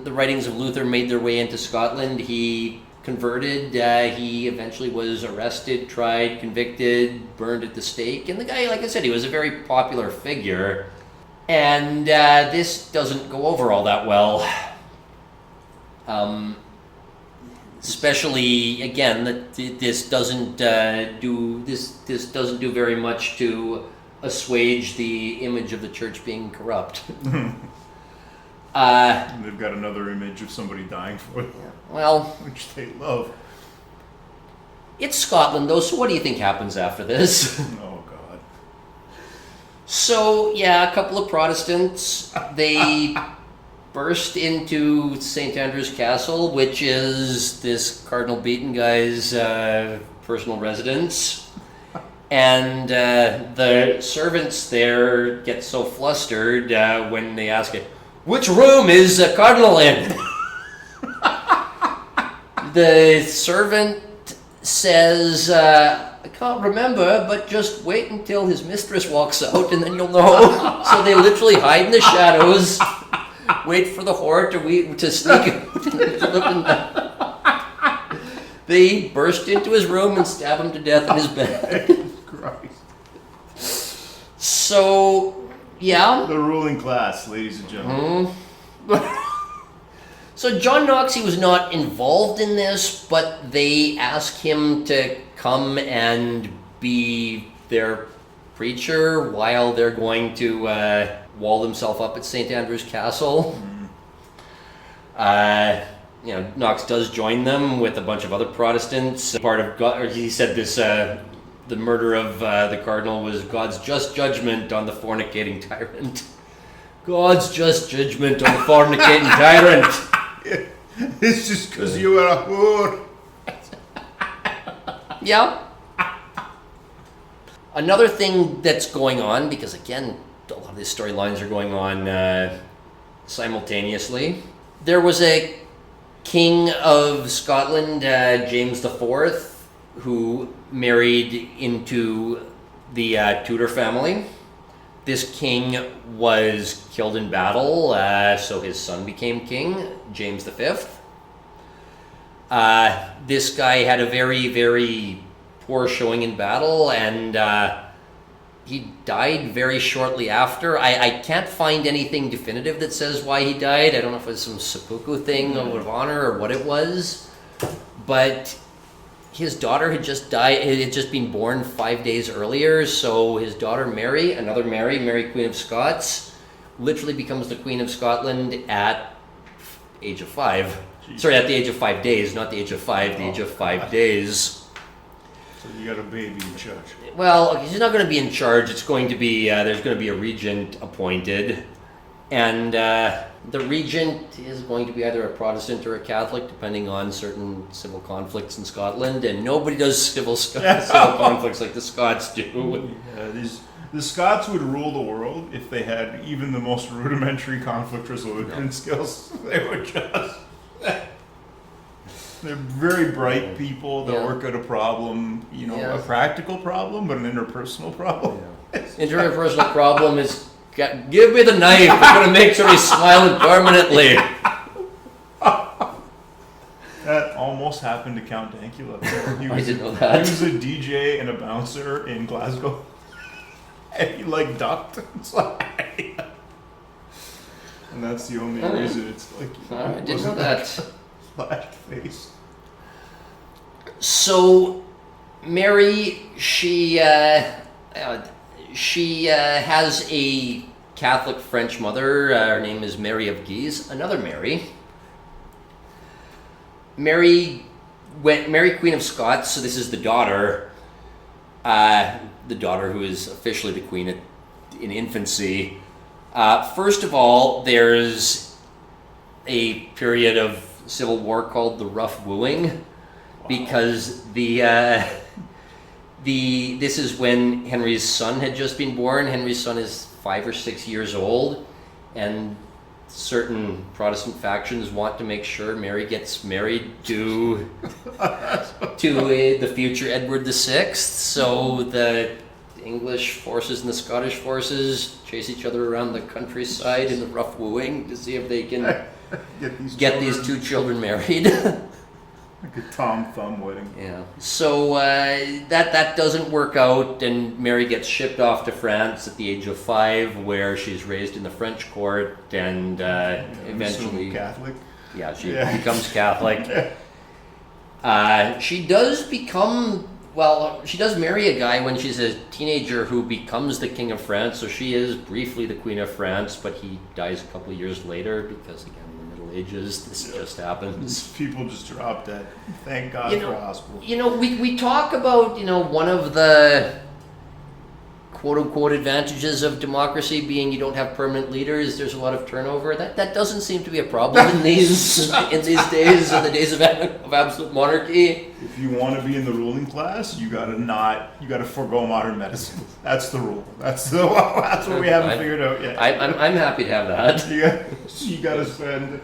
writings of Luther made their way into Scotland, he converted. He eventually was arrested, tried, convicted, burned at the stake. And the guy, like I said, he was a very popular figure. And this doesn't go over all that well. Especially again, that this doesn't do very much to assuage the image of the church being corrupt. They've got another image of somebody dying for it, Well, which they love. it's Scotland though, so what do you think happens after this? Oh God. So yeah, a couple of Protestants, they burst into St. Andrew's Castle, which is this Cardinal Beaton guy's personal residence. And the servants there get so flustered when they ask it, "Which room is the Cardinal in?" The servant says, "I can't remember, but just wait until his mistress walks out and then you'll know." So they literally hide in the shadows, wait for the whore to sneak out. They burst into his room and stab him to death in his bed. Christ. So, yeah. The ruling class, ladies and gentlemen. So John Knox, he was not involved in this, but they asked him to come and be their preacher while they're going to wall themselves up at St. Andrew's Castle. Knox does join them with a bunch of other Protestants. Part of God, or he said this, the murder of the cardinal was God's just judgment on the fornicating tyrant. God's just judgment on the fornicating tyrant. It's just because you are a whore. Yeah. Another thing that's going on, because again, a lot of these storylines are going on simultaneously. There was a king of Scotland, James IV, who married into the Tudor family. This king was killed in battle, so his son became king, James V. This guy had a very, very poor showing in battle, and he died very shortly after. I can't find anything definitive that says why he died. I don't know if it was some seppuku thing of honor or what it was, but his daughter had just died. It had just been born 5 days earlier, so his daughter Mary, Mary Queen of Scots, literally becomes the Queen of Scotland at age of 5. Jeez. Sorry, at the age of 5 days, not the age of 5, the age of 5 days. So you got a baby in charge. Well, he's not going to be in charge. It's going to be there's going to be a regent appointed, And the regent is going to be either a Protestant or a Catholic, depending on certain civil conflicts in Scotland. And nobody does civil conflicts like the Scots do. Yeah, the Scots would rule the world if they had even the most rudimentary conflict resolution skills. They would just. They're very bright people that work at a problem, a practical problem, but an interpersonal problem. Yeah. Interpersonal problem is, give me the knife, I'm going to make sure he's smiling permanently. That almost happened to Count Dankula. I didn't know that. He was a DJ and a bouncer in Glasgow. And he ducked. And that's the only reason it's I didn't know that. Flashed face. So, Mary, she has a Catholic French mother. Her name is Mary of Guise. Another Mary. Mary, Queen of Scots. So this is the daughter. The daughter who is officially the queen in infancy. First of all, there's a period of civil war called the Rough Wooing, because this is when Henry's son had just been born. Henry's son is 5 or 6 years old, and certain Protestant factions want to make sure Mary gets married to the future Edward VI. So the English forces and the Scottish forces chase each other around the countryside in the Rough Wooing to see if they can get these two children married. Like a Tom Thumb wedding. Yeah. So that doesn't work out, and Mary gets shipped off to France at the age of 5, where she's raised in the French court, and eventually Catholic. Yeah, she becomes Catholic. She does marry a guy when she's a teenager who becomes the King of France. So she is briefly the Queen of France, but he dies a couple of years later because, again, ages, this just happens. People just drop dead. Thank God for a hospital. We talk about, one of the quote-unquote advantages of democracy being you don't have permanent leaders. There's a lot of turnover. That doesn't seem to be a problem in these days, in the days of absolute monarchy. If you want to be in the ruling class, you gotta forego modern medicine. That's the rule. That's what we haven't figured out yet. I'm happy to have that. You gotta spend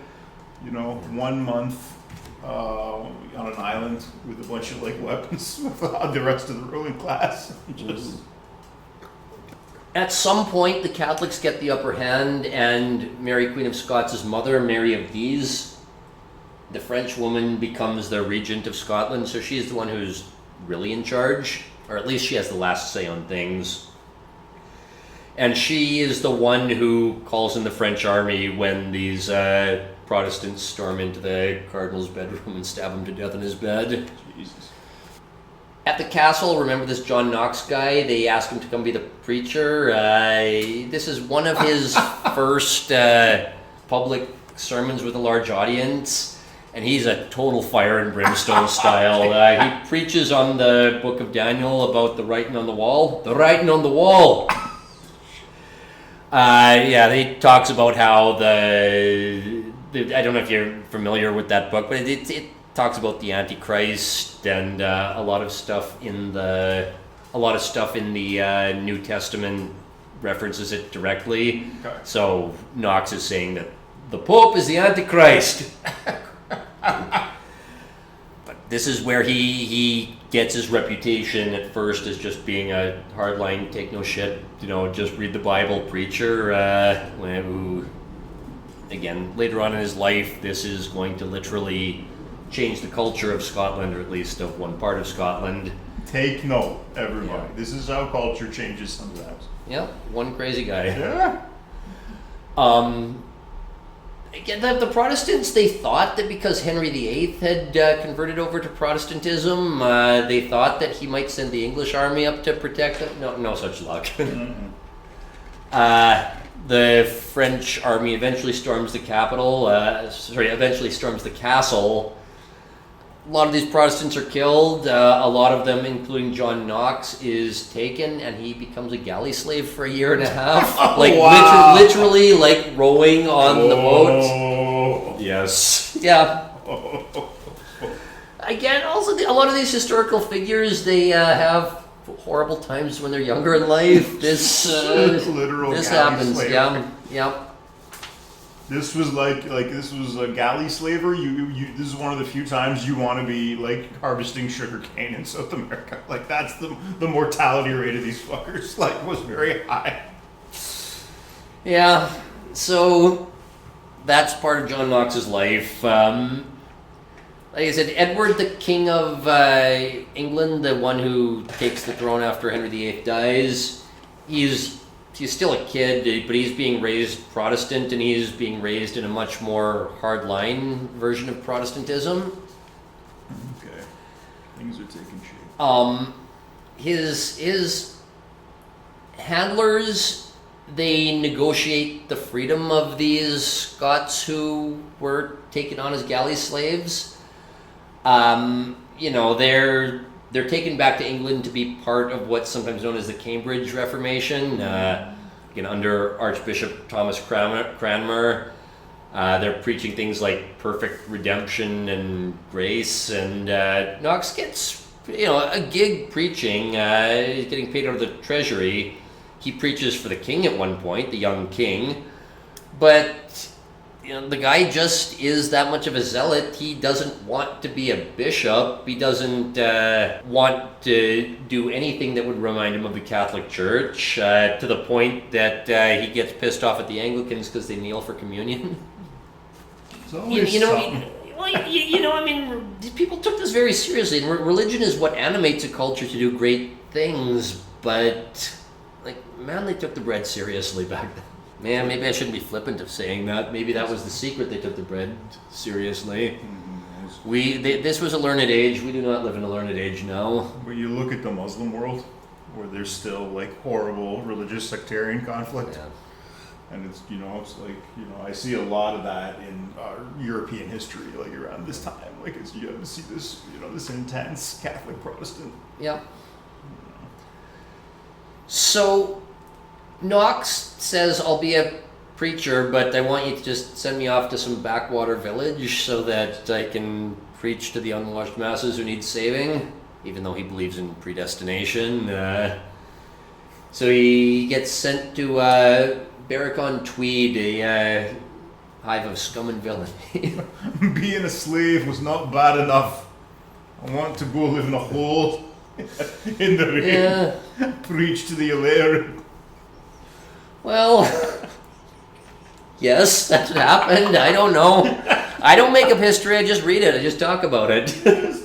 1 month on an island with a bunch of weapons with the rest of the ruling class. At some point, the Catholics get the upper hand, and Mary, Queen of Scots' mother, Mary of Guise, the French woman, becomes the regent of Scotland. So she's the one who's really in charge, or at least she has the last say on things. And she is the one who calls in the French army when these Protestants storm into the cardinal's bedroom and stab him to death in his bed. Jesus. At the castle, remember this John Knox guy? They ask him to come be the preacher. This is one of his first public sermons with a large audience, and he's a total fire and brimstone style. He preaches on the book of Daniel about the writing on the wall. The writing on the wall! He talks about how I don't know if you're familiar with that book, but it talks about the Antichrist and a lot of stuff in the New Testament references it directly. Okay. So Knox is saying that the Pope is the Antichrist. But this is where he gets his reputation at first as just being a hardline, take no shit, just read the Bible preacher. Who, again, later on in his life, this is going to literally change the culture of Scotland, or at least of one part of Scotland. Take note, everybody. Yeah. This is how culture changes sometimes. Yeah, one crazy guy. Yeah. Again, the Protestants, they thought that because Henry VIII had converted over to Protestantism, they thought that he might send the English army up to protect them. No such luck. Mm-hmm. The French army eventually storms the castle, a lot of these Protestants are killed. A lot of them, including John Knox, is taken, and he becomes a galley slave for a year and a half. Like Wow. literally, like rowing on the boat. Oh. Yes. Yeah. Again, also a lot of these historical figures, they have horrible times when they're younger in life. This Literal this galley happens. slaver. Yeah. Yeah. This was like this was a galley slaver. You this is one of the few times you want to be like harvesting sugar cane in South America. Like that's the mortality rate of these fuckers like was very high. Yeah. So that's part of John Knox's life. Like I said, Edward, the King of England, the one who takes the throne after Henry VIII dies, he's still a kid, but he's being raised Protestant, and he's being raised in a much more hardline version of Protestantism. Okay, things are taking shape. His handlers, they negotiate the freedom of these Scots who were taken on as galley slaves. You know, they're taken back to England to be part of what's sometimes known as the Cambridge Reformation. Under Archbishop Thomas Cranmer, they're preaching things like perfect redemption and grace. And Knox gets, a gig preaching. He's getting paid out of the treasury. He preaches for the king at one point, the young king, but. The guy just is that much of a zealot. He doesn't want to be a bishop. He doesn't want to do anything that would remind him of the Catholic Church, to the point that he gets pissed off at the Anglicans because they kneel for communion. It's always something. People took this very seriously, and religion is what animates a culture to do great things, but, they took the bread seriously back then. Man, maybe I shouldn't be flippant of saying that. Maybe that was the secret. They took the bread seriously. This was a learned age. We do not live in a learned age now. When you look at the Muslim world, where there's still horrible religious sectarian conflict, and it's I see a lot of that in European history, around this time. You have to see this, this intense Catholic Protestant. Yeah. So. Knox says, I'll be a preacher, but I want you to just send me off to some backwater village so that I can preach to the unwashed masses who need saving, even though he believes in predestination. So he gets sent to Berwick-on-Tweed, a hive of scum and villainy. Being a slave was not bad enough. I want to go live in a hole in the rain, preach to the illiterate. Well, yes, that's what happened. I don't know. I don't make up history. I just read it. I just talk about it.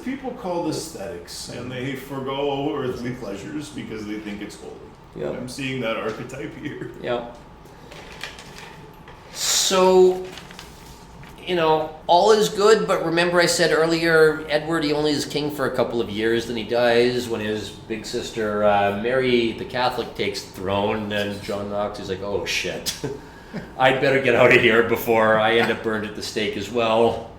People call this aesthetics, and they forgo earthly pleasures because they think it's holy. Yep. I'm seeing that archetype here. Yeah. So, all is good, but remember I said earlier, Edward, he only is king for a couple of years, then he dies when his big sister, Mary the Catholic, takes the throne, and John Knox is like, oh shit, I'd better get out of here before I end up burned at the stake as well.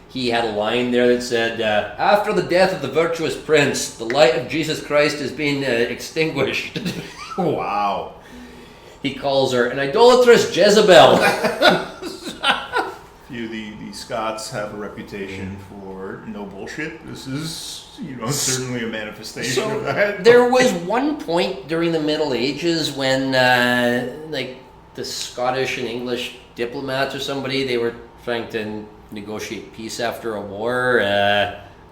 He had a line there that said, after the death of the virtuous prince, the light of Jesus Christ has been extinguished. Wow. He calls her an idolatrous Jezebel. The Scots have a reputation for no bullshit. This is, certainly a manifestation of that. There was one point during the Middle Ages when, the Scottish and English diplomats or somebody, they were trying to negotiate peace after a war.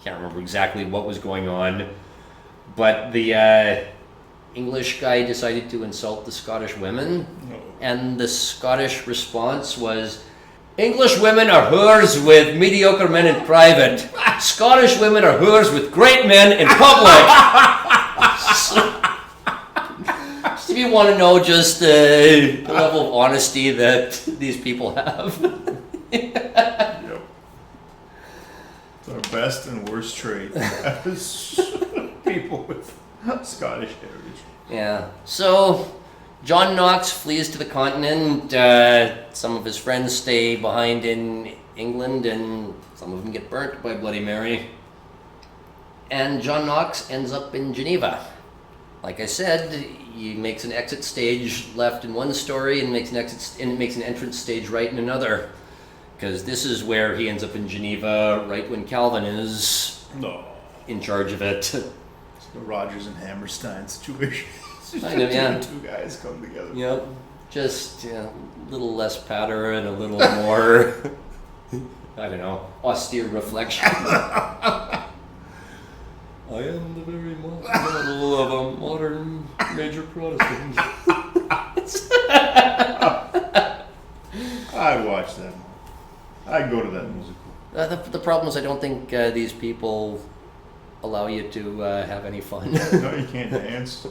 Can't remember exactly what was going on, but the English guy decided to insult the Scottish women, and the Scottish response was, English women are whores with mediocre men in private. Scottish women are whores with great men in public. So if you want to know just the level of honesty that these people have. Yep. It's our best and worst trait as people with Scottish heritage. Yeah. So John Knox flees to the continent. Some of his friends stay behind in England, and some of them get burnt by Bloody Mary. And John Knox ends up in Geneva. Like I said, he makes an exit stage left in one story and makes an entrance stage right in another. Because this is where he ends up in Geneva, right when Calvin is in charge of it. It's the Rogers and Hammerstein situation. Kind of, yeah. Two guys come together. Yep. Just a little less patter and a little more, I don't know, austere reflection. I am the very model of a modern major Protestant. I'd watch that. I'd go to that musical. The problem is I don't think these people allow you to have any fun. No, you can't dance.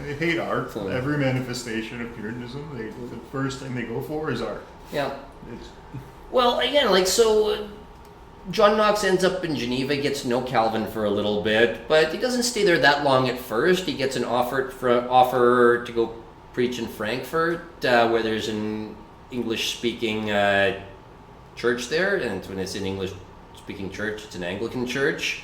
They hate art. So, every manifestation of Puritanism, the first thing they go for is art. Yeah. It's, Well, again, John Knox ends up in Geneva, gets to know Calvin for a little bit, but he doesn't stay there that long at first. He gets an offer to go preach in Frankfurt, where there's an English-speaking church there, and when it's an English-speaking church, it's an Anglican church.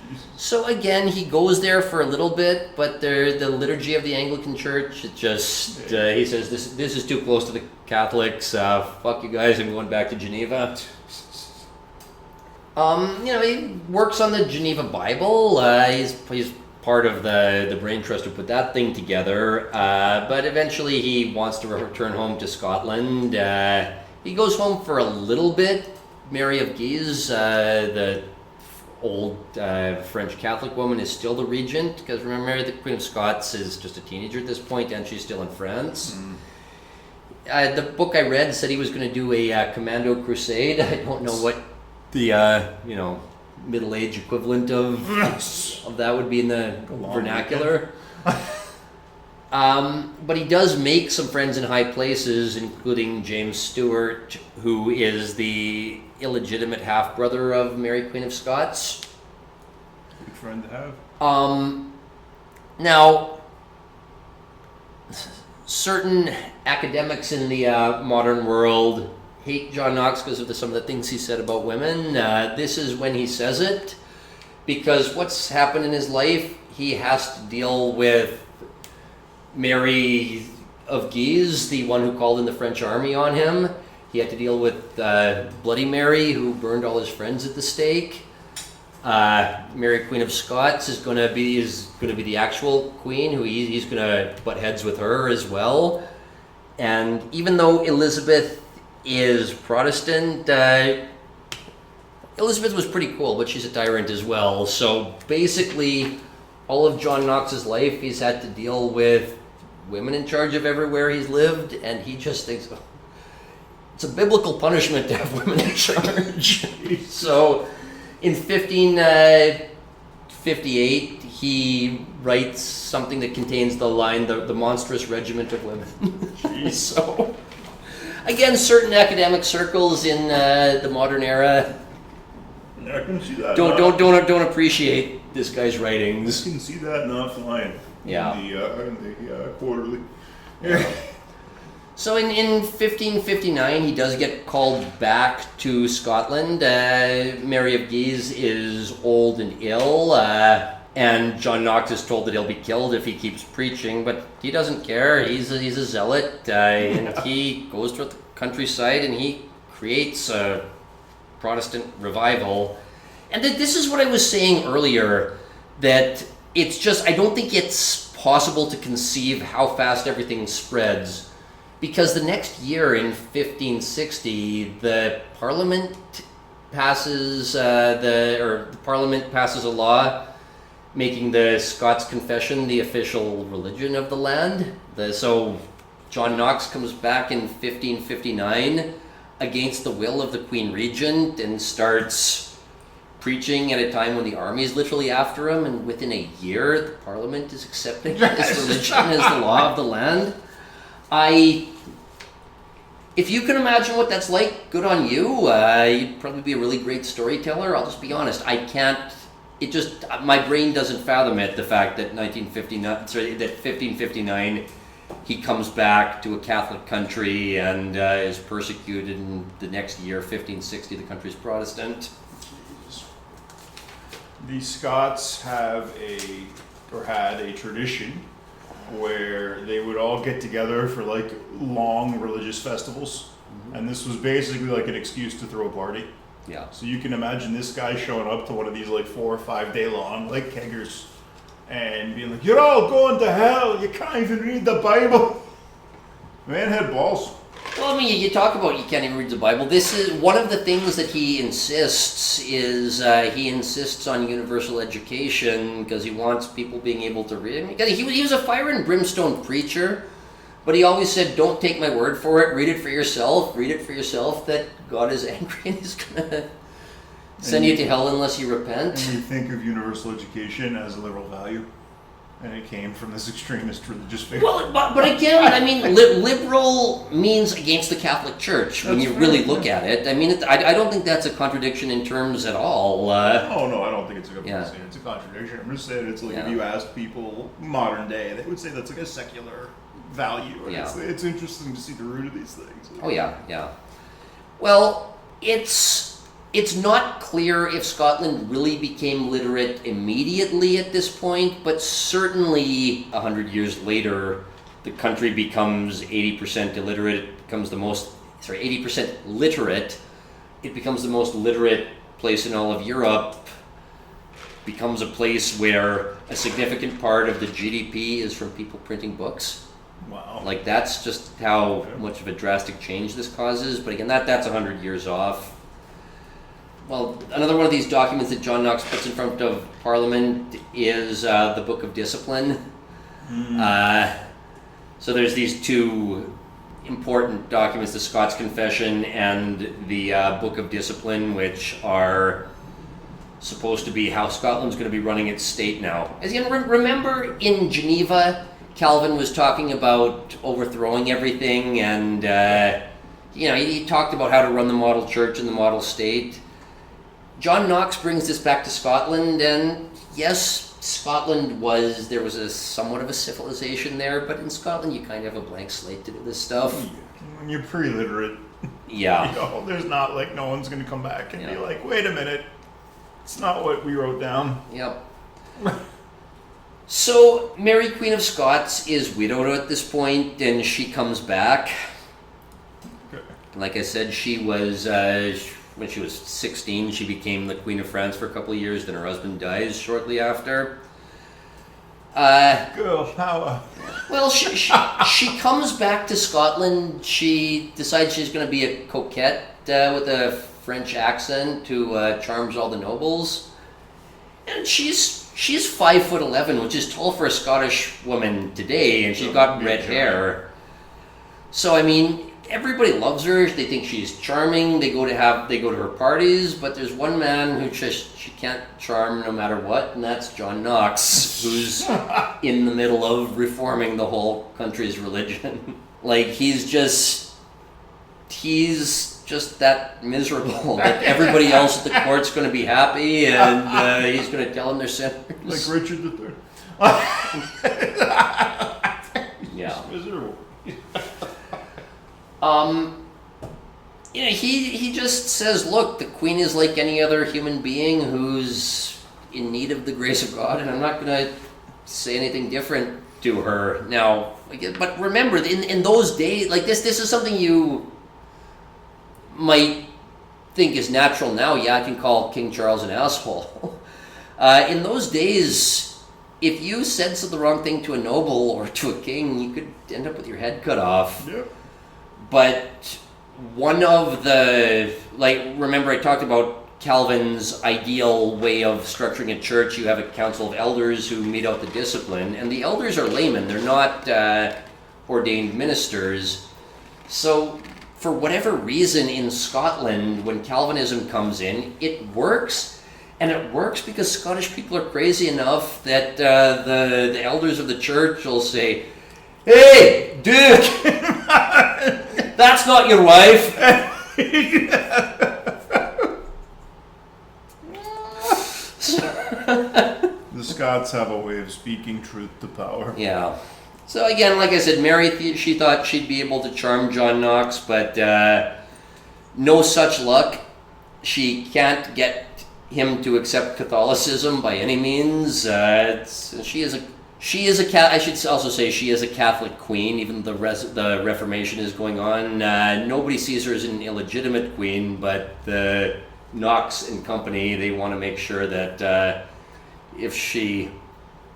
Jesus. So again, he goes there for a little bit, but the liturgy of the Anglican Church, it just he says this is too close to the Catholics. Fuck you guys, I'm going back to Geneva. He works on the Geneva Bible. He's part of the brain trust who put that thing together. But eventually, he wants to return home to Scotland. He goes home for a little bit. Mary of Guise, the old French Catholic woman, is still the regent, because remember, the Queen of Scots is just a teenager at this point and she's still in France. The book I read said he was going to do a commando crusade. I don't know what the middle age equivalent of that would be in the vernacular. But he does make some friends in high places, including James Stewart, who is the illegitimate half-brother of Mary Queen of Scots. Good friend to have. Now, certain academics in the modern world hate John Knox because of some of the things he said about women. This is when he says it, because what's happened in his life, he has to deal with Mary of Guise, the one who called in the French army on him. He had to deal with Bloody Mary, who burned all his friends at the stake. Mary Queen of Scots is going to be the actual queen, who he's going to butt heads with her as well. And even though Elizabeth is Protestant, Elizabeth was pretty cool, but she's a tyrant as well. So basically, all of John Knox's life, he's had to deal with women in charge of everywhere he's lived, and he just thinks, oh, it's a biblical punishment to have women in charge. So in 1558, he writes something that contains the line, the monstrous regiment of women. So again, certain academic circles in the modern era I can see that. don't appreciate this guy's writings. I can see that not flying. Yeah. In the quarterly. So in 1559, he does get called back to Scotland. Mary of Guise is old and ill, and John Knox is told that he'll be killed if he keeps preaching, but he doesn't care. He's a zealot, and he goes to the countryside and he creates a Protestant revival. And this is what I was saying earlier, that it's just, I don't think it's possible to conceive how fast everything spreads. Because the next year, in 1560, the Parliament passes the Parliament passes a law making the Scots Confession the official religion of the land. So John Knox comes back in 1559 against the will of the Queen Regent and starts preaching at a time when the army is literally after him, and within a year, the Parliament is accepting his religion as the law of the land. If you can imagine what that's like, good on you. You'd probably be a really great storyteller. I'll just be honest, I can't. My brain doesn't fathom it. The fact that 1559 he comes back to a Catholic country and is persecuted. In the next year, 1560, the country's Protestant. The Scots had a tradition where they would all get together for like long religious festivals, and this was basically like an excuse to throw a party. Yeah. So you can imagine this guy showing up to one of these like 4 or 5 day long like keggers and being like, "You're all going to hell. You can't even read the Bible." Man had balls. Well, I mean, you talk about you can't even read the Bible. This is one of the things that he insists on universal education because he wants people being able to read. Because he was a fire and brimstone preacher, but he always said, "Don't take my word for it. Read it for yourself. Read it for yourself that God is angry and is going to send you to hell unless you repent." And you think of universal education as a liberal value, and it came from this extremist religious figure. Well, but again, I mean, liberal means against the Catholic Church when you really look at it. I mean, I don't think that's a contradiction in terms at all. Oh no, I don't think it's a good Yeah. saying it's a contradiction. I'm just saying it's like if Yeah. you ask people modern day, they would say that's like a secular value. And Yeah. it's interesting to see the root of these things. Oh yeah. Well, it's not clear if Scotland really became literate immediately at this point, but certainly 100 years later, the country becomes 80% illiterate. It becomes 80% literate. It becomes the most literate place in all of Europe. Becomes a place where a significant part of the GDP is from people printing books. Wow. Like that's just how much of a drastic change this causes. But again, that's 100 years off. Well, another one of these documents that John Knox puts in front of Parliament is the Book of Discipline. So there's these two important documents, the Scots Confession and the Book of Discipline, which are supposed to be how Scotland's going to be running its state now. As you remember in Geneva, Calvin was talking about overthrowing everything, and he talked about how to run the model church and the model state. John Knox brings this back to Scotland, and yes, there was a somewhat of a civilization there, but in Scotland you kind of have a blank slate to do this stuff. When you're pre-literate, Yeah. there's not like no one's going to come back and be like, "Wait a minute, it's not what we wrote down." Yep. So Mary, Queen of Scots, is widowed at this point, and she comes back. Okay. Like I said, she was when she was 16, she became the Queen of France for a couple of years. Then her husband dies shortly after. Girl power. Well, she comes back to Scotland. She decides she's going to be a coquette with a French accent who charms all the nobles, and she's 5'11", which is tall for a Scottish woman today, and she's got red hair. So I mean, everybody loves her. They think she's charming. They go to her parties, but there's one man who she can't charm no matter what, and that's John Knox, who's in the middle of reforming the whole country's religion. Like he's just that miserable that everybody else at the court's going to be happy, and he's going to tell them they're sinners. Like Richard III. Yeah. Miserable. He just says, look, the queen is like any other human being who's in need of the grace of God, and I'm not going to say anything different to her. Now, but remember, in those days, like this is something you might think is natural now. Yeah, I can call King Charles an asshole. In those days, if you said the wrong thing to a noble or to a king, you could end up with your head cut off. Yep. But one of the, remember I talked about Calvin's ideal way of structuring a church. You have a council of elders who mete out the discipline, and the elders are laymen. They're not ordained ministers. So for whatever reason in Scotland, when Calvinism comes in, it works. And it works because Scottish people are crazy enough that the elders of the church will say, "Hey, Duke, that's not your wife." The Scots have a way of speaking truth to power. Yeah. So again, like I said, Mary, she thought she'd be able to charm John Knox, but no such luck. She can't get him to accept Catholicism by any means. She is a I should also say she is a Catholic queen, even though the Reformation is going on. Nobody sees her as an illegitimate queen, but the Knox and company, they want to make sure that if she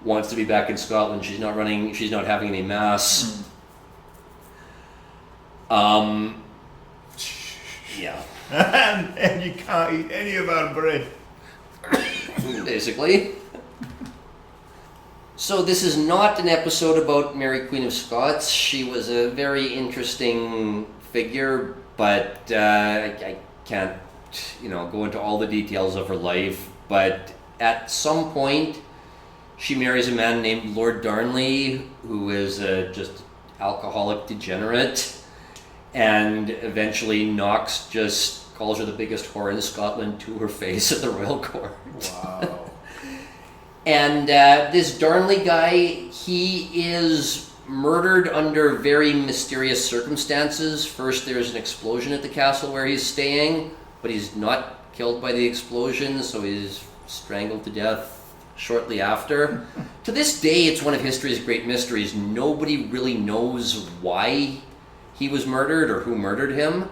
wants to be back in Scotland, she's not having any mass. Yeah. And you can't eat any of our bread. Basically. So this is not an episode about Mary Queen of Scots. She was a very interesting figure, but I can't, go into all the details of her life. But at some point, she marries a man named Lord Darnley, who is just alcoholic degenerate, and eventually Knox just calls her the biggest whore in Scotland to her face at the royal court. Wow. And this Darnley guy, he is murdered under very mysterious circumstances. First, there's an explosion at the castle where he's staying, but he's not killed by the explosion, so he's strangled to death shortly after. To this day, it's one of history's great mysteries. Nobody really knows why he was murdered or who murdered him.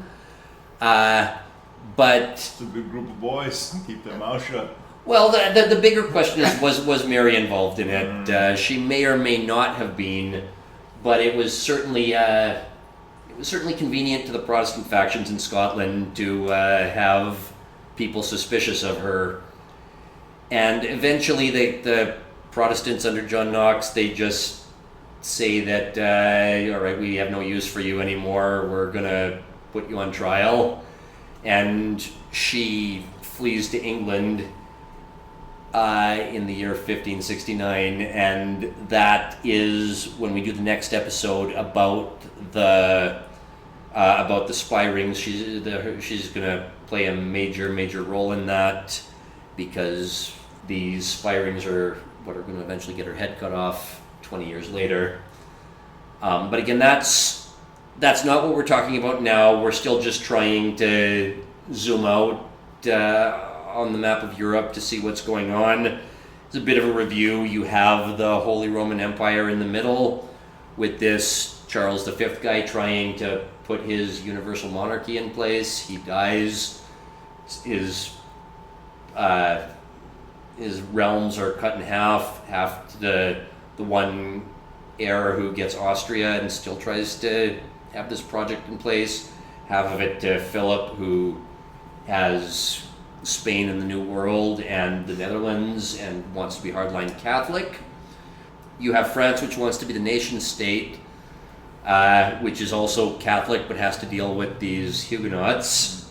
But It's a big group of boys. Keep their mouth shut. well, the bigger question is, was Mary involved in it? She may or may not have been, but it was certainly convenient to the Protestant factions in Scotland to have people suspicious of her. And eventually, the Protestants under John Knox, they just say that, all right, we have no use for you anymore. We're gonna put you on trial. And she flees to England in the year 1569, and that is when we do the next episode about the spy rings. She's gonna play a major role in that, because these spy rings are what are going to eventually get her head cut off 20 years later. But again, that's not what we're talking about now. We're still just trying to zoom out on the map of Europe to see what's going on. It's a bit of a review. You have the Holy Roman Empire in the middle, with this Charles V guy trying to put his universal monarchy in place. He dies. His realms are cut in half. Half to the one heir who gets Austria and still tries to have this project in place. Half of it to Philip, who has Spain and the New World and the Netherlands and wants to be hardline Catholic. You have France, which wants to be the nation state, which is also Catholic but has to deal with these Huguenots.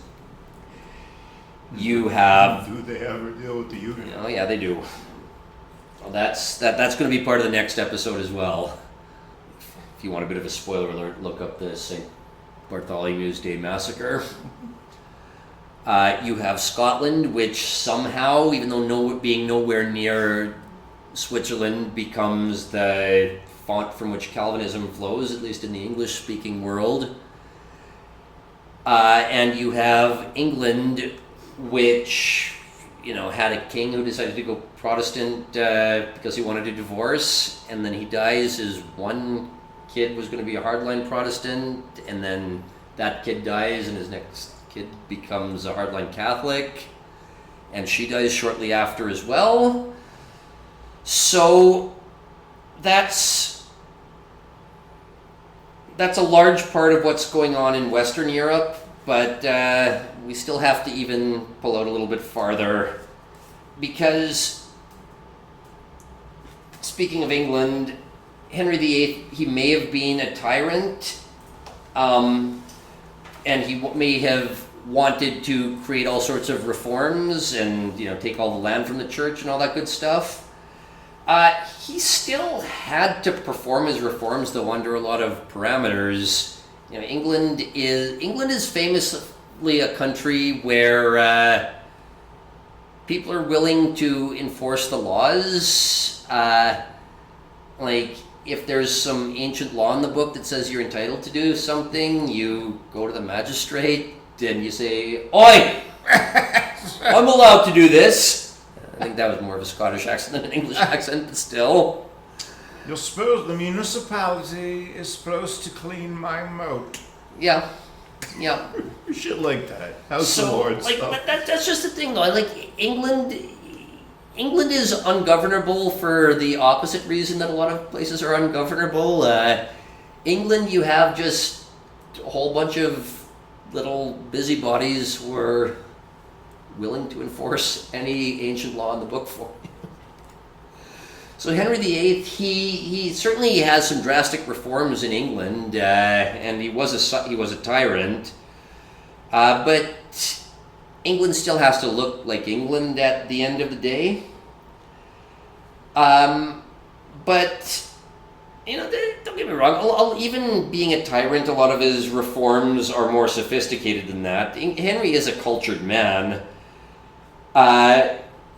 You have... Do they ever deal with the Huguenots? Oh yeah, they do. Well, that's going to be part of the next episode as well. If you want a bit of a spoiler alert, look up the St. Bartholomew's Day Massacre. You have Scotland, which somehow, even though being nowhere near Switzerland, becomes the font from which Calvinism flows, at least in the English-speaking world. And you have England, which had a king who decided to go Protestant because he wanted a divorce, and then he dies. His one kid was going to be a hardline Protestant, and then that kid dies, and his next kid becomes a hardline Catholic, and she dies shortly after as well. So that's a large part of what's going on in Western Europe. But we still have to even pull out a little bit farther, because speaking of England, Henry VIII, he may have been a tyrant, and he may have wanted to create all sorts of reforms and take all the land from the church and all that good stuff. He still had to perform his reforms, though, under a lot of parameters. England is famously a country where people are willing to enforce the laws. if there's some ancient law in the book that says you're entitled to do something, you go to the magistrate and you say, "Oi, I'm allowed to do this." I think that was more of a Scottish accent than an English accent, but still. You're supposed, the municipality is supposed to clean my moat. Yeah. Shit like that. House of So, Lords like, stuff. but that's just the thing, though. Like, England is ungovernable for the opposite reason that a lot of places are ungovernable. England, you have just a whole bunch of little busybodies who are willing to enforce any ancient law in the book for you. So Henry VIII, he certainly has some drastic reforms in England, and he was a tyrant, but England still has to look like England at the end of the day. But don't get me wrong. Even being a tyrant, a lot of his reforms are more sophisticated than that. Henry is a cultured man.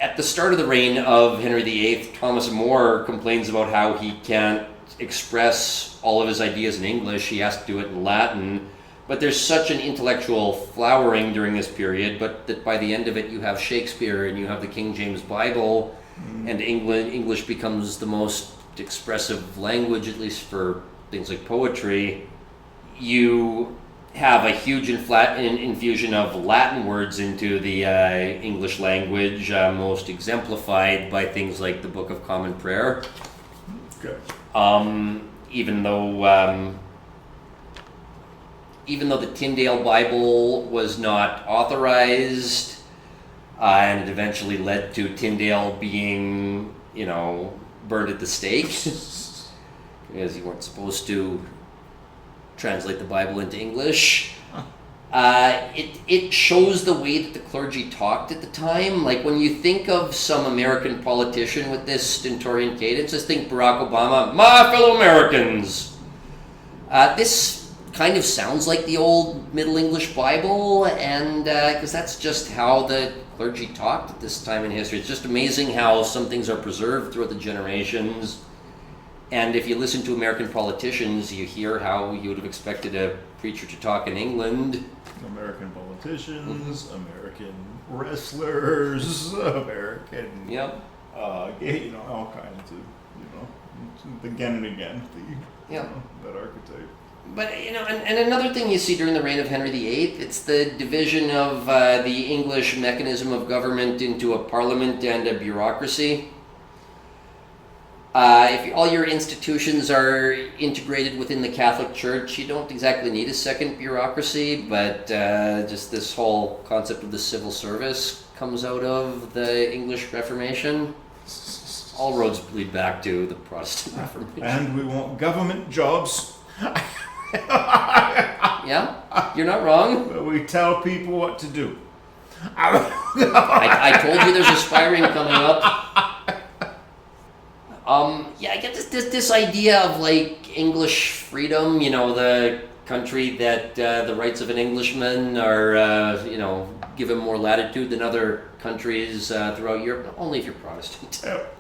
At the start of the reign of Henry VIII, Thomas More complains about how he can't express all of his ideas in English. He has to do it in Latin. But there's such an intellectual flowering during this period, but that by the end of it you have Shakespeare and you have the King James Bible, and English becomes the most expressive language, at least for things like poetry. You have a huge infusion of Latin words into the English language, most exemplified by things like the Book of Common Prayer. Okay. Even though the Tyndale Bible was not authorized, and it eventually led to Tyndale being, burned at the stake, because you weren't supposed to translate the Bible into English. It shows the way that the clergy talked at the time. Like, when you think of some American politician with this stentorian cadence, just think Barack Obama, "My fellow Americans." This kind of sounds like the old Middle English Bible, and because that's just how the clergy talked at this time in history. It's just amazing how some things are preserved throughout the generations. And if you listen to American politicians, you hear how you would have expected a preacher to talk in England. American politicians, American wrestlers, American, Yep. all kinds of, again and again, that archetype. But, and another thing you see during the reign of Henry VIII, it's the division of the English mechanism of government into a parliament and a bureaucracy. If all your institutions are integrated within the Catholic Church, you don't exactly need a second bureaucracy, but just this whole concept of the civil service comes out of the English Reformation. All roads lead back to the Protestant Reformation. And we want government jobs. Yeah, you're not wrong. But we tell people what to do. I told you there's aspiring coming up. I get this idea of like English freedom, the country that the rights of an Englishman are, given more latitude than other countries throughout Europe, only if you're Protestant. Yep.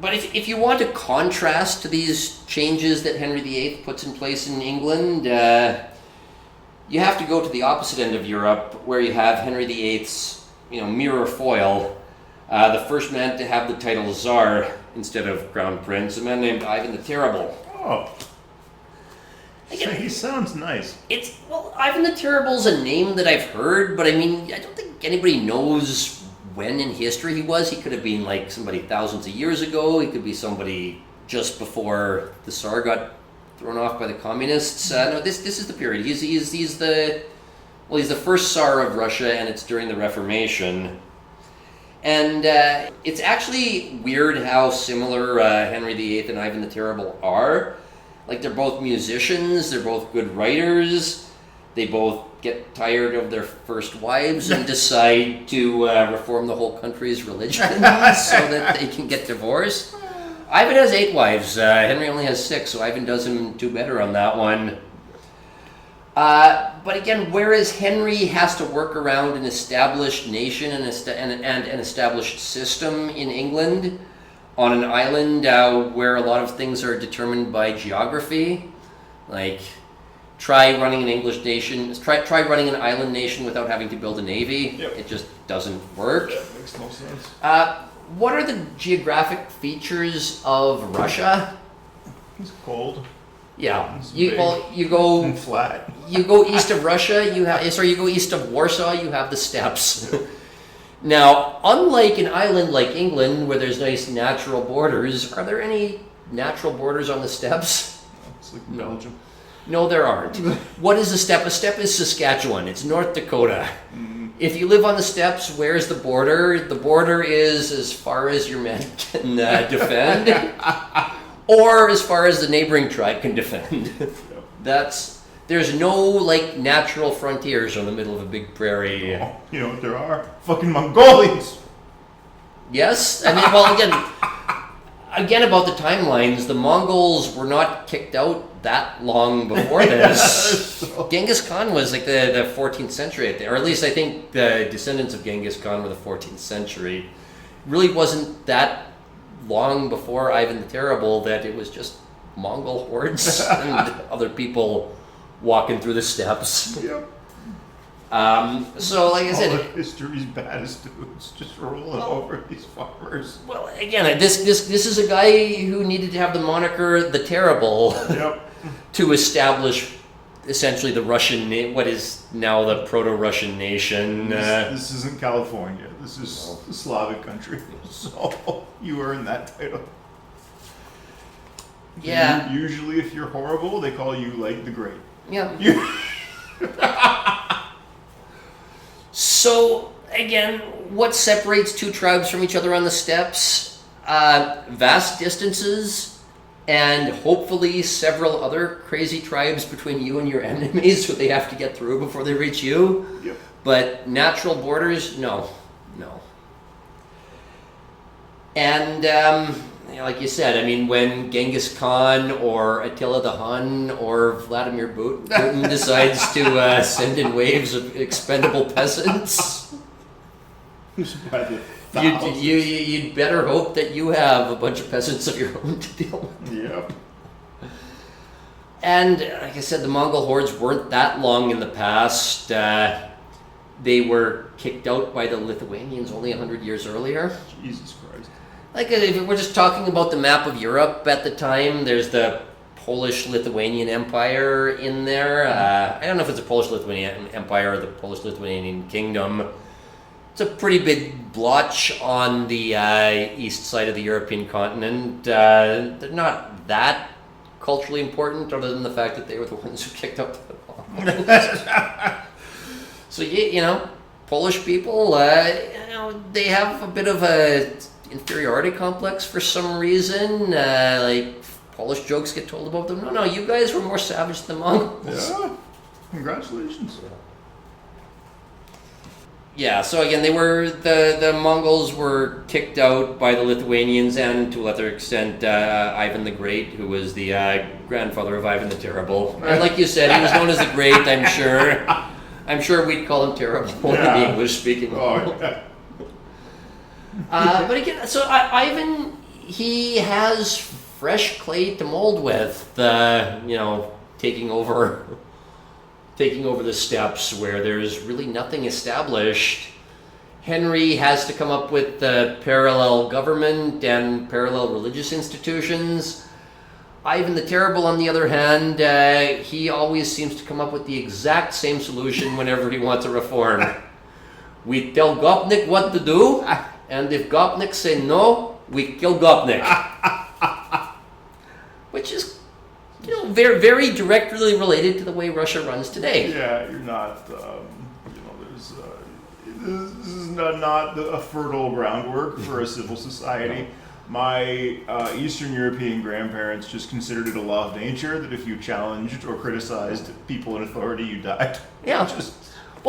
But if you want to contrast to these changes that Henry VIII puts in place in England, you have to go to the opposite end of Europe, where you have Henry VIII's, mirror foil, the first man to have the title Tsar instead of Crown Prince, a man named Ivan the Terrible. Oh. He sounds nice. Ivan the Terrible's a name that I've heard, but I don't think anybody knows when in history he was. He could have been like somebody thousands of years ago. He could be somebody just before the Tsar got thrown off by the communists. No, this is the period. He's the first Tsar of Russia, and it's during the Reformation. And it's actually weird how similar Henry VIII and Ivan the Terrible are. Like, they're both musicians, they're both good writers, they both get tired of their first wives and decide to reform the whole country's religion so that they can get divorced. Ivan has 8 wives, Henry only has 6, so Ivan does him do better on that one. But again, whereas Henry has to work around an established nation and an established system in England, on an island where a lot of things are determined by geography. Like, try running an English nation, try running an island nation without having to build a navy. Yep. It just doesn't work. That makes no sense. What are the geographic features of Russia? It's cold Yeah, It's you big. well you go and flat. you go east of Russia. You go east of Warsaw. You have the steppes. Now, unlike an island like England, where there's nice natural borders, are there any natural borders on the steppes? It's like Belgium. No, there aren't. What is a steppe? A steppe is Saskatchewan. It's North Dakota. If you live on the steppes, where's the border? The border is as far as your men can defend, or as far as the neighboring tribe can defend. There's no like natural frontiers on the middle of a big prairie. Oh, you know what there are? Fucking Mongolians. Yes, I mean, well, again about the timelines. The Mongols were not kicked out that long before this. Genghis Khan was like the 14th century, or at least I think the descendants of Genghis Khan were the 14th century. Really wasn't that long before Ivan the Terrible that it was just Mongol hordes and other people walking through the steppes. Yep. So, like I All said, of history's baddest dudes just rolling over these farmers. well, again, this is a guy who needed to have the moniker the Terrible Yep. to establish essentially the Russian, what is now the proto-Russian nation. This isn't California. This is a Slavic country. So you earn that title. Yeah. Usually, if you're horrible, they call you like the Great. Yeah. You- So, again, what separates two tribes from each other on the steppes? Vast distances, and hopefully several other crazy tribes between you and your enemies who they have to get through before they reach you. Yep. But natural borders, no. And, like you said, I mean, when Genghis Khan or Attila the Hun or Vladimir Putin decides to send in waves of expendable peasants, By the thousands. you'd better hope that you have a bunch of peasants of your own to deal with. Yep. And like I said, the Mongol hordes weren't that long in the past. They were kicked out by the Lithuanians only 100 years earlier. Jesus Christ. Like, if we're just talking about the map of Europe at the time, there's the Polish-Lithuanian Empire in there. I don't know if it's a Polish-Lithuanian Empire or the Polish-Lithuanian Kingdom. It's a pretty big blotch on the east side of the European continent. They're not that culturally important, other than the fact that they were the ones who kicked out the Mongols. So, Polish people, they have a bit of a inferiority complex for some reason. Like, Polish jokes get told about them. No, you guys were more savage than the Mongols. Yeah. Congratulations. Yeah, so again, the Mongols were kicked out by the Lithuanians and to a lesser extent Ivan the Great, who was the grandfather of Ivan the Terrible. And like you said, he was known as the Great, I'm sure. I'm sure we'd call him terrible in the English-speaking world. Oh, yeah. But again, so Ivan, he has fresh clay to mold with, taking over the steppes where there's really nothing established. Henry has to come up with parallel government and parallel religious institutions. Ivan the Terrible, on the other hand, he always seems to come up with the exact same solution whenever he wants a reform. We tell Gopnik what to do, and if Gopnik say no, we kill Gopnik. Which is, very, very directly related to the way Russia runs today. Yeah, you're not, this is not a fertile groundwork for a civil society. My Eastern European grandparents just considered it a law of nature that if you challenged or criticized people in authority, you died. Yeah.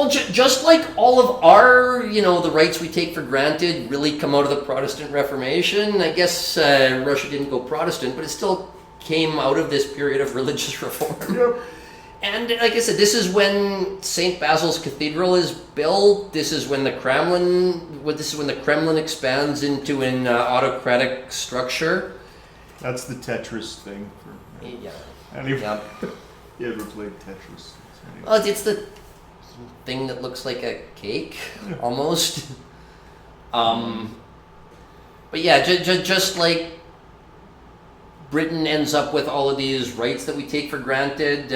Just like all of our, the rights we take for granted really come out of the Protestant Reformation. I guess Russia didn't go Protestant, but it still came out of this period of religious reform. Yep. And like I said, this is when St. Basil's Cathedral is built. This is when the Kremlin expands into an autocratic structure. That's the Tetris thing. Yeah. Anyway, Yeah. you ever played Tetris? Well, it's the thing that looks like a cake, almost. But yeah, just like Britain ends up with all of these rights that we take for granted,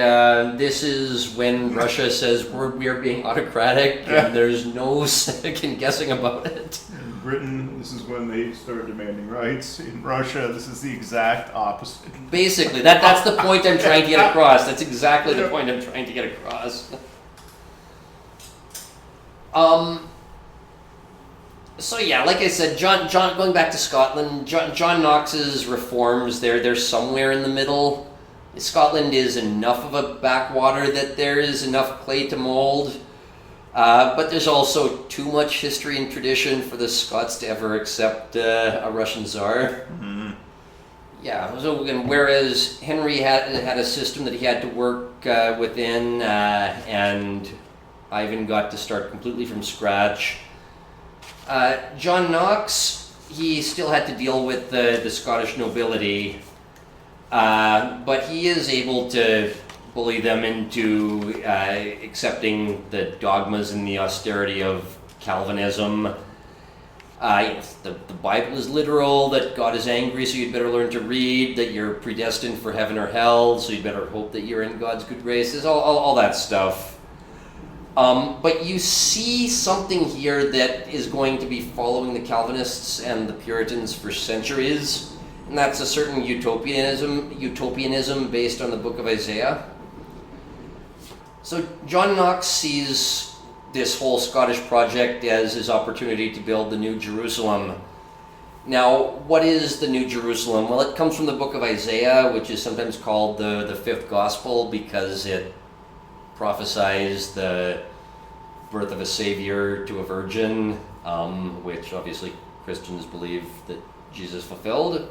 this is when Russia says we are being autocratic, and there's no second guessing about it. In Britain, this is when they start demanding rights. In Russia, this is the exact opposite. Basically, that's the point I'm trying to get across. That's exactly the point I'm trying to get across. So yeah, like I said, John going back to Scotland, John Knox's reforms, they're somewhere in the middle. Scotland is enough of a backwater that there is enough clay to mold, but there's also too much history and tradition for the Scots to ever accept a Russian Tsar. Mm-hmm. Yeah, so again, whereas Henry had a system that he had to work within, and Ivan got to start completely from scratch. John Knox, he still had to deal with the Scottish nobility, but he is able to bully them into accepting the dogmas and the austerity of Calvinism. The Bible is literal, that God is angry, so you'd better learn to read, that you're predestined for heaven or hell, so you'd better hope that you're in God's good graces, all that stuff. But you see something here that is going to be following the Calvinists and the Puritans for centuries, and that's a certain utopianism based on the book of Isaiah. So John Knox sees this whole Scottish project as his opportunity to build the New Jerusalem. Now, what is the New Jerusalem? Well, it comes from the book of Isaiah, which is sometimes called the fifth gospel because it prophesies the birth of a savior to a virgin, which obviously Christians believe that Jesus fulfilled.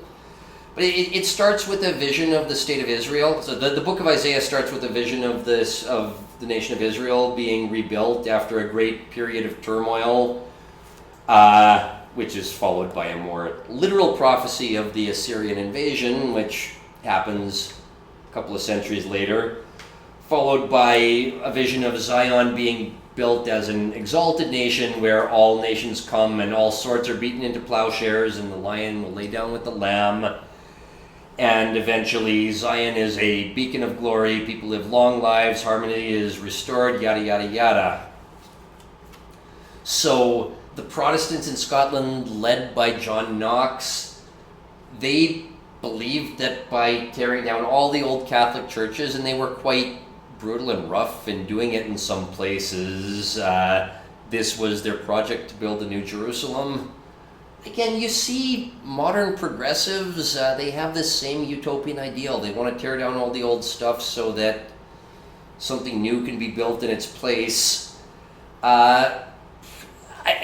But it starts with a vision of the state of Israel. So the book of Isaiah starts with a vision of the nation of Israel being rebuilt after a great period of turmoil, which is followed by a more literal prophecy of the Assyrian invasion, which happens a couple of centuries later, followed by a vision of Zion being built as an exalted nation where all nations come and all swords are beaten into plowshares and the lion will lay down with the lamb. And eventually Zion is a beacon of glory, people live long lives, harmony is restored, yada yada yada. So the Protestants in Scotland, led by John Knox, they believed that by tearing down all the old Catholic churches, and they were quite brutal and rough in doing it in some places, this was their project to build the New Jerusalem. Again, you see modern progressives, they have this same utopian ideal. They want to tear down all the old stuff so that something new can be built in its place. I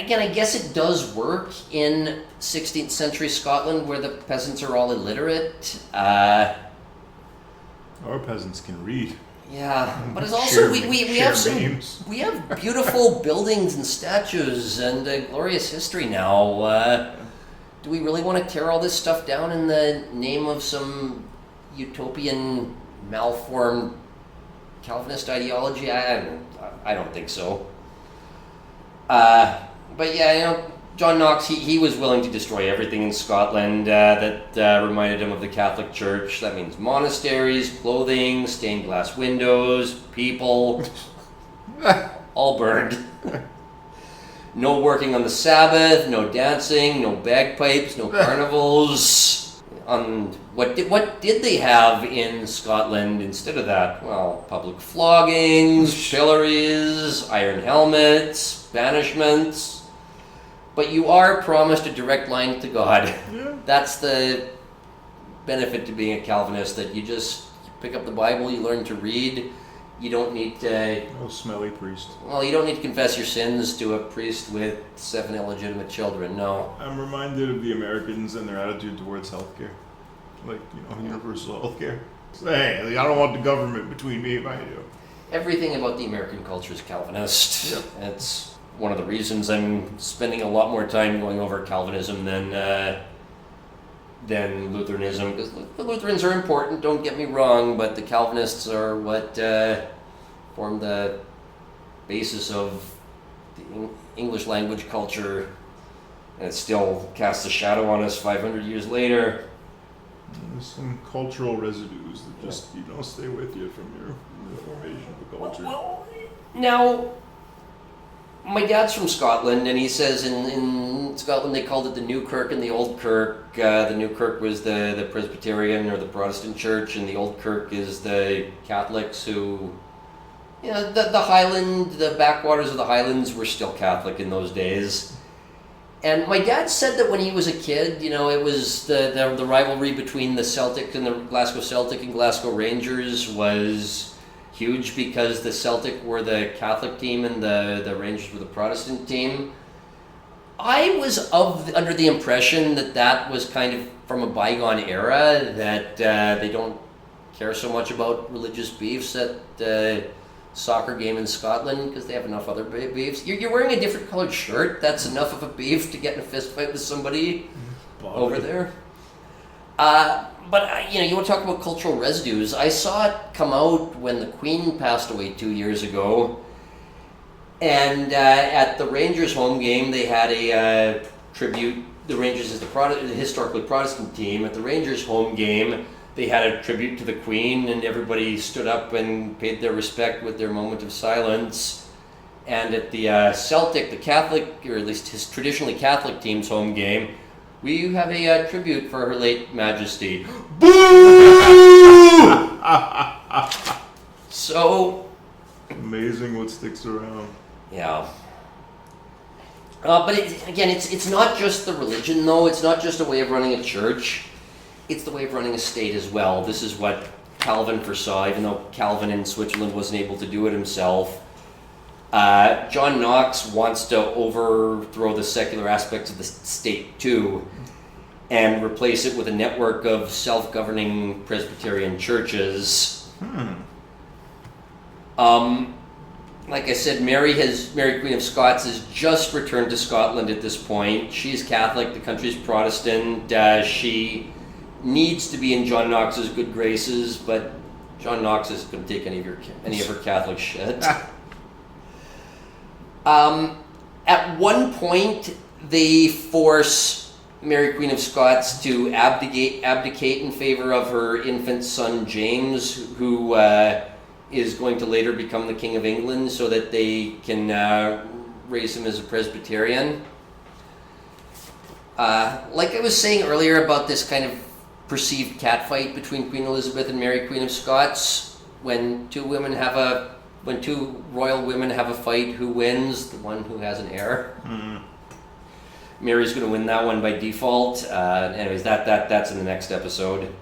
guess it does work in 16th century Scotland where the peasants are all illiterate. Our peasants can read. Yeah, but it's also we have memes. we have beautiful buildings and statues and a glorious history now. Do we really want to tear all this stuff down in the name of some utopian, malformed Calvinist ideology? I don't think so. But yeah, John Knox, he was willing to destroy everything in Scotland that reminded him of the Catholic Church. That means monasteries, clothing, stained glass windows, people, all burned. No working on the Sabbath, no dancing, no bagpipes, no carnivals. What did they have in Scotland instead of that? Well, public floggings, pillories, iron helmets, banishments. But you are promised a direct line to God. Yeah. That's the benefit to being a Calvinist, that you just pick up the Bible, you learn to read. You don't need to... Oh, smelly priest. Well, you don't need to confess your sins to a priest with 7 illegitimate children, no. I'm reminded of the Americans and their attitude towards healthcare. Like, universal healthcare. Hey, I don't want the government between me and you. Everything about the American culture is Calvinist. Yep. That's one of the reasons I'm spending a lot more time going over Calvinism than Lutheranism, because the Lutherans are important, don't get me wrong, but the Calvinists are what form the basis of the English language culture, and it still casts a shadow on us 500 years later. There's some cultural residues that just stay with you from your formation of the culture. Well, now, my dad's from Scotland, and he says in Scotland they called it the New Kirk and the Old Kirk. The New Kirk was the Presbyterian or the Protestant church, and the Old Kirk is the Catholics who, the Highland, the backwaters of the Highlands were still Catholic in those days. And my dad said that when he was a kid, it was the rivalry between the Celtic and the Glasgow Celtic and Glasgow Rangers was huge because the Celtic were the Catholic team and the Rangers were the Protestant team. I was under the impression that was kind of from a bygone era, that they don't care so much about religious beefs at the soccer game in Scotland because they have enough other beefs. You're wearing a different colored shirt. That's enough of a beef to get in a fist fight with somebody over there. But you want to talk about cultural residues. I saw it come out when the Queen passed away 2 years ago, and at the Rangers home game they had a tribute. The Rangers is the historically Protestant team. At the Rangers home game, they had a tribute to the Queen, and everybody stood up and paid their respect with their moment of silence. And at the Celtic, the Catholic, or at least his traditionally Catholic team's home game, we have a tribute for Her late Majesty. Boo! So amazing what sticks around. Yeah. But it's not just the religion, though. It's not just a way of running a church. It's the way of running a state as well. This is what Calvin foresaw, even though Calvin in Switzerland wasn't able to do it himself. John Knox wants to overthrow the secular aspects of the state too, and replace it with a network of self-governing Presbyterian churches. Like I said, Mary Queen of Scots has just returned to Scotland at this point. She's Catholic, the country's Protestant. She needs to be in John Knox's good graces, but John Knox isn't going to take any of her Catholic shit. At one point, they force Mary Queen of Scots to abdicate in favor of her infant son James, who is going to later become the King of England, so that they can raise him as a Presbyterian. Like I was saying earlier about this kind of perceived catfight between Queen Elizabeth and Mary Queen of Scots, when two royal women have a fight, who wins? The one who has an heir. Mary's going to win that one by default. Anyways, that's in the next episode.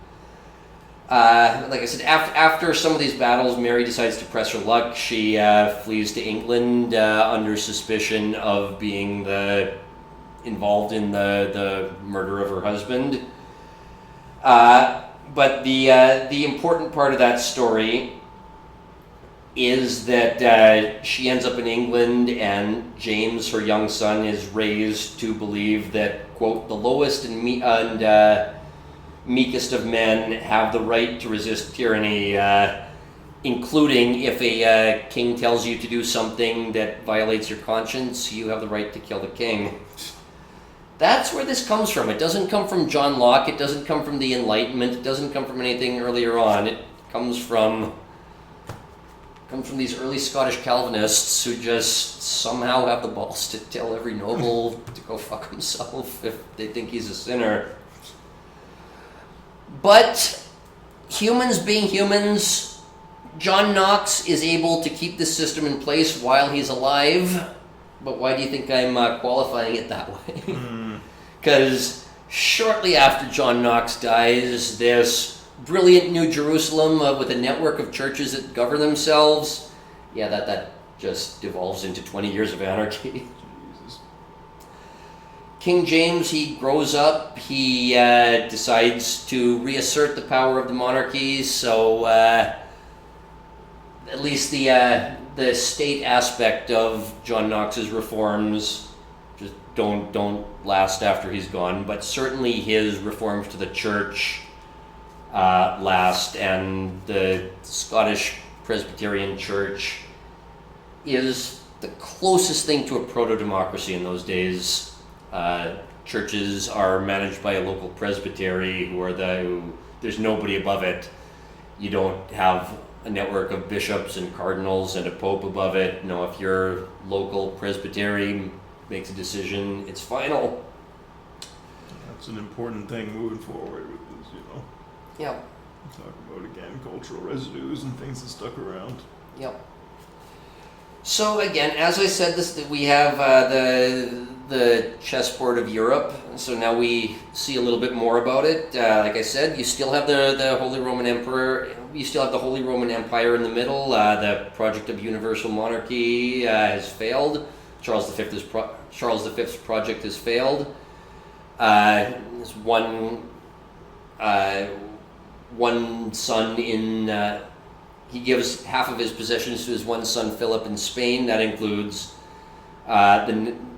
Like I said, after some of these battles, Mary decides to press her luck. She flees to England under suspicion of being involved in the murder of her husband. But the important part of that story is that she ends up in England, and James, her young son, is raised to believe that, quote, the lowest and meekest of men have the right to resist tyranny, including if a king tells you to do something that violates your conscience, you have the right to kill the king. That's where this comes from. It doesn't come from John Locke. It doesn't come from the Enlightenment. It doesn't come from anything earlier on. It comes from these early Scottish Calvinists who just somehow have the balls to tell every noble to go fuck himself if they think he's a sinner. But humans being humans, John Knox is able to keep this system in place while he's alive. But why do you think I'm qualifying it that way? Because shortly after John Knox dies, this brilliant New Jerusalem with a network of churches that govern themselves, that just devolves into 20 years of anarchy. Jesus. King James, he grows up, he decides to reassert the power of the monarchy, so at least the state aspect of John Knox's reforms just don't last after he's gone, but certainly his reforms to the church last, and the Scottish Presbyterian Church is the closest thing to a proto-democracy in those days. Churches are managed by a local presbytery who there's nobody above it. You don't have a network of bishops and cardinals and a pope above it. No, if your local presbytery makes a decision, it's final. That's an important thing moving forward with this, Yep. Talk about, again, cultural residues and things that stuck around. Yep. So again, as I said, we have the chessboard of Europe. So now we see a little bit more about it. Like I said, you still have the Holy Roman Emperor. You still have the Holy Roman Empire in the middle. The project of universal monarchy has failed. Charles V's project has failed. There's one son in. He gives half of his possessions to his one son Philip in Spain. That includes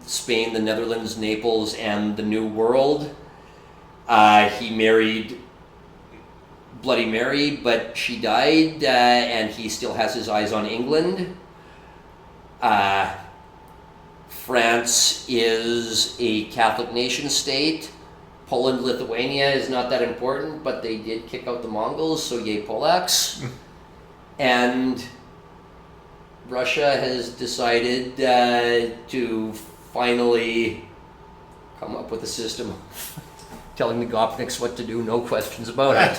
Spain, the Netherlands, Naples, and the New World. He married Bloody Mary, but she died, and he still has his eyes on England. France is a Catholic nation state. Poland, Lithuania is not that important, but they did kick out the Mongols, so yay Polacks. And Russia has decided to finally come up with a system of telling the Gopniks what to do, no questions about it.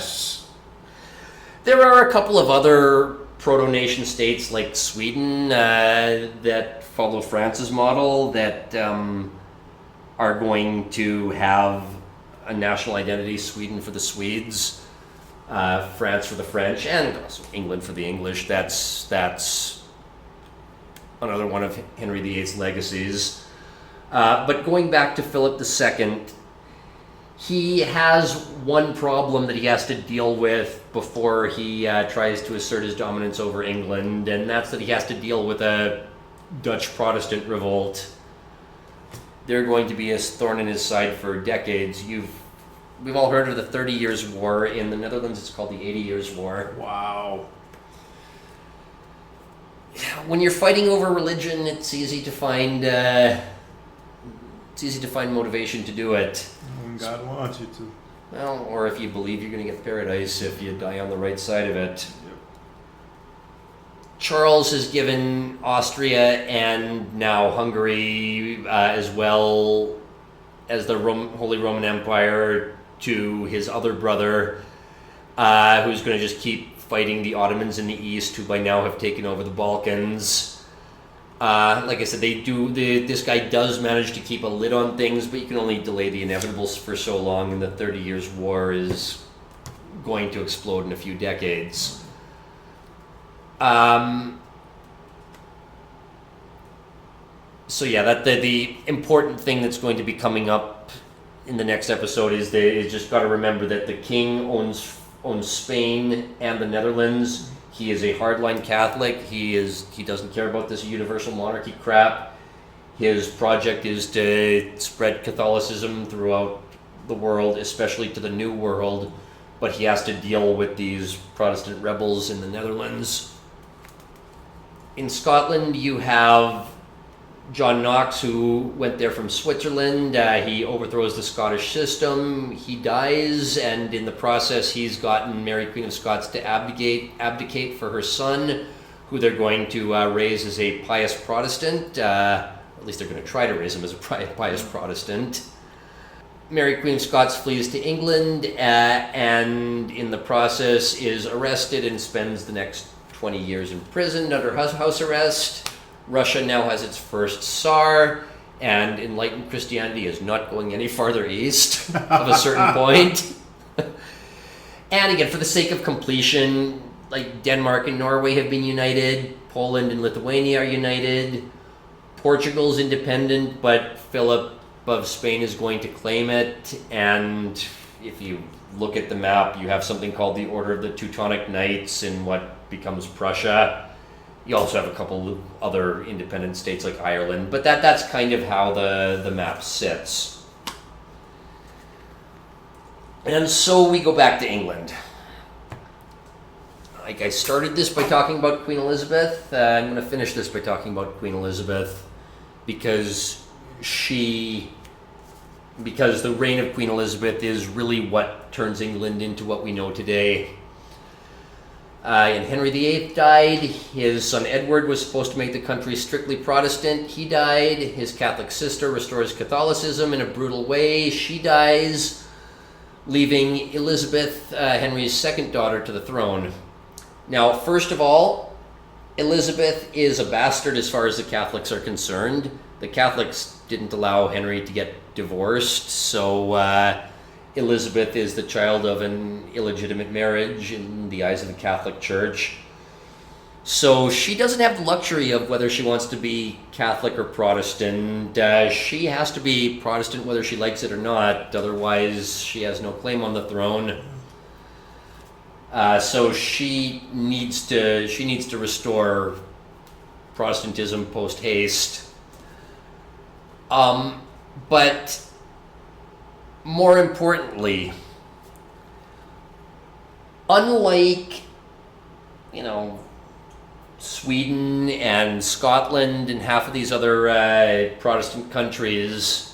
There are a couple of other proto-nation states like Sweden that follow France's model that are going to have a national identity, Sweden for the Swedes. France for the French, and also England for the English. That's another one of Henry VIII's legacies. But going back to Philip II, he has one problem that he has to deal with before he tries to assert his dominance over England, and that's that he has to deal with a Dutch Protestant revolt. They're going to be a thorn in his side for decades. We've all heard of the 30 Years' War. In the Netherlands, it's called the 80 Years' War. Wow. When you're fighting over religion, it's easy to find motivation to do it. When God wants you to. Well, or if you believe you're going to get paradise if you die on the right side of it. Yep. Charles has given Austria and now Hungary, as well as the Holy Roman Empire, to his other brother, who's going to just keep fighting the Ottomans in the east, who by now have taken over the Balkans. Like I said, this guy does manage to keep a lid on things, but you can only delay the inevitables for so long, and the 30 Years' War is going to explode in a few decades. So yeah, that the important thing that's going to be coming up in the next episode is just got to remember that the king owns Spain and the Netherlands. He is a hardline Catholic. He doesn't care about this universal monarchy crap. His project is to spread Catholicism throughout the world, especially to the New World, but he has to deal with these Protestant rebels in the Netherlands. In Scotland, you have John Knox, who went there from Switzerland. He overthrows the Scottish system. He dies, and in the process, he's gotten Mary, Queen of Scots, to abdicate for her son, who they're going to raise as a pious Protestant. At least they're going to try to raise him as a pious Protestant. Mary, Queen of Scots, flees to England, and in the process is arrested and spends the next 20 years in prison under house arrest. Russia now has its first Tsar, and enlightened Christianity is not going any farther east of a certain point. And again, for the sake of completion, like Denmark and Norway have been united, Poland and Lithuania are united, Portugal's independent, but Philip of Spain is going to claim it, and if you look at the map, you have something called the Order of the Teutonic Knights in what becomes Prussia. You also have a couple other independent states like Ireland, but that's kind of how the map sits. And so we go back to England. Like, I started this by talking about Queen Elizabeth. I'm going to finish this by talking about Queen Elizabeth because the reign of Queen Elizabeth is really what turns England into what we know today. And Henry VIII died. His son Edward was supposed to make the country strictly Protestant. He died. His Catholic sister restores Catholicism in a brutal way. She dies, leaving Elizabeth, Henry's second daughter, to the throne. Now, first of all, Elizabeth is a bastard as far as the Catholics are concerned. The Catholics didn't allow Henry to get divorced, so Elizabeth is the child of an illegitimate marriage in the eyes of the Catholic Church. So she doesn't have the luxury of whether she wants to be Catholic or Protestant. She has to be Protestant whether she likes it or not, otherwise she has no claim on the throne. So she needs to restore Protestantism post haste. But more importantly, unlike, Sweden and Scotland and half of these other Protestant countries,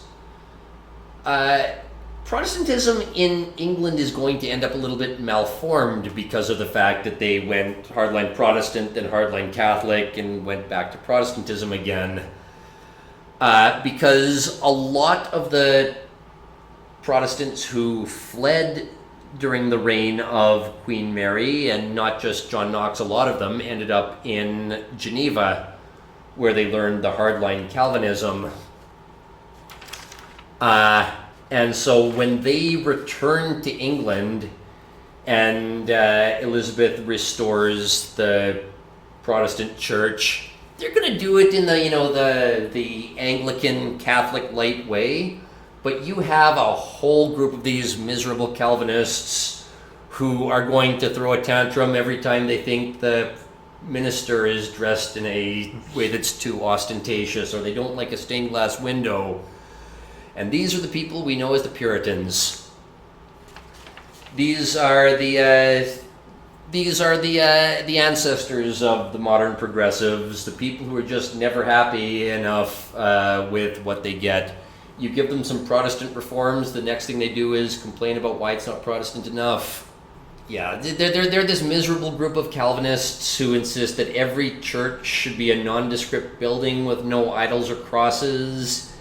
Protestantism in England is going to end up a little bit malformed because of the fact that they went hardline Protestant, then hardline Catholic, and went back to Protestantism again. Because a lot of the Protestants who fled during the reign of Queen Mary, and not just John Knox, a lot of them ended up in Geneva, where they learned the hardline Calvinism. And so when they return to England and Elizabeth restores the Protestant church, they're going to do it in the Anglican Catholic light way, but you have a whole group of these miserable Calvinists who are going to throw a tantrum every time they think the minister is dressed in a way that's too ostentatious, or they don't like a stained glass window. And these are the people we know as the Puritans. These are the ancestors of the modern progressives, the people who are just never happy enough with what they get. You give them some Protestant reforms, the next thing they do is complain about why it's not Protestant enough. Yeah, they're this miserable group of Calvinists who insist that every church should be a nondescript building with no idols or crosses.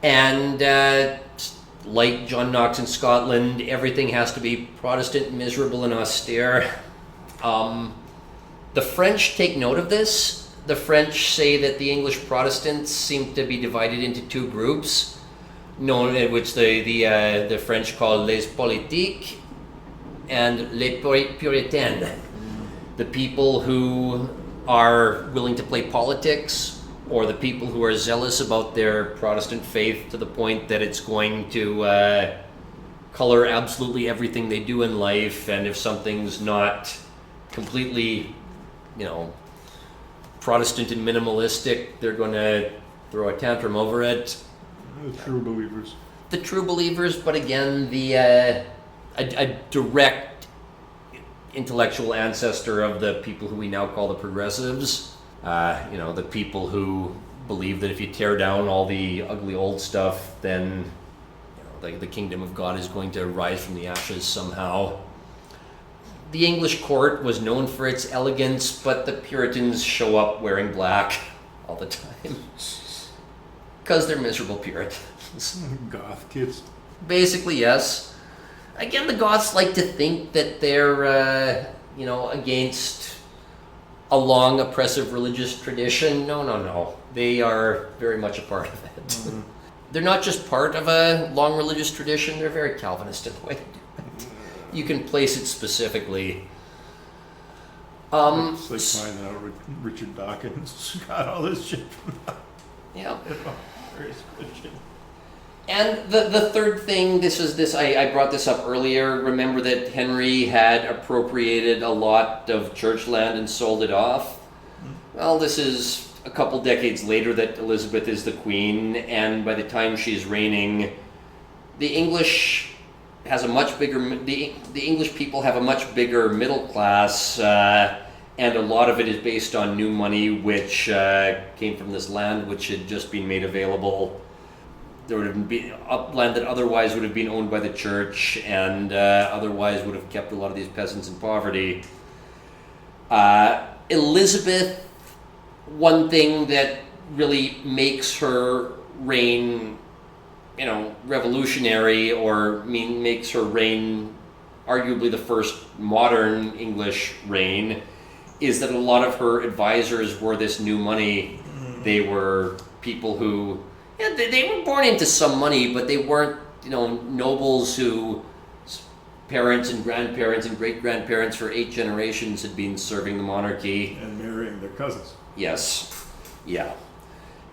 And like John Knox in Scotland, everything has to be Protestant, miserable, and austere. The French take note of this. The French say that the English Protestants seem to be divided into two groups, which the French call les politiques and les puritains. The people who are willing to play politics, or the people who are zealous about their Protestant faith to the point that it's going to color absolutely everything they do in life, and if something's not completely, Protestant and minimalistic, they're going to throw a tantrum over it. The true believers. The true believers, but again, a direct intellectual ancestor of the people who we now call the progressives. The people who believe that if you tear down all the ugly old stuff, then the kingdom of God is going to rise from the ashes somehow. The English court was known for its elegance, but the Puritans show up wearing black all the time. Because they're miserable Puritans. Goth kids. Basically, yes. Again, the Goths like to think that they're, against a long oppressive religious tradition. No. They are very much a part of it. Mm-hmm. They're not just part of a long religious tradition, they're very Calvinist in the way they do it. You can place it specifically. It's like finding out Richard Dawkins got all this shit from Yeah. various Christian And the third thing, I brought this up earlier. Remember that Henry had appropriated a lot of church land and sold it off? Well, this is a couple decades later that Elizabeth is the queen, and by the time she's reigning, the English people have a much bigger middle class, and a lot of it is based on new money, which came from this land which had just been made available. There would have been upland that otherwise would have been owned by the church, and otherwise would have kept a lot of these peasants in poverty. Elizabeth, one thing that really makes her reign, revolutionary, or makes her reign arguably the first modern English reign, is that a lot of her advisors were this new money. They were people who, they were born into some money, but they weren't, nobles who parents and grandparents and great-grandparents for 8 generations had been serving the monarchy. And marrying their cousins. Yes. Yeah.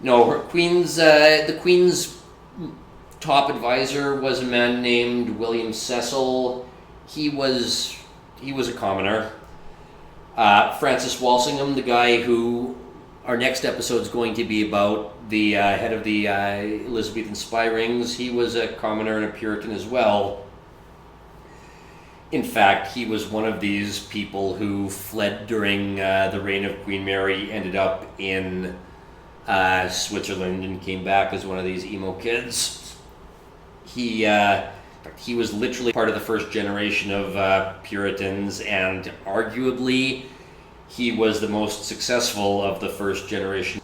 No, the Queen's top advisor was a man named William Cecil. He was a commoner. Francis Walsingham, the guy who our next episode is going to be about, the head of the Elizabethan spy rings, he was a commoner and a Puritan as well. In fact, he was one of these people who fled during the reign of Queen Mary, ended up in Switzerland, and came back as one of these emo kids. He was literally part of the first generation of Puritans, and arguably he was the most successful of the first generation.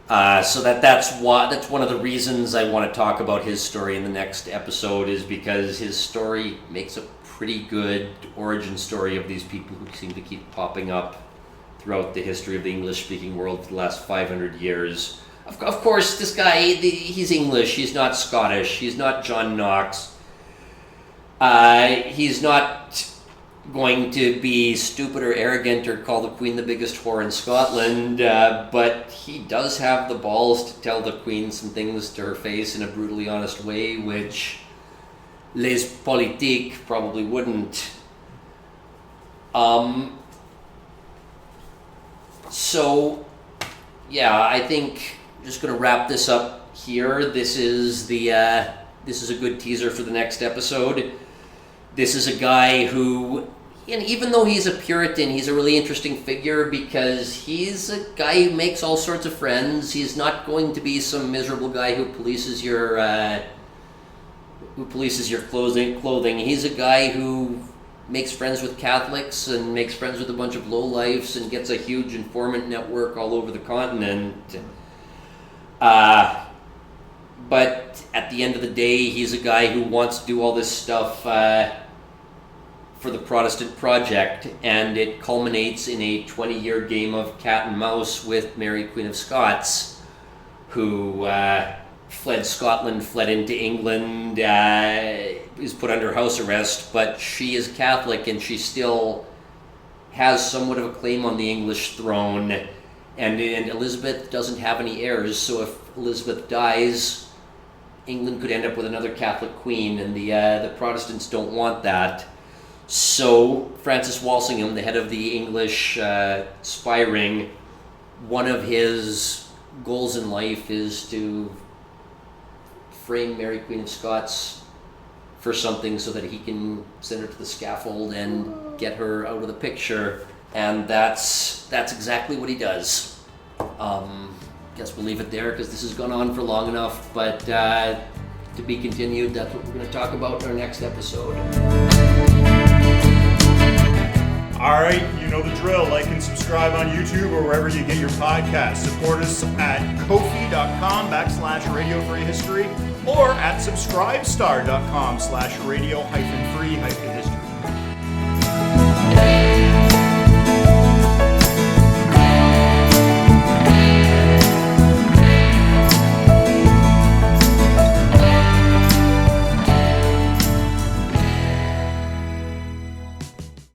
So that's one of the reasons I want to talk about his story in the next episode, is because his story makes a pretty good origin story of these people who seem to keep popping up throughout the history of the English-speaking world for the last 500 years. Of course, this guy, he's English, he's not Scottish, he's not John Knox. He's not going to be stupid or arrogant or call the Queen the biggest whore in Scotland, but he does have the balls to tell the Queen some things to her face in a brutally honest way, which les politiques probably wouldn't. So, yeah, I think I'm just going to wrap this up here. This is a good teaser for the next episode. This is a guy who, and even though he's a Puritan, he's a really interesting figure because he's a guy who makes all sorts of friends. He's not going to be some miserable guy who polices your clothing. He's a guy who makes friends with Catholics and makes friends with a bunch of lowlifes and gets a huge informant network all over the continent. But at the end of the day, he's a guy who wants to do all this stuff for the Protestant project, and it culminates in a 20-year game of cat and mouse with Mary, Queen of Scots, who fled Scotland, fled into England, is put under house arrest, but she is Catholic and she still has somewhat of a claim on the English throne, and Elizabeth doesn't have any heirs, so if Elizabeth dies, England could end up with another Catholic queen, and the Protestants don't want that. So Francis Walsingham, the head of the English spy ring, one of his goals in life is to frame Mary, Queen of Scots for something so that he can send her to the scaffold and get her out of the picture, and that's exactly what he does. Guess we'll leave it there because this has gone on for long enough, but to be continued. That's what we're going to talk about in our next episode. All right, you know the drill. Like and subscribe on YouTube or wherever you get your podcasts. Support us at kofi.com/Radio Free History or at subscribestar.com/radio-free-history.